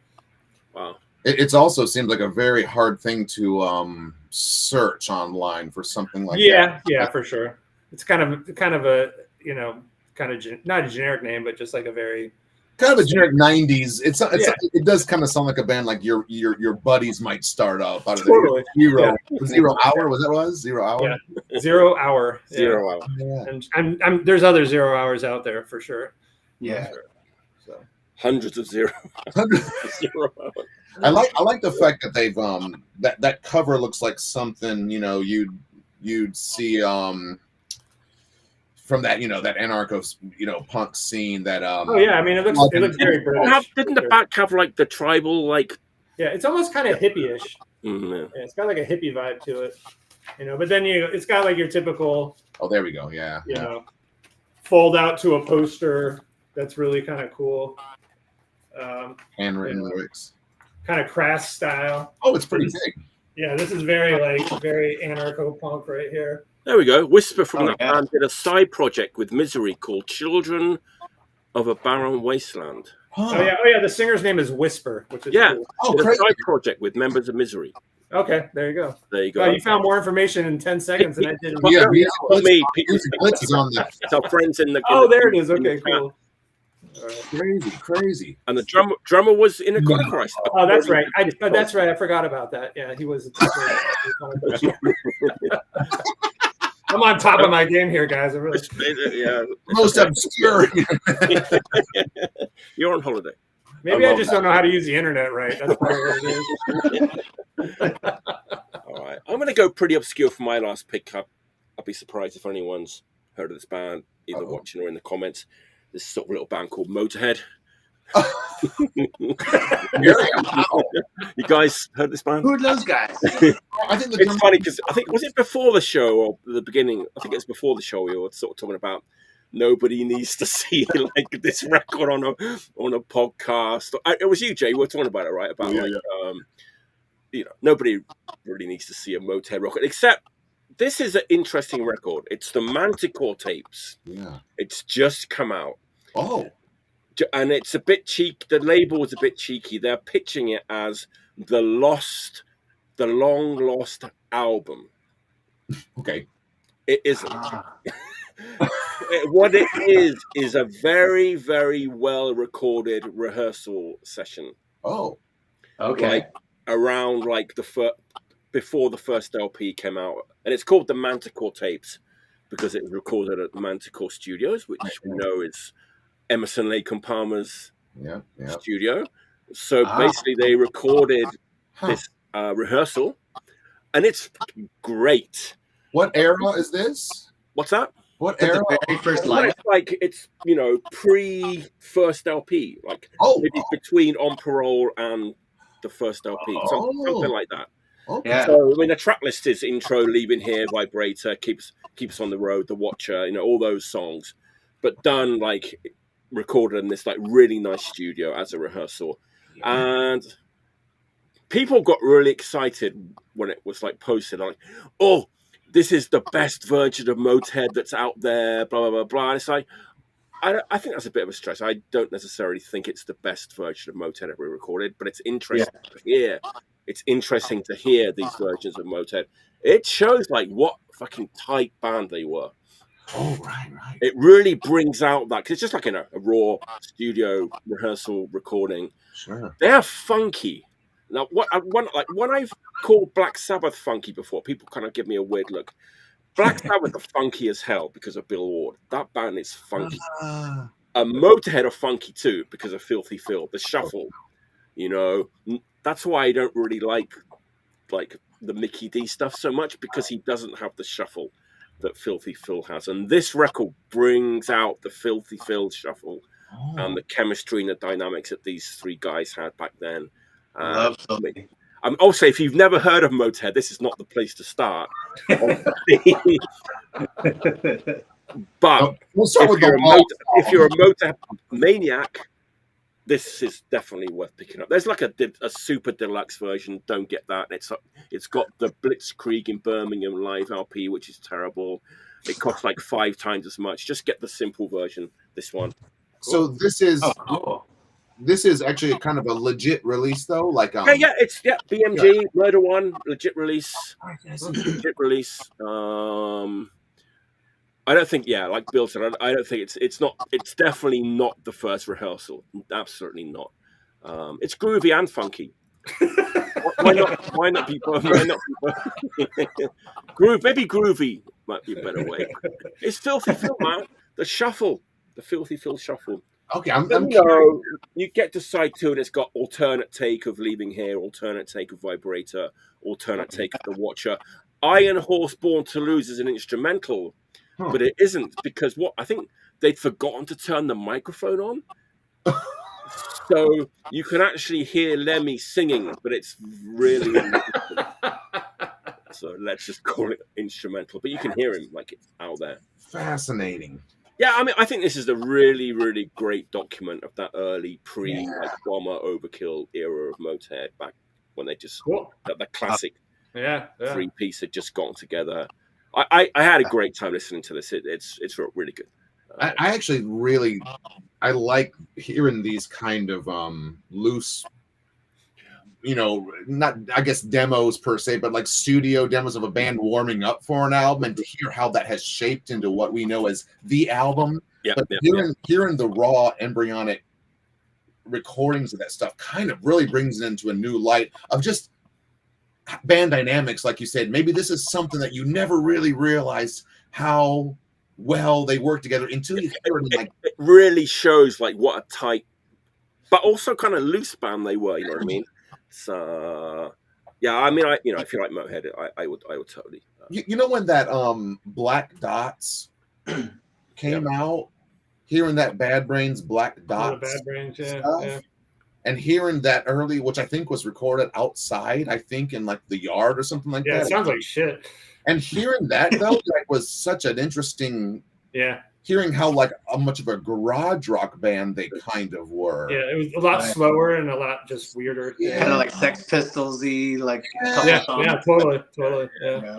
Wow. It also seems like a very hard thing to search online for something like that. Yeah, for sure. It's kind of a not a generic name, but just like a very kind of a generic 90s. It does kind of sound like a band like your buddies might start up out of Zero Hour. Was that what it was? 0 Hour? Yeah. 0 Hour. Yeah. 0 Hour. Yeah. And there's other 0 hours out there for sure. Yeah. So hundreds of zero. 0 hours. I like the fact that they've that cover looks like something you'd see from that that anarcho punk scene that I mean it looks very British. Didn't the back have like the tribal it's almost kind of hippie-ish. Mm-hmm. Yeah, it's got like a hippie vibe to it, but then it's got like your typical there we go fold out to a poster that's really kind of cool, handwritten lyrics, kind of crass style. It's pretty big. Yeah, this is very anarcho punk right here. There we go. Whisper from that band did a side project with Misery called Children of a Barren Wasteland. Oh yeah. The singer's name is Whisper, which is cool. A side project with members of Misery. Okay, there you go. There you go. You found more information in 10 seconds than I did. It's on the. It's our friends in the. There it is. Okay, cool. Crazy. And the drummer was in a Chicano-Christ. Oh, that's right. That's right. I forgot about that. Yeah, he was. I'm on top of my game here, guys. Most obscure. You're on holiday. Maybe I just don't know how to use the internet right. That's probably what it is. All right. I'm going to go pretty obscure for my last pick up. I'll be surprised if anyone's heard of this band, either watching or in the comments. This is sort of a little band called Motorhead. You guys heard this band? Who are those guys? I think it's funny because I think was it before the show or the beginning? I think it's before the show we were sort of talking about nobody needs to see like this record on a podcast. It was you, Jay. We were talking about it, right? About nobody really needs to see a Motorhead record, except this is an interesting record. It's the Manticore tapes. Yeah. It's just come out. Oh. And it's a bit cheeky. The label is a bit cheeky. They're pitching it as the long lost album. Okay. It isn't. What it is a very, very well recorded rehearsal session. Oh. Okay. Like, around like before the first LP came out, and it's called the Manticore tapes because it was recorded at Manticore Studios, which we know is Emerson, Lake and Palmer's studio. So basically, they recorded this rehearsal, and it's great. What era is this? What's that? What era? The very first line. It's pre first LP, like maybe between On Parole and the first LP, something like that. Okay. Yeah. So I mean, the track list is Intro, Leaving Here, Vibrator, Keeps on the Road, The Watcher, all those songs, but done like recorded in this like really nice studio as a rehearsal, and people got really excited when it was like posted, like, oh, this is the best version of Motorhead that's out there, blah blah blah blah. And it's like, I think that's a bit of a stretch. I don't necessarily think it's the best version of Motorhead ever recorded, but it's interesting to hear. It's interesting to hear these versions of Motorhead. It shows like what fucking tight band they were. Oh, right. It really brings out that, because it's just like a raw studio rehearsal recording. Sure. They're funky. Now, when I've called Black Sabbath funky before, people kind of give me a weird look. Black Sabbath are funky as hell because of Bill Ward. That band is funky. Motorhead are funky too because of Filthy Phil, the shuffle. That's why I don't really like the Mickey D stuff so much, because he doesn't have the shuffle that Filthy Phil has. And this record brings out the Filthy Phil shuffle and the chemistry and the dynamics that these three guys had back then. Love Filthy. Also, if you've never heard of Motorhead, this is not the place to start. But we'll start with if you're a Motorhead maniac, this is definitely worth picking up. There's like a super deluxe version. Don't get that. It's got the Blitzkrieg in Birmingham live LP, which is terrible. It costs like 5 times as much. Just get the simple version. This one. So this is this is actually a kind of a legit release, though. Like it's BMG Murder One legit release. Legit release. I don't think, like Bill said, I don't think it's definitely not the first rehearsal. Absolutely not. It's groovy and funky. Why not be both? Maybe groovy might be a better way. It's Filthy Phil, man. The Filthy Phil shuffle. Okay, I'm you get to side 2 and it's got alternate take of Leaving Here, alternate take of Vibrator, alternate take of The Watcher. Iron Horse Born to Lose is an instrumental. But it isn't, because I think they'd forgotten to turn the microphone on. So you can actually hear Lemmy singing, but it's really so let's just call it instrumental. But you can hear him like it's out there. Fascinating. Yeah, I mean, I think this is a really, really great document of that early Bomber Overkill era of Motorhead, back when they just the classic 3-piece had just gotten together. I had a great time listening to this. It's really good. I actually really like hearing these kind of loose, not I guess demos per se, but like studio demos of a band warming up for an album, and to hear how that has shaped into what we know as the album. Hearing the raw embryonic recordings of that stuff kind of really brings it into a new light of just band dynamics. Like you said, maybe this is something that you never really realized how well they work together until you hear it. It really shows like what a tight, but also kind of loose band they were. You know what I mean? So I mean, if you like Motorhead, I would totally. When that Black Dots came out, hearing that Bad Brains Black Dots, Bad Brains, stuff, and hearing that early, which I think was recorded outside, I think in like the yard or something like that. Yeah, it sounds like shit. And hearing that though, that was such an interesting hearing how like how much of a garage rock band they kind of were. Yeah, it was a lot slower and a lot just weirder. Yeah. Kind of like Sex Pistols-y, like Yeah, totally. Yeah.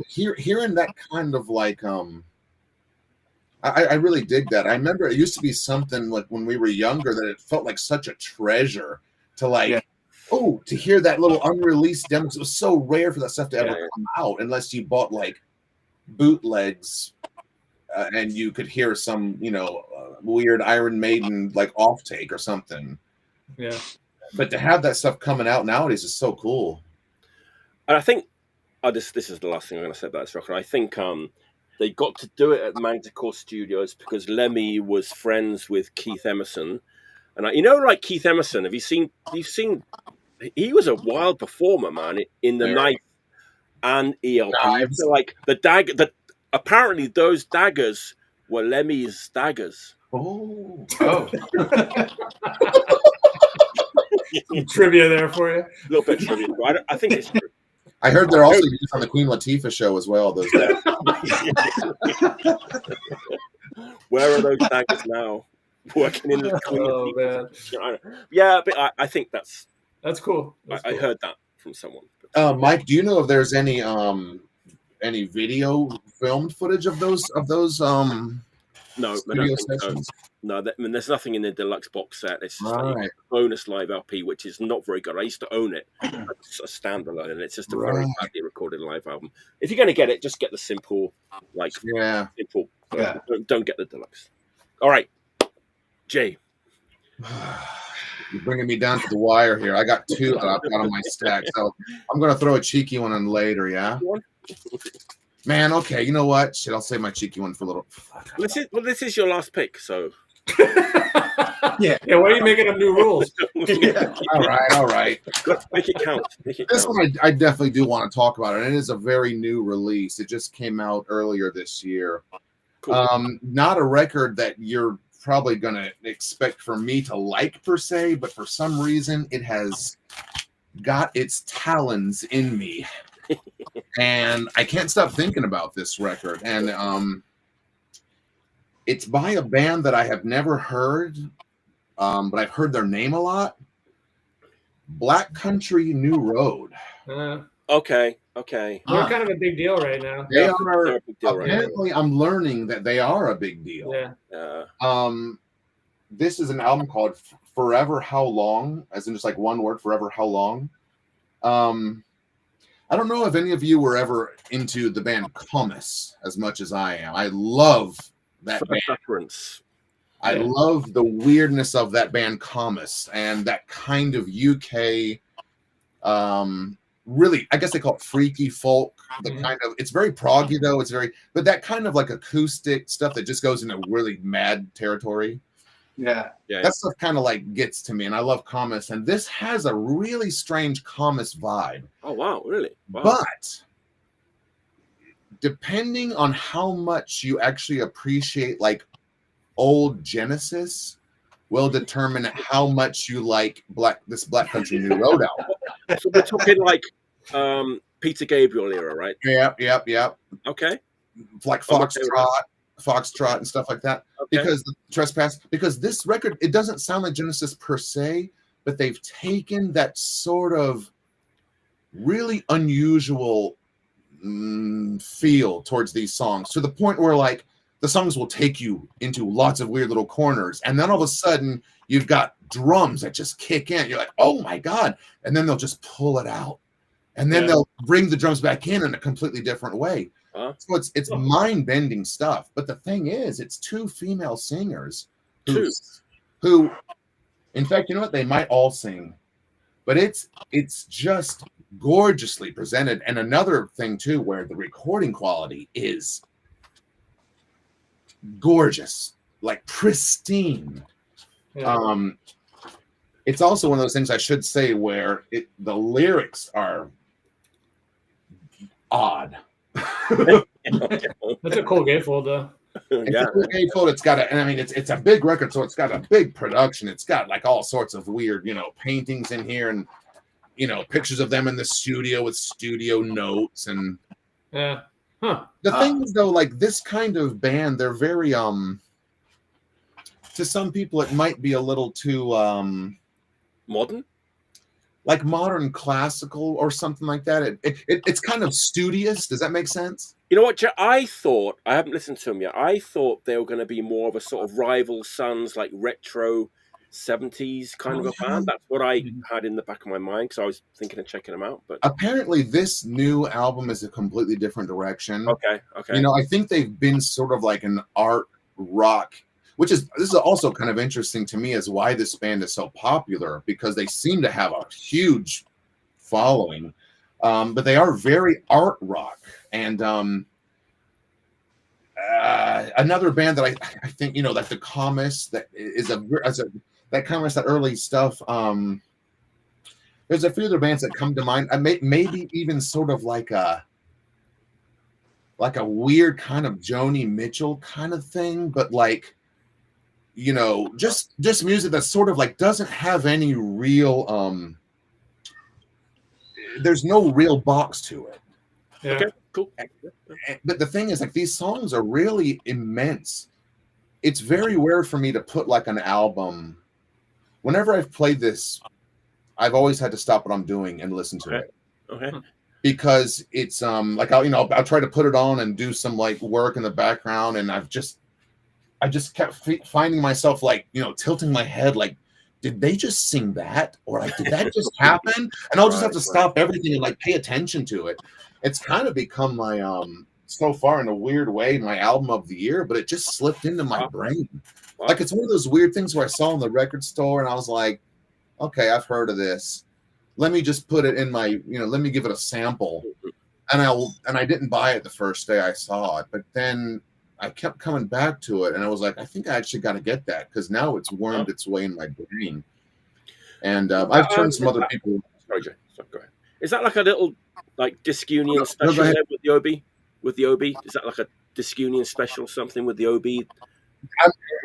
Hearing that kind of like I really dig that. I remember it used to be something like when we were younger that it felt like such a treasure to like to hear that little unreleased demo. It was so rare for that stuff to ever come out unless you bought like bootlegs and you could hear some, you know, weird Iron Maiden like off take or something. Yeah. But to have that stuff coming out nowadays is so cool. And I think this is the last thing I'm going to say about this record. I think they got to do it at Manticore Studios because Lemmy was friends with Keith Emerson, and you know, like Keith Emerson. Have you seen? You've seen. He was a wild performer, man. In the Knife and ELP, so like the dagger. Apparently, those daggers were Lemmy's daggers. Oh. Some trivia there for you. A little bit of trivia. I think it's true. I heard they're also used on the Queen Latifah show as well. Those daggers. Where are those daggers now? Working in the Queen Latifah. Man. Yeah, but I think that's cool. I heard that from someone. Mike, do you know if there's any video filmed footage of those studio sessions? No, there's nothing in the deluxe box set. It's just a bonus live LP, which is not very good. I used to own it. It's a standalone, and it's just a very badly recorded live album. If you're going to get it, just get the simple, simple. Yeah. Don't get the deluxe. All right, Jay. You're bringing me down to the wire here. I got two that I've got on my stack, so I'm going to throw a cheeky one in later, yeah? Man, okay, you know what? Shit, I'll save my cheeky one for a little. This is your last pick, so. Yeah. Why are you making up new rules? All right. Make it count. This one I definitely do want to talk about, and it is a very new release. It just came out earlier this year. Cool. Not a record that you're probably going to expect for me to like per se, but for some reason it has got its talons in me. And I can't stop thinking about this record. And it's by a band that I have never heard, but I've heard their name a lot. Black Country New Road. Okay. They're kind of a big deal right now. They are apparently. I'm learning that they are a big deal. Yeah. This is an album called Forever How Long, as in just like one word, Forever How Long. I don't know if any of you were ever into the band Comus as much as I am. I love that band. Reference. I love the weirdness of that band Comus and that kind of UK, really, I guess they call it freaky folk. The kind of, it's very proggy though. But that kind of like acoustic stuff that just goes into really mad territory. Yeah. That stuff kind of like gets to me, and I love Comus, and this has a really strange Comus vibe. Oh wow, really? Wow. But depending on how much you actually appreciate like old Genesis will determine how much you like this Black Country New Road album. So we're talking like Peter Gabriel era, right? Yep. Okay. Like Foxtrot and stuff like that. Okay. Because the Trespass, because this record, it doesn't sound like Genesis per se, but they've taken that sort of really unusual feel towards these songs to the point where like the songs will take you into lots of weird little corners, and then all of a sudden you've got drums that just kick in. You're like, oh my God. And then they'll just pull it out, and then they'll bring the drums back in a completely different way. So it's mind-bending stuff. But the thing is, it's two female singers who, in fact, you know what? They might all sing, but it's just gorgeously presented. And another thing too, where the recording quality is gorgeous, like pristine. It's also one of those things I should say where the lyrics are odd. That's a cool gatefold, though. It's a cool gatefold. It's got it's a big record, so it's got a big production. It's got like all sorts of weird, paintings in here, and pictures of them in the studio with studio notes and The thing is, though, like this kind of band, they're very to some people it might be a little too modern, like modern classical or something like that. It's kind of studious. Does that make sense? You know what, I thought, I haven't listened to them yet, I thought they were going to be more of a sort of rival sons, like retro 70s kind of a band. That's what I had in the back of my mind, because I was thinking of checking them out. But apparently this new album is a completely different direction. Okay. You know, I think they've been sort of like an art rock, this is also kind of interesting to me as why this band is so popular, because they seem to have a huge following. But they are very art rock. And another band that I think, you know, like the Comus, that is that Comus, that early stuff. There's a few other bands that come to mind. Maybe even sort of like a weird kind of Joni Mitchell kind of thing, but like, you know, just music that sort of like doesn't have any real there's no real box to it. Yeah. Okay, cool. But the thing is, like, these songs are really immense. It's very rare for me to put like an album. Whenever I've played this, I've always had to stop what I'm doing and listen to it. Okay. Because it's like I'll try to put it on and do some like work in the background, and I just kept finding myself like, you know, tilting my head like, did they just sing that, or like did that just happen? And I'll just have to stop everything and like pay attention to it. It's kind of become my so far in a weird way my album of the year, but it just slipped into my brain. Like it's one of those weird things where I saw in the record store and I was like, okay, I've heard of this. Let me just put it in my, you know, let me give it a sample. And I didn't buy it the first day I saw it, but then I kept coming back to it, and I was like, I think I actually got to get that, because now it's wormed its way in my brain. And I've turned some other people. Sorry, Jay. Go ahead. Is that like a little like Disc Union special there with the OB? With the OB, is that like a Disc Union special or something with the OB? You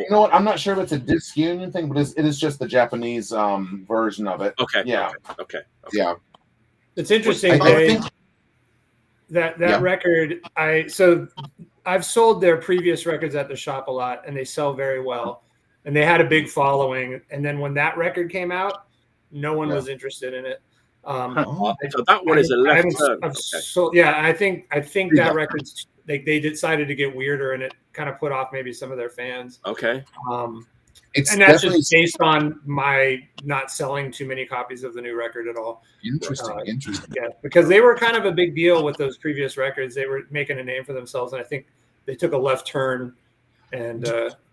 know what? I'm not sure if it's a Disc Union thing, but it is just the Japanese version of it. Okay. Yeah. Okay. Yeah. It's interesting. I think that record. I've sold their previous records at the shop a lot, and they sell very well. And they had a big following. And then when that record came out, no one was interested in it. So that one is a left turn. I think that record's they decided to get weirder, and it kind of put off maybe some of their fans. Okay. And that's just based on my not selling too many copies of the new record at all. Interesting. Yeah, because they were kind of a big deal with those previous records. They were making a name for themselves, and I think they took a left turn, and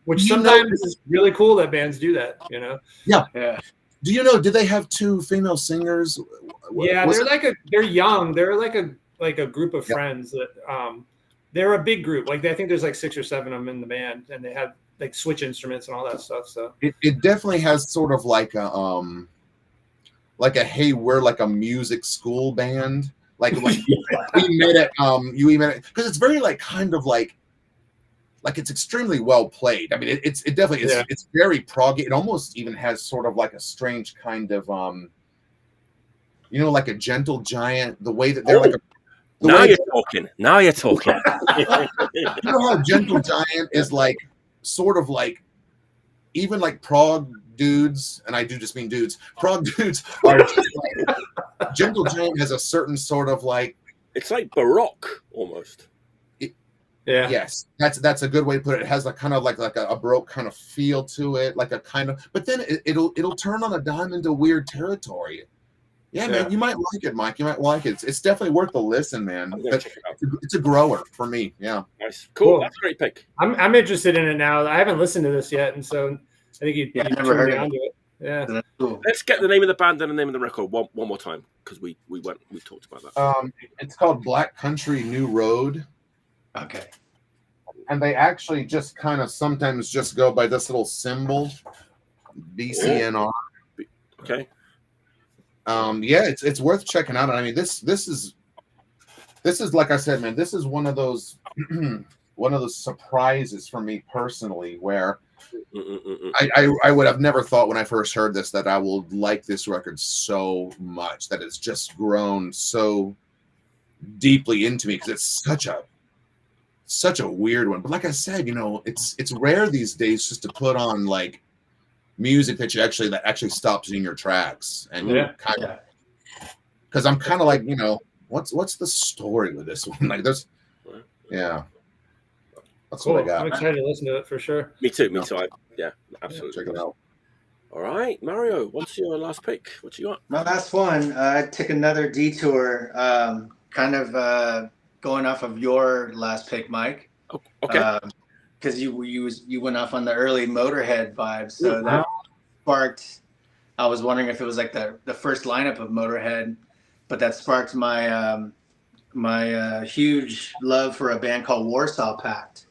which sometimes is really cool that bands do that. You know? Yeah. Do you know? Did they have two female singers? Yeah, they're young. They're like a group of friends that they're a big group. Like I think there's like 6 or 7 of them in the band, and they have like switch instruments and all that stuff. So it definitely has sort of like a hey, we're like a music school band. Like we met at because it's very like kind of like it's extremely well played. I mean, it definitely is. Yeah. It's very proggy. It almost even has sort of like a strange kind of you know, like a Gentle Giant. The way that they're like a now you're talking. You know how Gentle Giant is like sort of like even like prog dudes, and I do just mean dudes. Prog dudes are just like, Gentle Giant has a certain sort of like it's like Baroque almost. Yeah. Yes, that's a good way to put it. It has like kind of like a Baroque kind of feel to it, like a kind of. But then it'll turn on a dime into weird territory. Yeah, man, you might like it, Mike. You might like it. It's definitely worth a listen, man. It's a grower for me. Yeah. Nice. Cool. That's a great pick. I'm interested in it now. I haven't listened to this yet, and so I think you never heard of it. Yeah. Cool. Let's get the name of the band and the name of the record one more time, because we talked about that. It's called Black Country New Road. Okay. And they actually just kind of sometimes just go by this little symbol, BCNR. Okay. Yeah, it's worth checking out. I mean, this is like I said, man, this is one of those surprises for me personally, where I would have never thought when I first heard this that I will like this record so much, that it's just grown so deeply into me, because it's such a such a weird one. But like I said, you know, it's rare these days just to put on like music that actually stops in your tracks and kind of, because I'm kind of like, you know, what's the story with this one? Like there's that's cool. what I got. I'm excited to listen to it for sure. Me too. Yeah, absolutely. Check it out. All right, Mario, what's your last pick? What you got? My last one, I took another detour, kind of going off of your last pick, Mike. Oh, okay. Because you went off on the early Motorhead vibes, so that sparked. I was wondering if it was like the first lineup of Motorhead, but that sparked my my huge love for a band called Warsaw Pact.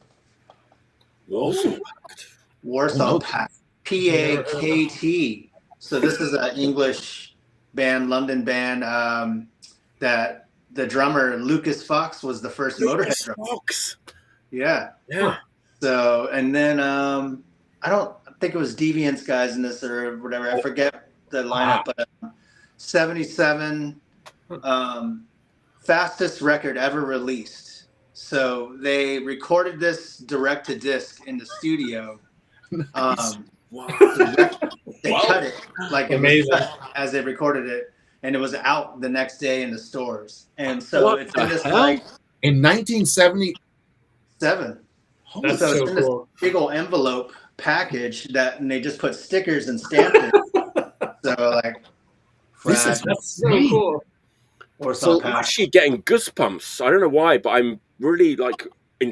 Warsaw Pact. PAKT. So this is an English band, London band, that the drummer Lucas Fox was the first Motorhead drummer. Fox. Yeah. Yeah. So, and then I don't think it was Deviant's guys in this or whatever. I forget the lineup, but 77 fastest record ever released. So they recorded this direct to disc in the studio. Nice. Wow. They cut it like amazing as they recorded it, and it was out the next day in the stores. And so it's in this like in 1977. That's so so it's in this cool. big old envelope package and they just put stickers and stamped it. So like, That's so cool. So I'm actually getting goosebumps. I don't know why, but I'm really like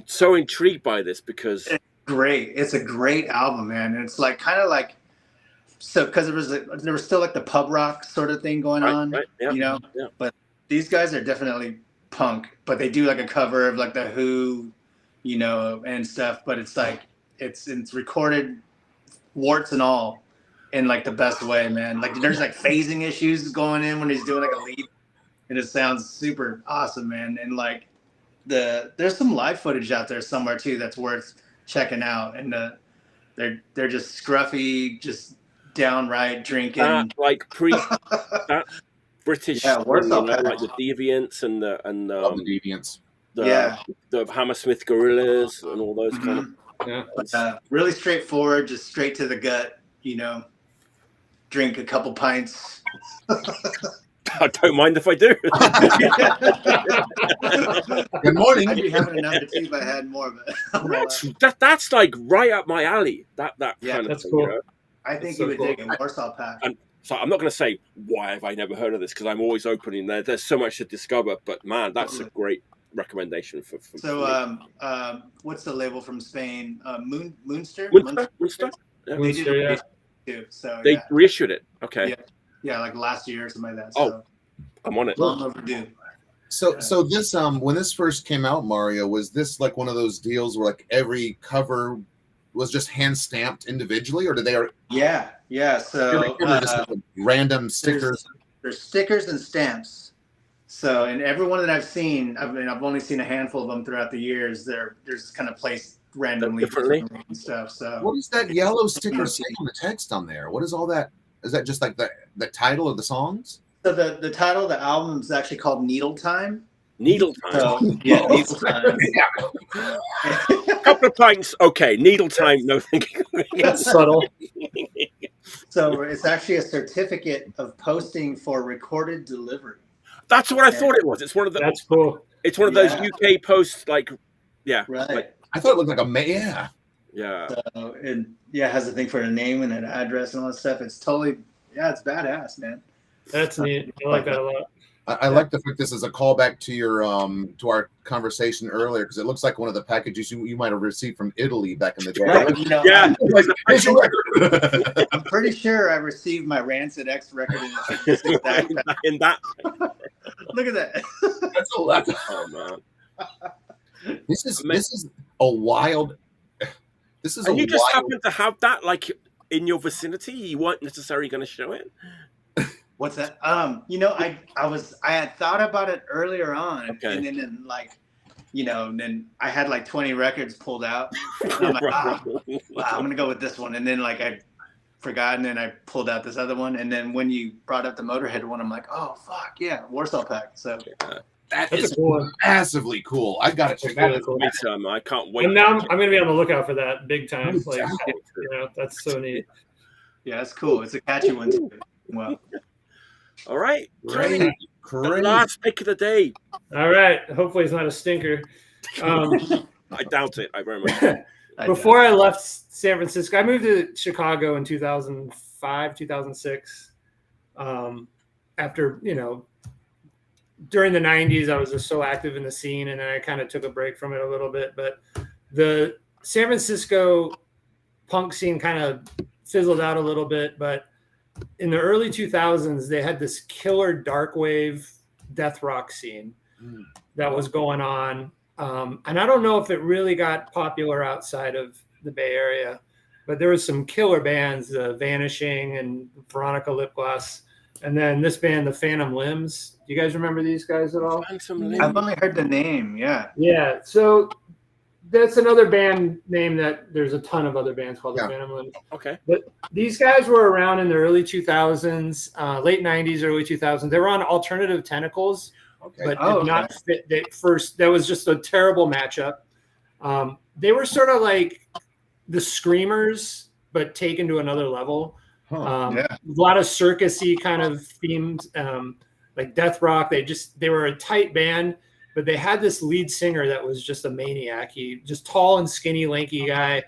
so intrigued by this because great. It's a great album, man. And it's like kind of like because there was still like the pub rock sort of thing going on, yeah, you know. Yeah. But these guys are definitely punk, but they do like a cover of like the Who, you know, and stuff. But it's like it's recorded, warts and all, in like the best way, man. Like there's like phasing issues going in when he's doing like a lead, and it sounds super awesome, man. And like there's some live footage out there somewhere too that's worth checking out, and they're just scruffy, just downright drinking, like that British, Warsaw like the Deviants and the Deviants, the Hammersmith Gorillas and all those kind of really straightforward, just straight to the gut, you know. Drink a couple pints. I don't mind if I do. Good morning. I'd be having a number two if I had more, but that's like right up my alley. That kind of that's thing, cool. you know? I think you would dig it. Warsaw Pact. And so I'm not going to say why have I never heard of this because I'm always opening there. There's so much to discover, but man, that's a great recommendation for So what's the label from Spain? Moonster? Moonster? Yeah. They did it too. So they reissued it. Okay. Yeah, like last year or something like that. So I'm on it. Long overdue. So this when this first came out, Mario, was this like one of those deals where like every cover was just hand stamped individually, or did they? Yeah. So just like random stickers. There's stickers and stamps. So in every one that I've seen, I've only seen a handful of them throughout the years. They're just kind of placed randomly differently and stuff. So what does that yellow sticker say on the text on there? What is all that? Is that just like the title of the songs? So the title of the album is actually called Needle Time. Needle Time. So, Needle Time. A couple of pints. Okay, Needle Time. No thinking. That's subtle. So it's actually a certificate of posting for recorded delivery. That's what I thought it was. It's one of the. That's cool. It's one of those UK posts, like, Right. Like, I thought it looked like a yeah. So it has a thing for a name and an address and all that stuff. It's totally it's badass, man. That's neat. I like that a lot. I like the fact this is a callback to your to our conversation earlier because it looks like one of the packages you might have received from Italy back in the day. Right. You know, Yeah. I'm pretty sure I received my Rancid X record in that. Look at that. That's a lot. Oh man. This is a wild. This is and a you just wild, happen to have that like in your vicinity. You weren't necessarily going to show it. What's that? You know, I had thought about it earlier on, and then like, you know, and then I had like 20 records pulled out. And I'm like, I'm gonna go with this one, and then like I forgot, and then I pulled out this other one, and then when you brought up the Motorhead one, I'm like, oh fuck yeah, Warsaw Pact. So That That's is a cool one. massively cool. I gotta check that Really out. cool. Me too. I can't wait. And now I'm going to be on the lookout for that big time. No Like, doubt. you know, that's so neat. Yeah, it's cool. It's a catchy one too. Well, All right, Great. Tony, the Great. last pick of the day. All right. Hopefully it's not a stinker. I doubt it. I very much. Before I left San Francisco, I moved to Chicago in 2005, 2006. After, you know, during the 90s, I was just so active in the scene, and then I kind of took a break from it a little bit. But the San Francisco punk scene kind of fizzled out a little bit. But in the early 2000s, they had this killer dark wave death rock scene that was going on. And I don't know if it really got popular outside of the Bay Area, but there was some killer bands, Vanishing and Veronica Lipgloss. And then this band, the Phantom Limbs. Do you guys remember these guys at all? Phantom Limb. I've only heard the name. Yeah. Yeah. So that's another band name that there's a ton of other bands called the Phantom Limbs. Okay. But these guys were around in the early 2000s, late 90s, early 2000s. They were on Alternative Tentacles, but did not fit. That was just a terrible matchup. They were sort of like the Screamers, but taken to another level. A lot of circusy kind of themes, like death rock. They were a tight band, but they had this lead singer that was just a maniac. He just tall and skinny, lanky guy.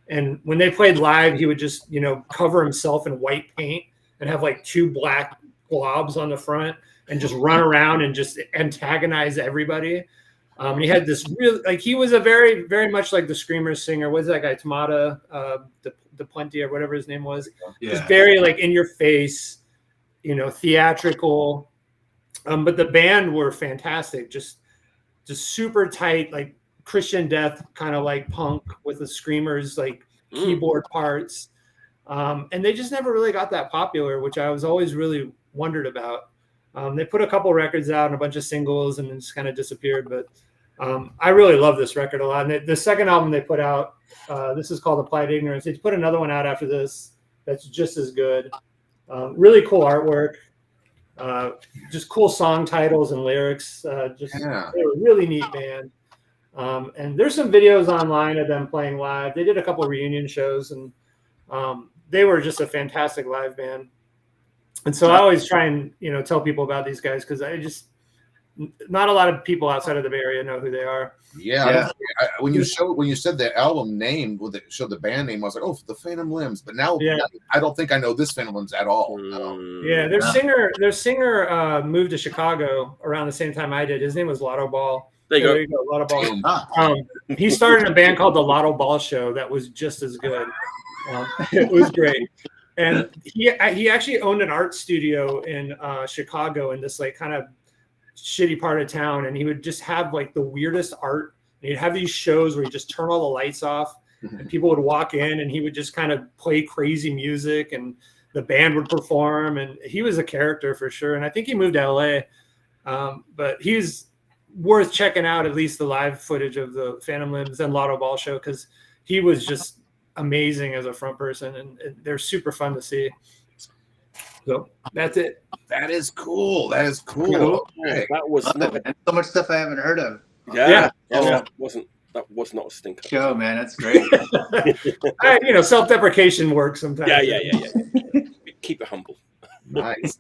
And when they played live, he would just, you know, cover himself in white paint and have like two black globs on the front and just run around and just antagonize everybody. He had this real, like, he was a very, very much like the Screamers singer. What's that guy? Tamada, the Plenty or whatever his name was. Yeah. Just very like in your face, you know, theatrical. But the band were fantastic. Just super tight, like Christian death, kind of like punk with the Screamers, like keyboard parts. And they just never really got that popular, which I was always really wondered about. They put a couple records out and a bunch of singles and just kind of disappeared. But I really love this record a lot. And the second album they put out, this is called Applied Ignorance. They put another one out after this that's just as good. Really cool artwork. Just cool song titles and lyrics. They're a really neat band. And there's some videos online of them playing live. They did a couple of reunion shows, and they were just a fantastic live band. And so I always try and, you know, tell people about these guys because not a lot of people outside of the Bay Area know who they are. Yeah. When you said the album name, showed the band name, I was like, oh, the Phantom Limbs. But now I don't think I know this Phantom Limbs at all. No. Yeah, their singer moved to Chicago around the same time I did. His name was Lotto Ball. There you go. Lotto Ball. He started a band called the Lotto Ball Show that was just as good. It was great. And he actually owned an art studio in Chicago in this like kind of shitty part of town, and he would just have like the weirdest art. And he'd have these shows where he'd just turn all the lights off and people would walk in and he would just kind of play crazy music and the band would perform, and he was a character for sure. And I think he moved to LA, but he's worth checking out, at least the live footage of the Phantom Limbs and Lotto Ball Show, because he was just amazing as a front person, and they're super fun to see. So that's it. That is cool. Okay. That was so much stuff I haven't heard of. Yeah. That was not a stinker. Yo, man, that's great. You know, self-deprecation works sometimes. Yeah. Keep it humble. Nice.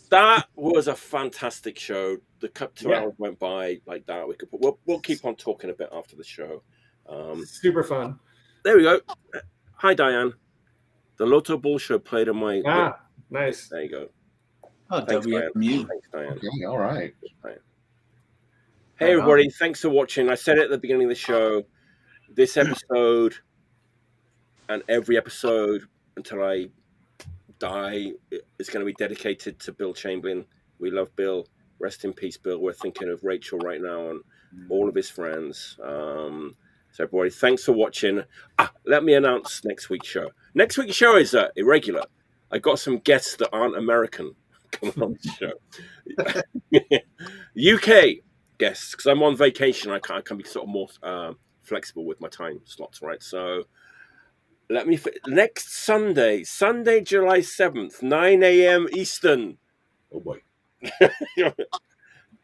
That was a fantastic show. The 2 hours went by like that. We'll keep on talking a bit after the show. Super fun. There we go. Hi, Diane. The Lotto Ball Show played on my. Nice. There you go. Oh, Thanks, Diane. Thanks, Diane. Okay, all right. Hey, everybody. Thanks for watching. I said it at the beginning of the show. This episode and every episode until I die is going to be dedicated to Bill Chamberlain. We love Bill. Rest in peace, Bill. We're thinking of Rachel right now and all of his friends. So, everybody, thanks for watching. Let me announce next week's show. Next week's show is irregular. I got some guests that aren't American coming on the show. UK guests, because I'm on vacation. I can be sort of more flexible with my time slots, right? So next Sunday, July 7th, 9 a.m. Eastern. Oh boy.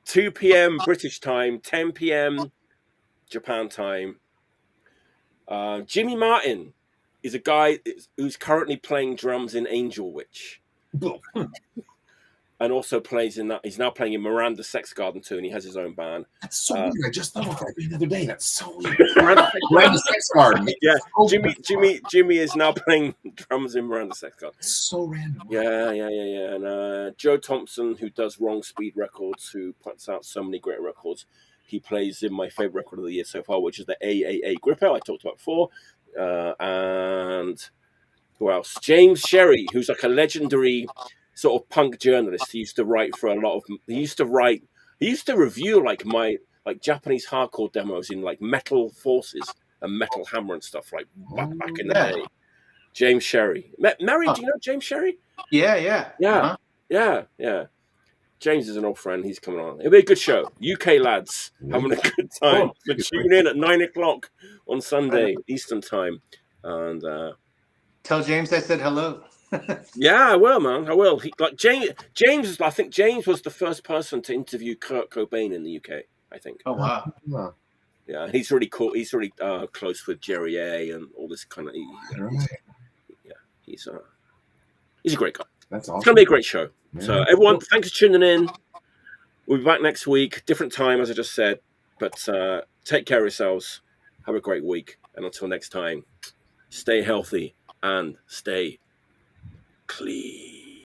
2 p.m. British time, 10 p.m. Japan time. Jimmy Martin is a guy who's currently playing drums in Angel Witch. And also plays in that. He's now playing in Miranda Sex Garden too, and he has his own band. That's so weird. I just thought of that the other day. That's so weird. Miranda Sex Garden. Yeah, Jimmy is now playing drums in Miranda Sex Garden. So random. Yeah. And Joe Thompson, who does Wrong Speed Records, who puts out so many great records. He plays in my favorite record of the year so far, which is the AAA Grippo I talked about before. And who else? James Sherry, who's like a legendary sort of punk journalist. He used to write for a lot of. He used to review like Japanese hardcore demos in like Metal Forces and Metal Hammer and stuff like back in the day. James Sherry, married. Do you know James Sherry? Yeah. Yeah. James is an old friend. He's coming on. It'll be a good show. UK lads having a good time. So tune in at 9:00 on Sunday Eastern time, and tell James I said hello. Yeah, I will, man. I will. James. I think James was the first person to interview Kurt Cobain in the UK. I think. Oh wow. Yeah, he's really cool. He's really close with Jerry A and all this kind of. He's a great guy. That's awesome. It's gonna be a great show. Yeah. So everyone, thanks for tuning in. We'll be back next week, different time as I just said. But take care of yourselves. Have a great week, and until next time, stay healthy and stay clean.